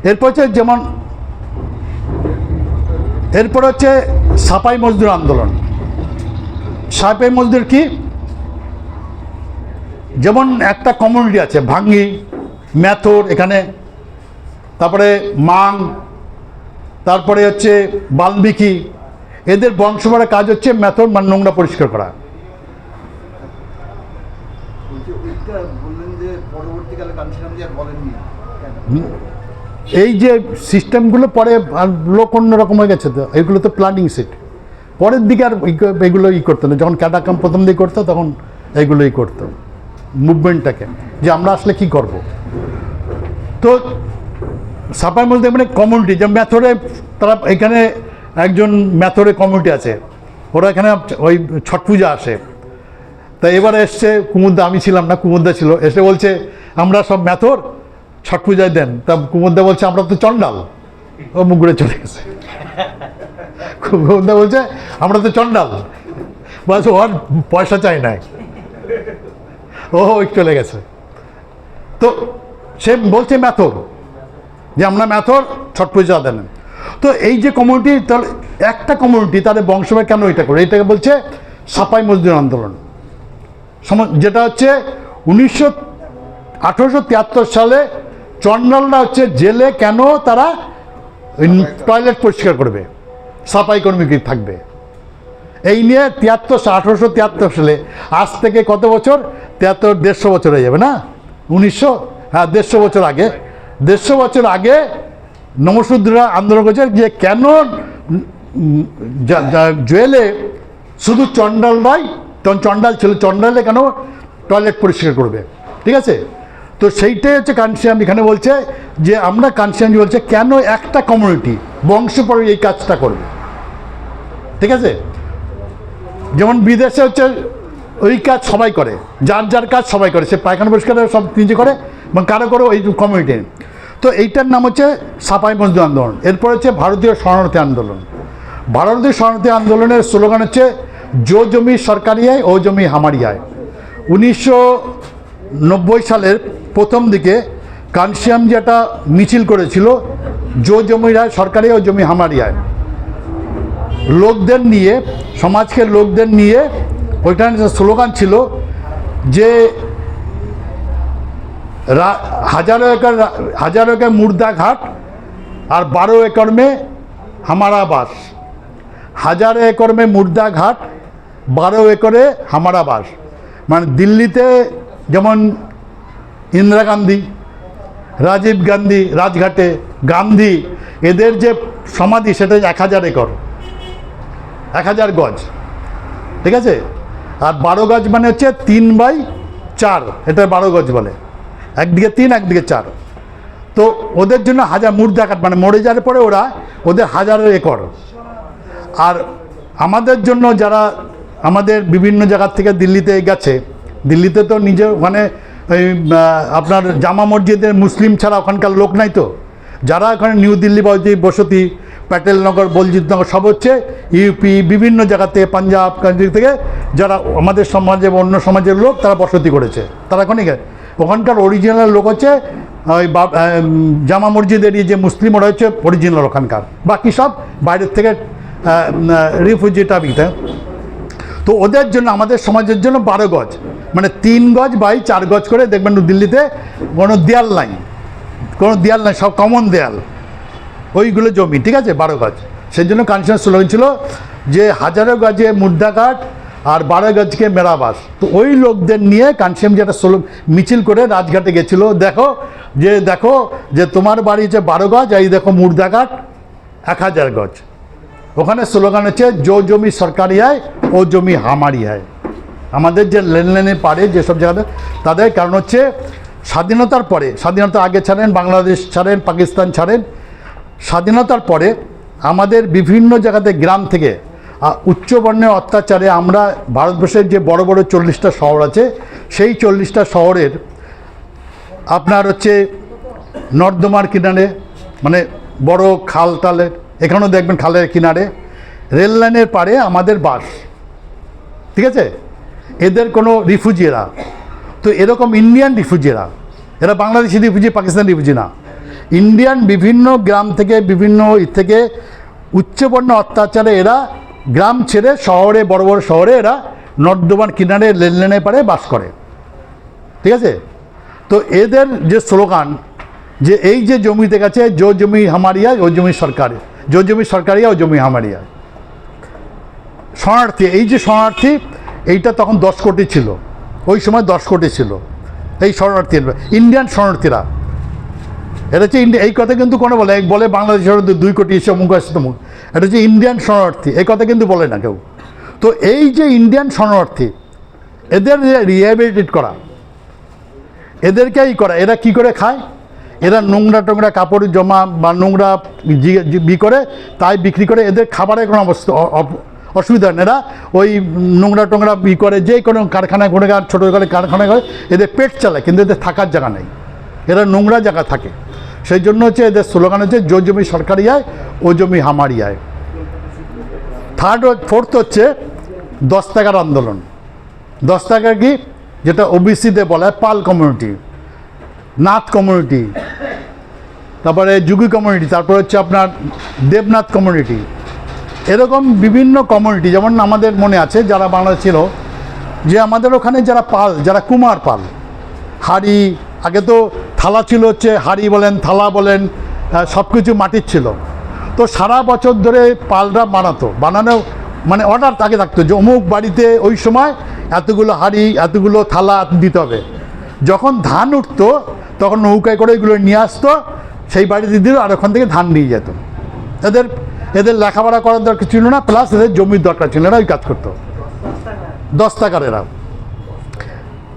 এরপর হচ্ছে যেমন এরপর হচ্ছে সাপাই মজদুর আন্দোলন। সাপাই মজদুর কি? যেমন একটা কমিউনিটি আছে ভাঙ্গি, ম্যাথর, এখানে তারপরে মাং, তারপরে হচ্ছে বাল্মীকি, এদের বংশধরের কাজ হচ্ছে ম্যাথর, মানে নোংরা পরিষ্কার করা। বললেন যে পরবর্তীকালে কাঞ্চনজি আর বলেননি, এই যে সিস্টেমগুলো পরে আর লোক অন্যরকম হয়ে গেছে। তো এইগুলো তো প্ল্যানিং সেট, পরের দিকে আর এগুলো করতো না। যখন ক্যাটাকাম প্রথম দিকে করতো তখন এইগুলোই করতো মুভমেন্টটাকে, যে আমরা আসলে কি করব। তো সাপাই মজদুর মানে কমিউনিটি, যে ম্যাথরে তারা এখানে একজন ম্যাথরে কমিউনিটি আছে, ওরা এখানে ওই ছট পূজা আসে। তা এবারে এসছে কুমুদ্দা, আমি ছিলাম না, কুমুদ্দা ছিল, এসে বলছে আমরা সব ম্যাথর ছট পূজায় দেন। তা কুমুদ্দা বলছে আমরা তো চণ্ডাল। ও মুখ ঘুরে চলে গেছে। কুমুদ্দা বলছে আমরা তো চণ্ডাল, বলছে ওর পয়সা চাই নাই, ও চলে গেছে। তো সে বলছে ম্যাথর, যে আমরা ম্যাথর ছট পূজা দেন। তো এই যে কমিউনিটি, তাহলে একটা কমিউনিটি তাদের বংশবে কেন এটা করে, এটাকে বলছে সাপাই মজদুর আন্দোলন। যেটা হচ্ছে 1873 সালে চণ্ডালরা হচ্ছে জেলে কেন তারা টয়লেট পরিষ্কার করবে, সাপাই কর্মী থাকবে, এই নিয়ে 1873 সালে, আজ থেকে কত বছর, 150 বছর হয়ে যাবে না, 150 বছর আগে, 150 বছর আগে নমশূদ্ররা আন্দোলন করেছে যে কেন জেলে শুধু চণ্ডালরাই, তখন চণ্ডাল ছিল, চণ্ডালে কেন টয়লেট পরিষ্কার করবে, ঠিক আছে। তো সেইটাই হচ্ছে কাঞ্চিয়াম এখানে বলছে যে আমরা কাঞ্চিয়ামজি বলছে কেন একটা কমিউনিটি বংশ পরে এই কাজটা করবে, ঠিক আছে। যেমন বিদেশে হচ্ছে ওই কাজ সবাই করে, যার যার কাজ সবাই করে, সে পায়খানা পরিষ্কার সব নিজে করে এবং কারো করে ওই কমিউনিটি। তো এইটার নাম হচ্ছে সাপাই মজদুর আন্দোলন। এরপর হচ্ছে ভারতীয় শরণার্থী আন্দোলন। ভারতীয় শরণার্থী আন্দোলনের স্লোগান হচ্ছে জো জমি সরকারি আয়, ও জমি হামারি আয়। 1990 সালের প্রথম দিকে কাঞ্চিয়াম যেটা মিছিল করেছিল, জো জমি আয় সরকারি, ও জমি হামারি আয়, লোকদের নিয়ে, সমাজকে লোকদের নিয়ে ওইখানে স্লোগান ছিল যে হাজারো একর মুর্দা ঘাট আর 12 একর মে হামারা বাস। 1000 একর মে মুর্দা ঘাট, 12 একরে হামারা বাস। মানে দিল্লিতে যেমন ইন্দিরা গান্ধী, রাজীব গান্ধী রাজঘাটে, গান্ধী এদের যে সমাধি সেটা 1000 একর, 1000 গজ, ঠিক আছে। আর 12 গজ মানে হচ্ছে 3/4, এটা 12 গজ বলে, একদিকে 3 একদিকে 4। তো ওদের জন্য মুর্দাঘাট মানে মরে যাওয়ার পরে ওদের 1000 একর। আর আমাদের জন্য যারা আমাদের বিভিন্ন জায়গার থেকে দিল্লিতে গেছে, দিল্লিতে তো নিজে ওখানে ওই আপনার জামা মসজিদের মুসলিম ছাড়া ওখানকার লোক নাই, তো যারা ওখানে নিউ দিল্লি বসতি, প্যাটেলনগর, বলজিৎনগর সব হচ্ছে ইউপি, বিভিন্ন জায়গাতে, পাঞ্জাব কান্ট্রি থেকে যারা আমাদের সমাজে অন্য সমাজের লোক তারা বসতি করেছে, তারা ওখানকার অরিজিনাল লোক হচ্ছে ওই জামা মসজিদের যে মুসলিম, ওরা হচ্ছে অরিজিনাল ওখানকার, বাকি সব বাইরের থেকে রিফিউজি টাইপের। তো ওদের জন্য, আমাদের সমাজের জন্য 12 গজ মানে 3 গজ বাই 4 গজ করে দেখবেন দিল্লিতে কোনো দেয়াল নাই, সব কমন দেয়াল, ওইগুলো জমি, ঠিক আছে, 12 গজ। সেই জন্য কানসার স্লোগান ছিল যে 1000 গজে মুর্দাঘাট আর 12 গজকে মেরাবাস। তো ওই লোকদের নিয়ে কানসিয়াম যে একটা মিছিল করে রাজঘাটে গেছিল, দেখো যে তোমার বাড়ি হচ্ছে 12 গজ, এই দেখো মুর্দাঘাট 1000 গজ। ওখানে স্লোগান হচ্ছে জো জমি সরকারি হয় ও জমি হামারি হয়। আমাদের যে লেনদেনে পারে যেসব জায়গাতে তাদের, কারণ হচ্ছে স্বাধীনতার পরে, স্বাধীনতার আগে ছাড়েন, বাংলাদেশ ছাড়েন, পাকিস্তান ছাড়েন, স্বাধীনতার পরে আমাদের বিভিন্ন জায়গাতে গ্রাম থেকে উচ্চবর্ণের অত্যাচারে আমরা ভারতবর্ষের যে বড় বড় 40টা শহর আছে, সেই 40টা শহরের আপনার হচ্ছে নর্দমার কিনারে, মানে বড় খাল টালের, এখানেও দেখবেন খালের কিনারে, রেল লাইনের পারে আমাদের বাস, ঠিক আছে। এদের কোনো রিফিউজিরা তো এরকম ইন্ডিয়ান রিফিউজিরা, এরা বাংলাদেশি রিফিউজি, পাকিস্তান রিফিউজি না, ইন্ডিয়ান বিভিন্ন গ্রাম থেকে, বিভিন্ন থেকে উচ্চবর্ণ অত্যাচারে এরা গ্রাম ছেড়ে শহরে, বড় বড় শহরে এরা নর্দমার কিনারে লেনদেনে পারে বাস করে, ঠিক আছে। তো এদের যে স্লোগান যে এই যে জমিতে গেছে, জো জমি হামারিয়া ও জমি সরকারি, জো জমি সরকারিয়া ও জমি হামারিয়া। শরণার্থী, এই যে শরণার্থী, এইটা তখন 10 কোটি ছিল, ওই সময় 10 কোটি ছিল এই শরণার্থী, ইন্ডিয়ান শরণার্থীরা। এটা হচ্ছে এই কথা কিন্তু কোনো বলে বাংলাদেশের 2 কোটি এসে মুখ আসছে তমুক, এটা হচ্ছে ইন্ডিয়ান শরণার্থী, এই কথা কিন্তু বলে না কেউ। তো এই যে ইন্ডিয়ান শরণার্থী, এদের রিহ্যাবিলিটেট করা, এদেরকেই করা, এরা কি করে খায়, এরা নোংরা টোংরা কাপড় জমা বা নোংরা করে তাই বিক্রি করে, এদের খাবারের কোনো অসুবিধা নেই, এরা ওই নোংরা টোংরা করে যে কোনো কারখানায় করে, ছোটো করে কারখানায় করে এদের পেট চালায়, কিন্তু এদের থাকার জায়গা নেই, এরা নোংরা জায়গা থাকে। সেই জন্য হচ্ছে এদের স্লোগান হচ্ছে জো জমি সরকারি আয় ও জমি হামারি আয়। ফোর্থ হচ্ছে 10 টাকার আন্দোলন। 10 টাকা কি, যেটা ওবিসিতে বলা হয় পাল কমিউনিটি, নাথ কমিউনিটি, তারপরে যুগী কমিউনিটি, তারপরে হচ্ছে আপনার দেবনাথ কমিউনিটি, এরকম বিভিন্ন কমিউনিটি। যেমন আমাদের মনে আছে যারা বাংলা ছিল, যে আমাদের ওখানে যারা পাল, যারা কুমার পাল, হাড়ি, আগে তো থালা ছিল হচ্ছে, হাড়ি বলেন, থালা বলেন, সব কিছু মাটির ছিল। তো সারা বছর ধরে পালরা বানানো মানে অর্ডার আগে থাকতো যে অমুক বাড়িতে ওই সময় এতগুলো হাড়ি, এতগুলো থালা দিতে হবে। যখন ধান উঠতো তখন নৌকায় করে এগুলো নিয়ে আসতো, সেই বাড়িতে দিল, আর ওখান থেকে ধান নিয়ে যেত। এদের লেখাপড়া করার দরকার ছিল না, প্লাস এদের জমির দরকার ছিল না, ওই কাজ করতো। 10 টাকার এরা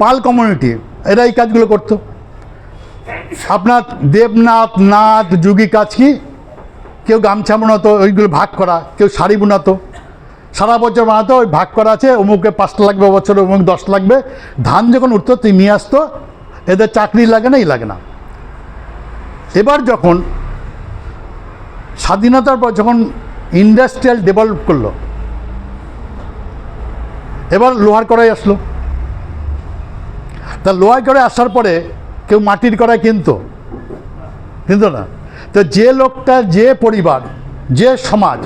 পাল কমিউনিটি, এরা এই কাজগুলো করতো। আপনার দেবনাথ, নাথ, যুগী কাজ কি, কেউ গামছা বানাতো, ওইগুলো ভাগ করা, কেউ শাড়ি বানাতো, সারা বছর বানাতো, ওই ভাগ করা আছে, অমুকে 5 লাগবে বছরে, অমুক 10 লাগবে। ধান যখন উঠতো তুই নিয়ে আসতো, এদের চাকরি লাগে না, এই লাগে না। এবার যখন স্বাধীনতার পর যখন ইন্ডাস্ট্রিয়াল ডেভেলপ করলো, এবার লোহার কড়াই আসলো। তা লোহার কড়াই আসার পরে কেউ মাটির কড়াই কিনতো না। তো যে লোকটা, যে পরিবার, যে সমাজ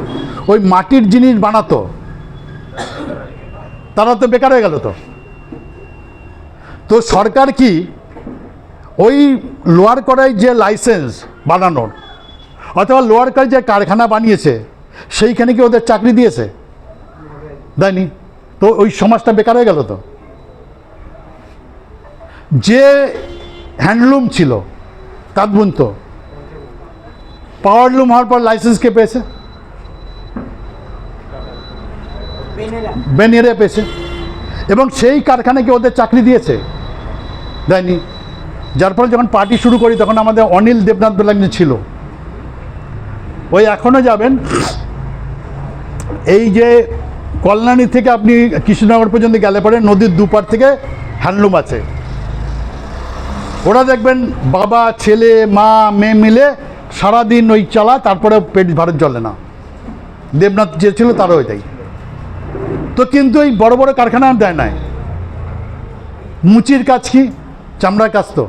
ওই মাটির জিনিস বানাতো, তারা তো বেকার হয়ে গেল। তো সরকার কি ওই লোহার কড়াই যে লাইসেন্স বানানোর, অথবা লোহার কড়াই যে কারখানা বানিয়েছে, সেইখানে কি ওদের চাকরি দিয়েছে? দেয়নি। তো ওই সমাজটা বেকার হয়ে গেল। তো যে হ্যান্ডলুম ছিল, তাঁত বুনতো, পাওয়ারলুম হওয়ার পর লাইসেন্স কে পেয়েছে? বেনিয়ারা পেয়েছে। এবং সেই কারখানাকে ওদের চাকরি দিয়েছে? দেয়নি। যার ফলে যখন পার্টি শুরু করি তখন আমাদের অনিল দেবনাথ বেলাঙ্গি ছিল। ওই এখনও যাবেন, এই যে কল্যাণী থেকে আপনি কৃষ্ণনগর পর্যন্ত গেলে পরে নদীর দুপার থেকে হ্যান্ডলুম আছে। ওরা দেখবেন বাবা ছেলে মা মেয়ে মিলে সারাদিন ওই চালা, তারপরে পেট ভারত চলে না। দেবনাথ যে ছিল তারও ওইটাই। তো কিন্তু এই বড় বড় কারখানা দেয় নাই। মুচির কাজ কি? চামড়ার কাজ তো।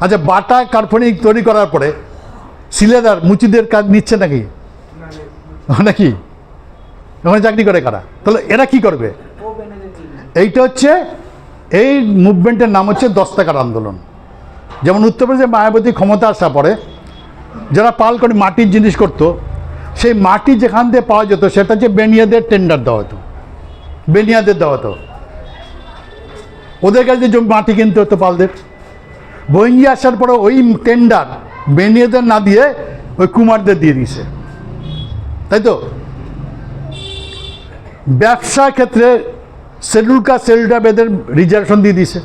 আচ্ছা, বাটা কারখানি তৈরি করার পরে সিলেদার মুচিদের কাজ নিচ্ছে নাকি? নাকি ওখানে চাকরি করে কারা? তাহলে এরা কি করবে? এইটা হচ্ছে এই মুভমেন্টের নাম হচ্ছে 10 টাকার আন্দোলন। যেমন উত্তরপ্রদেশে মায়াবতী ক্ষমতা আসা পরে যারা পাল করে মাটির জিনিস করতো, সেই মাটি যেখান দিয়ে পাওয়া যেত সেটা হচ্ছে বেনিয়াদের টেন্ডার দেওয়া হতো, বেনিয়াদের দেওয়া হতো। ওদের কাছে জমি মাটি কিনতে হতো পালদের। বইঙ্গি আসার পরে ওই টেন্ডার বেনিয়াদের না দিয়ে ওই কুমারদের দিয়ে দিয়েছে, তাই তো? ব্যবসা ক্ষেত্রে শিডিউল কাস্ট শিডিউল ট্রাইব এদের রিজার্ভেশন দিয়ে দিয়েছে,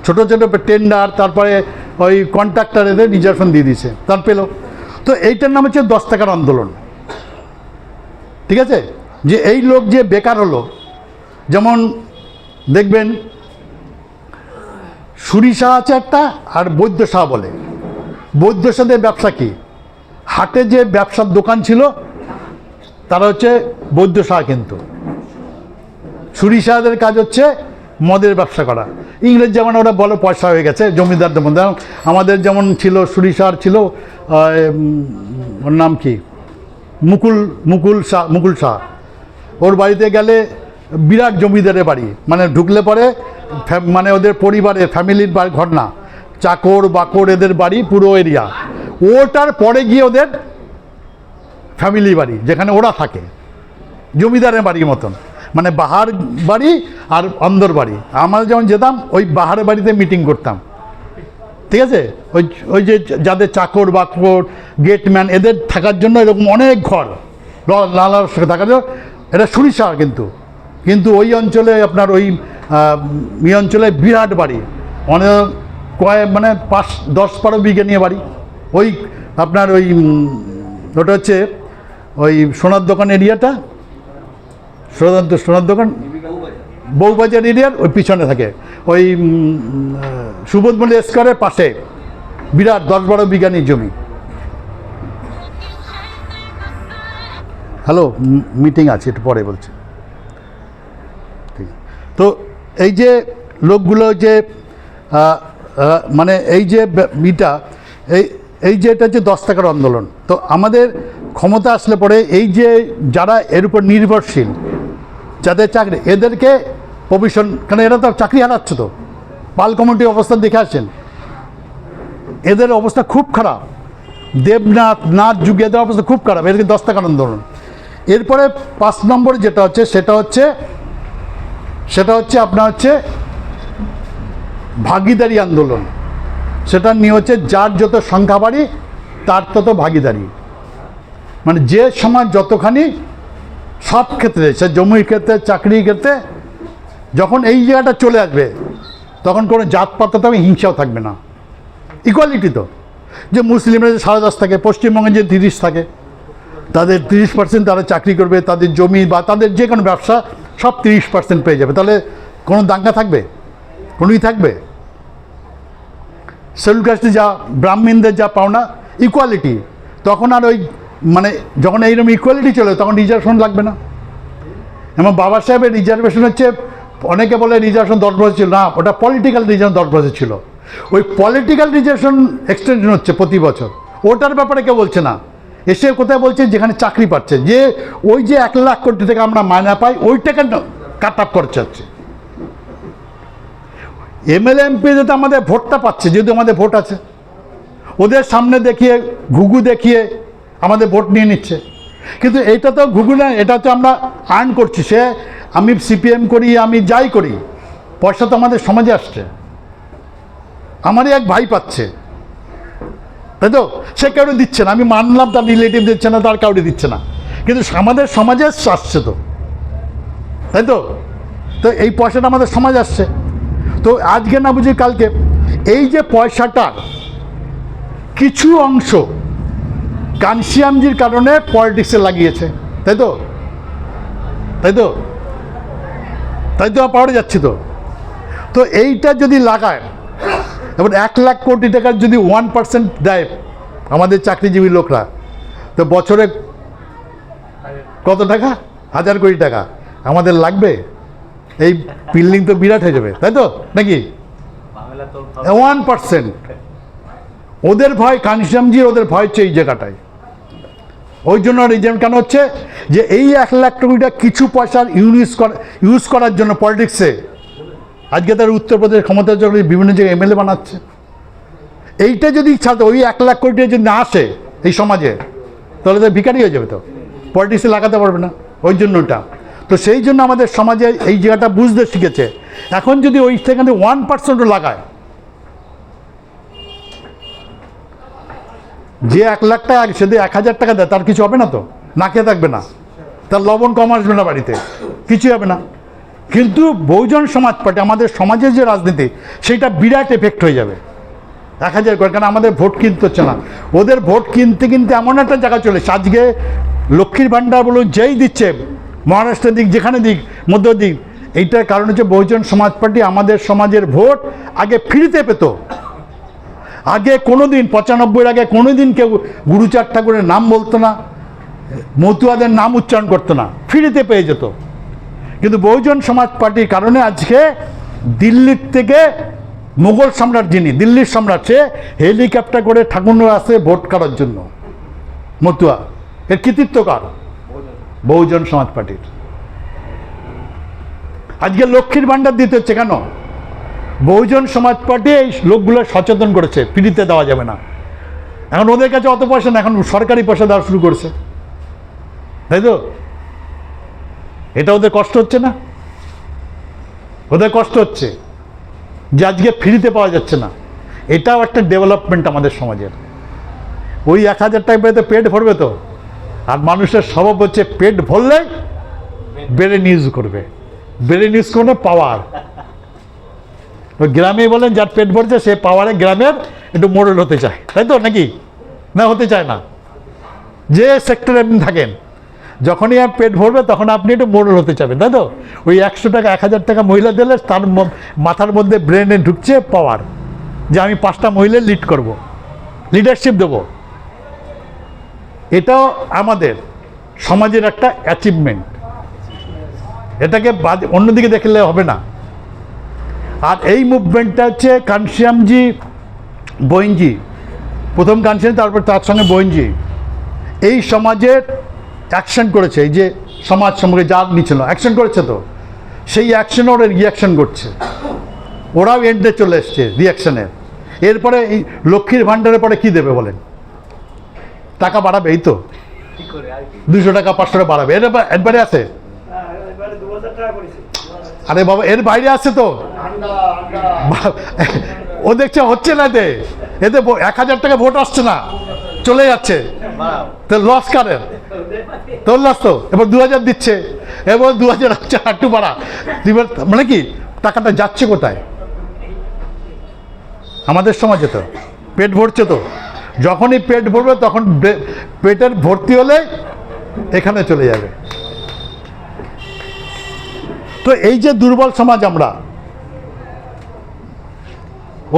ছোটো ছোটো টেন্ডার, তারপরে ওই কন্ট্রাক্টর এদের রিজার্ভেশন দিয়ে দিয়েছে, তার পেল। তো এইটার নাম হচ্ছে 10 টাকার আন্দোলন। ঠিক আছে? যে এই লোক যে বেকার হলো, যেমন দেখবেন সুরি শাহ আছে একটা, আর বৈদ্য শাহ বলে। বৈদ্য শাহের ব্যবসা কি? হাটে যে ব্যবসার দোকান ছিল তারা হচ্ছে বৈদ্য শাহ, কিন্তু সুরি শাহদের কাজ হচ্ছে মদের ব্যবসা করা। ইংরেজ যেমন ওরা বলো পয়সা হয়ে গেছে জমিদারদের মধ্যে। আমাদের যেমন ছিল সুরি শাহ, ছিল ওর নাম কি, মুকুল শাহ। ওর বাড়িতে গেলে বিরাট জমিদারের বাড়ি, মানে ঢুকলে পরে মানে ওদের পরিবারের ফ্যামিলির ঘর না, চাকর বাকর এদের বাড়ি পুরো এরিয়া। ওটার পরে গিয়ে ওদের ফ্যামিলি বাড়ি, যেখানে ওরা থাকে, জমিদারের বাড়ির মতন, মানে বাহার বাড়ি আর অন্দর বাড়ি। আমরা যেমন যেতাম ওই বাহারের বাড়িতে মিটিং করতাম। ঠিক আছে? ওই যে যাদের চাকর বাকর গেটম্যান এদের থাকার জন্য এরকম অনেক ঘর লালার থাকার জন্য, এটা সুরিশা। কিন্তু ওই অঞ্চলে আপনার ওই অঞ্চলে বিরাট বাড়ি, অনেক মানে 5-10-12 বিঘে নিয়ে বাড়ি। ওই আপনার ওই ওটা হচ্ছে ওই সোনার দোকান এরিয়াটা, সোনার দোকান বউবাজার এরিয়ার ওই পিছনে থাকে, ওই সুবোধ মল্লিক স্কোয়ারের পাশে বিরাট 10-12 বিঘা নিয়ে জমি। হ্যালো, মিটিং আছে, একটু পরে বলছি। ঠিক। তো এই যে লোকগুলো যে মানে এই যে মিটা এই যে এটা হচ্ছে 10 টাকার আন্দোলন। তো আমাদের ক্ষমতা আসলে পরে এই যে যারা এর উপর নির্ভরশীল, যাদের চাকরি, এদেরকে প্রভিশন, কারণ এরা তো চাকরি হারাচ্ছে। তো পাল কমিটির অবস্থা দেখে আসছেন, এদের অবস্থা খুব খারাপ। দেবনাথ নাথ যুগে এদের অবস্থা খুব খারাপ। এদেরকে 10 টাকার আন্দোলন। এরপরে 5 নম্বরে যেটা হচ্ছে সেটা হচ্ছে আপনার হচ্ছে ভাগিদারি আন্দোলন। সেটা নিয়ে হচ্ছে যার যত সংখ্যা বাড়ি তার তত ভাগিদারি, মানে যে সমাজ যতখানি সব ক্ষেত্রে, সে জমির ক্ষেত্রে চাকরির ক্ষেত্রে, যখন এই জায়গাটা চলে আসবে তখন কোনো জাতপাত থাকবে, হিংসাও থাকবে না, ইকুয়ালিটি। তো যে মুসলিমরা যে 10.5 থাকে, পশ্চিমবঙ্গে যে 30 থাকে, তাদের 30% তারা চাকরি করবে, তাদের জমি বা তাদের যে কোনো ব্যবসা সব 30% পেয়ে যাবে। তাহলে কোনো দাঙ্গা থাকবে? কোনোই থাকবে? শিডিউল কাস্টে যা ব্রাহ্মণদের যা পাওনা, ইকুয়ালিটি। তখন আর ওই মানে যখন এইরকম ইকুয়ালিটি চলে তখন রিজার্ভেশন লাগবে না। এবং বাবা সাহেবের রিজার্ভেশন হচ্ছে, অনেকে বলে রিজার্ভেশন 10 বছর ছিল না, ওটা পলিটিক্যাল রিজার্ভেশন 10 বছর ছিল। ওই পলিটিক্যাল রিজার্ভেশন এক্সটেনশন হচ্ছে প্রতি বছর, ওটার ব্যাপারে কেউ বলছে না। এসে কোথায় বলছে, যেখানে চাকরি পাচ্ছে, যে ওই যে 1 লাখ কোটি টাকা আমরা মায়না পাই, ওইটাকে কাট আপ করছে হচ্ছে। এমএলএ এমপি যাতে আমাদের ভোটটা পাচ্ছে, যেহেতু আমাদের ভোট আছে, ওদের সামনে দেখিয়ে ঘুঘু দেখিয়ে আমাদের ভোট নিয়ে নিচ্ছে। কিন্তু এটা তো ঘুঘু না, এটা তো আমরা আর্ন করছি। সে আমি সিপিএম করি, আমি যাই করি, পয়সা তো আমাদের সমাজে আসছে। আমারই এক ভাই পাচ্ছে, তাই তো? সে কাউকে দিচ্ছে না, আমি মানলাম তার রিলেটিভ দিচ্ছে না, তার কাউকে দিচ্ছে না, কিন্তু আমাদের সমাজে আসছে তো, তাই তো? তো এই পয়সাটা আমাদের সমাজ আসছে। তো আজকে না বুঝি কালকে এই যে পয়সাটার কিছু অংশ কানসিয়ামজির কারণে পলিটিক্সে লাগিয়েছে, তাই তো? তাই তো? তাই তো পাওয়া যাচ্ছে তো। তো এইটা যদি লাগায়, এবার 1,00,000 কোটি টাকার যদি 1% দেয় আমাদের চাকরিজীবী লোকরা, তো বছরে কত টাকা? 1,000 কোটি টাকা আমাদের লাগবে। এই বিল্ডিং তো বিরাট হয়ে যাবে, তাই তো নাকি? 1%। ওদের ভয়, কানসিয়ামজির ওদের ভয় হচ্ছে এই জায়গাটায়। ওই জন্য রিজন কেন হচ্ছে যে এই 1,00,000 কোটিটা কিছু পয়সার ইউজ করার জন্য পলিটিক্সে আজকে তার উত্তরপ্রদেশ ক্ষমতার জন্য বিভিন্ন জায়গায় এমএলএ বানাচ্ছে। এইটা যদি ছাড়তো, ওই 1,00,000 কোটি যদি না আসে এই সমাজে, তাহলে তো ভিখারি হয়ে যাবে, তো পলিটিক্সে লাগাতে পারবে না। ওই জন্যটা তো, সেই জন্য আমাদের সমাজে এই জায়গাটা বুঝতে শিখেছে। এখন যদি ওই সেখানে 1%ও লাগায়, যে 1,00,000 টাকা সে 1,000 টাকা দেয়, তার কিছু হবে না তো? না খেয়ে থাকবে না, তার লবণ কম আসবে না বাড়িতে, কিছু হবে না। কিন্তু বহুজন সমাজ পার্টি, আমাদের সমাজের যে রাজনীতি, সেইটা বিরাট এফেক্ট হয়ে যাবে 1,000 করে। কারণ আমাদের ভোট কিনতে হচ্ছে না, ওদের ভোট কিনতে কিনতে এমন একটা জায়গা চলেছে। আজকে লক্ষ্মীর ভাণ্ডার বলুন, যেই দিচ্ছে, মহারাষ্ট্রের দিক, যেখানে দিক, মধ্য দিক, এইটার কারণ হচ্ছে বহুজন সমাজ পার্টি আমাদের সমাজের ভোট আগে ফ্রিতে পেত। আগে কোনো দিন 95-এর আগে কোনো দিন কেউ গুরুচাঁদ ঠাকুরের নাম বলতো না, মতুয়াদের নাম উচ্চারণ করতো না, ফ্রিতে পেয়ে যেত। কিন্তু বহুজন সমাজ পার্টির কারণে আজকে দিল্লির থেকে মুঘল সম্রাট, যিনি দিল্লির সম্রাট, সে হেলিকপ্টার করে ঠাকুর আসে ভোট করার জন্য। মতুয়া এর কৃতিত্বকার বহুজন সমাজ পার্টির। আজকে লক্ষ্মীর ভাণ্ডার দিতে হচ্ছে কেন? বহুজন সমাজ পার্টি এই লোকগুলো সচেতন করেছে, ফ্রিতে দেওয়া যাবে না। এখন ওদের কাছে অত পয়সা না, এখন সরকারি পয়সা দেওয়া শুরু করছে, তাই তো? এটা ওদের কষ্ট হচ্ছে না? ওদের কষ্ট হচ্ছে যে আজকে ফ্রিতে পাওয়া যাচ্ছে না। এটাও একটা ডেভেলপমেন্ট আমাদের সমাজের। ওই 1,000 টাকা পেতে পেট ভরবে তো? আর মানুষের স্বভাব হচ্ছে পেট ভরলে ব্রেন ইউজ করবে, ব্রেন ইউজ করবে পাওয়ার। ওই গ্রামে বলেন যার পেট ভরছে সে পাওয়ারে গ্রামের একটু মোড়ল হতে চায়, তাই তো নাকি? না, হতে চায় না। যে সেক্টরে আপনি থাকেন, যখনই আর পেট ভরবে তখন আপনি একটু মোড়ল হতে চাবেন, তাই তো? ওই 100 টাকা 1,000 টাকা মহিলা দিলে তার মাথার মধ্যে ব্রেনে ঢুকছে পাওয়ার, যে আমি 5টা মহিলা লিড করব, লিডারশিপ দেব। এটাও আমাদের সমাজের একটা অ্যাচিভমেন্ট। এটাকে অন্যদিকে দেখলে হবে না। আর এই মুভমেন্টটা হচ্ছে কানসিয়ামজি, বইনজি, প্রথম কানসিয়াম, তারপর তার সঙ্গে বইনজি এই সমাজের অ্যাকশন করেছে। এই যে সমাজ সম্পর্কে যার নিচ্ছিল অ্যাকশন করেছে, তো সেই অ্যাকশনে ওরা রিয়াকশন করছে। ওরাও এন্ডে চলে এসছে রিয়াকশনের। এরপরে এই লক্ষ্মীর ভাণ্ডারের পরে কি দেবে বলেন? টাকা বাড়াবে, এই তো 200 টাকা 500 টাকা বাড়াবে। এরপরে আছে, আরে বাবা এর বাইরে আছে তো। ও দেখছে হচ্ছে না, এতে 1,000 টাকা ভোট আসছে না, চলে যাচ্ছে, তো লস কারের? তোর লস তো। এবার 2,000 দিচ্ছে, এবার 2,000 হচ্ছে, একটু বাড়া। মানে কি টাকাটা যাচ্ছে কোথায়? আমাদের সমাজে তো পেট ভরছে তো। যখনই পেট ভরবে তখন পেটের ভর্তি হলে এখানে চলে যাবে। তো এই যে দুর্বল সমাজ আমরা,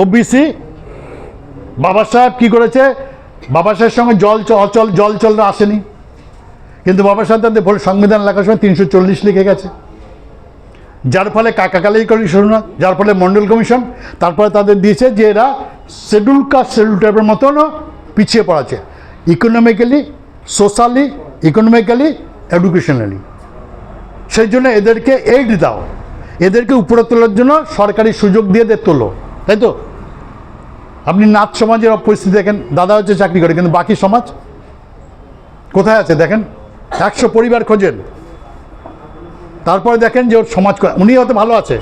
ওবিসি, বাবা সাহেব কি করেছে? বাবা সাহেবের সঙ্গে জল চল আসেনি, কিন্তু বাবা সাহেব তাদের সংবিধান লেখার সময় 340 লিখে গেছে, যার ফলে কাকাকালি কমিশন, যার ফলে মন্ডল কমিশন, তারপরে তাদের দিয়েছে যে এরা শিডিউল কাস্ট, শিডিউল টাইপের মতনও পিছিয়ে পড়াচ্ছে, ইকোনমিক্যালি, সোশ্যালি, ইকোনমিক্যালি, এডুকেশনালি। সেই জন্য এদেরকে এইড দাও, এদেরকে উপরে তোলার জন্য সরকারি সুযোগ দিয়ে তোলো, তাই তো? আপনি নাথ সমাজের পরিস্থিতি দেখেন, দাদা হচ্ছে চাকরি করে, কিন্তু বাকি সমাজ কোথায় আছে দেখেন? 100 পরিবার খোঁজেন, তারপরে দেখেন যে ওর সমাজ, উনি হয়তো ভালো আছে,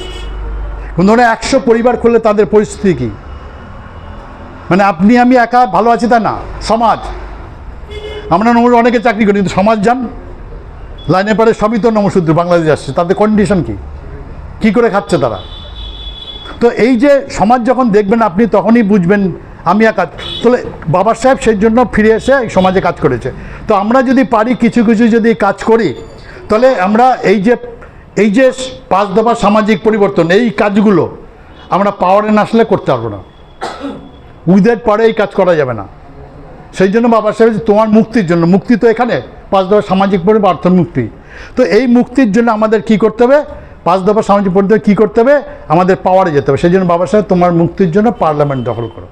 কিন্তু ওরা 100 পরিবার খুললে তাদের পরিস্থিতি কী? মানে আপনি আমি একা ভালো আছি তা না, সমাজ। আমরা অনেকে চাকরি করি, কিন্তু সমাজ যান লাইনে পারে সবই তো নমশূদ্র বাংলাদেশ আসছে, তাদের কন্ডিশন কী করে খাচ্ছে তারা? তো এই যে সমাজ যখন দেখবেন আপনি, তখনই বুঝবেন আমি কাজ। তাহলে বাবা সাহেব সেই জন্য ফিরে এসে এই সমাজে কাজ করেছে। তো আমরা যদি পারি কিছু কিছু যদি কাজ করি, তাহলে আমরা এই যে 5 দফা সামাজিক পরিবর্তন, এই কাজগুলো আমরা পাওয়ারে না আসলে করতে পারবো না। উইদাউট পাওয়ারে এই কাজ করা যাবে না। সেই জন্য বাবা সাহেব তোমার মুক্তির জন্য, মুক্তি তো এখানে 5 দফা সামাজিক পরিবর্তন মুক্তি। তো এই মুক্তির জন্য আমাদের কি করতে হবে? 5 দফা সামাজিক পরিবর্তন কী করতে হবে? আমাদের পাওয়ারে যেতে হবে। সেই জন্য বাবা সাহেব তোমার মুক্তির জন্য পার্লামেন্ট দখল করো।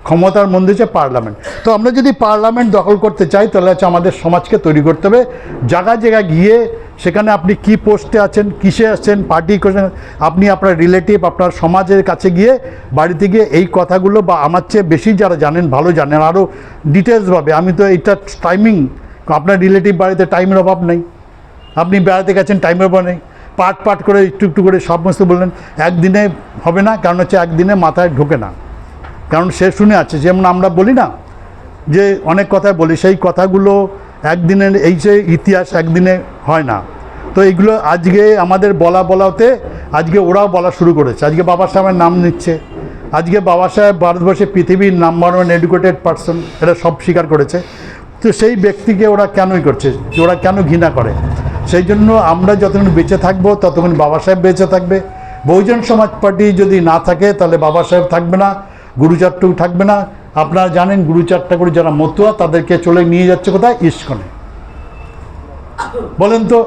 ক্ষমতার মধ্যে হচ্ছে পার্লামেন্ট। তো আমরা যদি পার্লামেন্ট দখল করতে চাই, তাহলে হচ্ছে আমাদের সমাজকে তৈরি করতে হবে। জায়গায় জায়গায় গিয়ে সেখানে আপনি কি পোস্টে আছেন, কিসে আছেন, পার্টি করছেন, আপনি আপনার রিলেটিভ, আপনার সমাজের কাছে গিয়ে, বাড়িতে গিয়ে এই কথাগুলো, বা আমার চেয়ে বেশি যারা জানেন, ভালো জানেন, আরও ডিটেলসভাবে, আমি তো এইটা টাইমিং, আপনার রিলেটিভ বাড়িতে টাইমের অভাব নেই, আপনি বেড়াতে গেছেন টাইমের অভাব নেই, পাট করে একটু একটু করে সমস্ত বললেন, একদিনে হবে না, কারণ হচ্ছে একদিনে মাথায় ঢোকে না, কারণ সে শুনে আছে। যেমন আমরা বলি না যে অনেক কথাই বলি, সেই কথাগুলো একদিনের, এই যে ইতিহাস একদিনে হয় না। তো এইগুলো আজকে আমাদের বলাতে আজকে ওরাও বলা শুরু করেছে। আজকে বাবা সাহেবের নাম নিচ্ছে, আজকে বাবা সাহেব ভারতবর্ষে পৃথিবীর নাম্বার 1 এডুকেটেড পারসন, এটা সব স্বীকার করেছে। তো সেই ব্যক্তিকে ওরা কেনই করছে, যে ওরা কেন ঘৃণা করে? সেই জন্য আমরা যতক্ষণ বেঁচে থাকবো ততক্ষণ বাবা সাহেব বেঁচে থাকবে। বহুজন সমাজ পার্টি যদি না থাকে, তাহলে বাবা সাহেব থাকবে না, গুরুচারটুকু থাকবে না। আপনারা জানেন গুরুচারটা করে যারা মতুয়া, তাদেরকে চলে নিয়ে যাচ্ছে কোথায়? ইস্কনে। বলেন তো,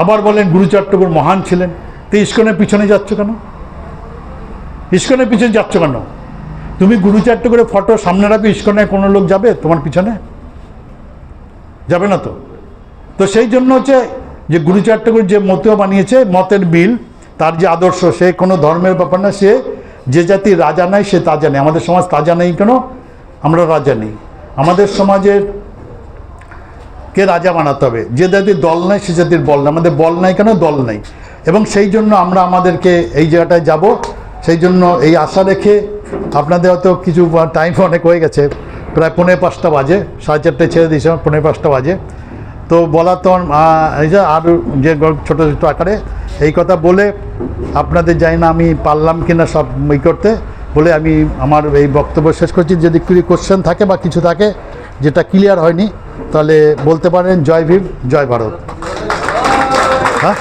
আবার বলেন গুরুচারটুকুর মহান ছিলেন, তো ইস্কনের পিছনে যাচ্ছ কেন? ইস্কনের পিছনে যাচ্ছ কেন? তুমি গুরুচারটুকুর ফটো সামনে রাখো, ইস্কনে কোনো লোক যাবে তোমার পিছনে? যাবে না তো। তো সেই জন্য হচ্ছে যে গুরুচারটুকুর যে মতুয়া বানিয়েছে, মতের মিল, তার যে আদর্শ, সে কোনো ধর্মের ব্যাপার না, সে যে জাতির রাজা নাই সে তাজা নেই। আমাদের সমাজ তাজা নেই কেন? আমরা রাজা নেই। আমাদের সমাজের কে রাজা বানাতে হবে। যে জাতির দল নাই সে জাতির বল নাই। আমাদের বল নাই কেন? দল নাই। এবং সেই জন্য আমরা আমাদেরকে এই জায়গাটায় যাব। সেই জন্য এই আশা রেখে, আপনাদের হয়তো কিছু টাইম অনেক হয়ে গেছে, প্রায় 4:45 বাজে, 4:30 ছেড়ে দিয়েছে, 4:45 বাজে। তো বলা তো এই যে আর যে ছোটো ছোটো আকারে এই কথা বলে আপনাদের জানি না আমি পারলাম কি না সব করতে, বলে আমি আমার এই বক্তব্য শেষ করছি। যদি কোনো কোশ্চেন থাকে বা কিছু থাকে যেটা ক্লিয়ার হয়নি, তাহলে বলতে পারেন। জয় ভীম, জয় ভারত। হ্যাঁ।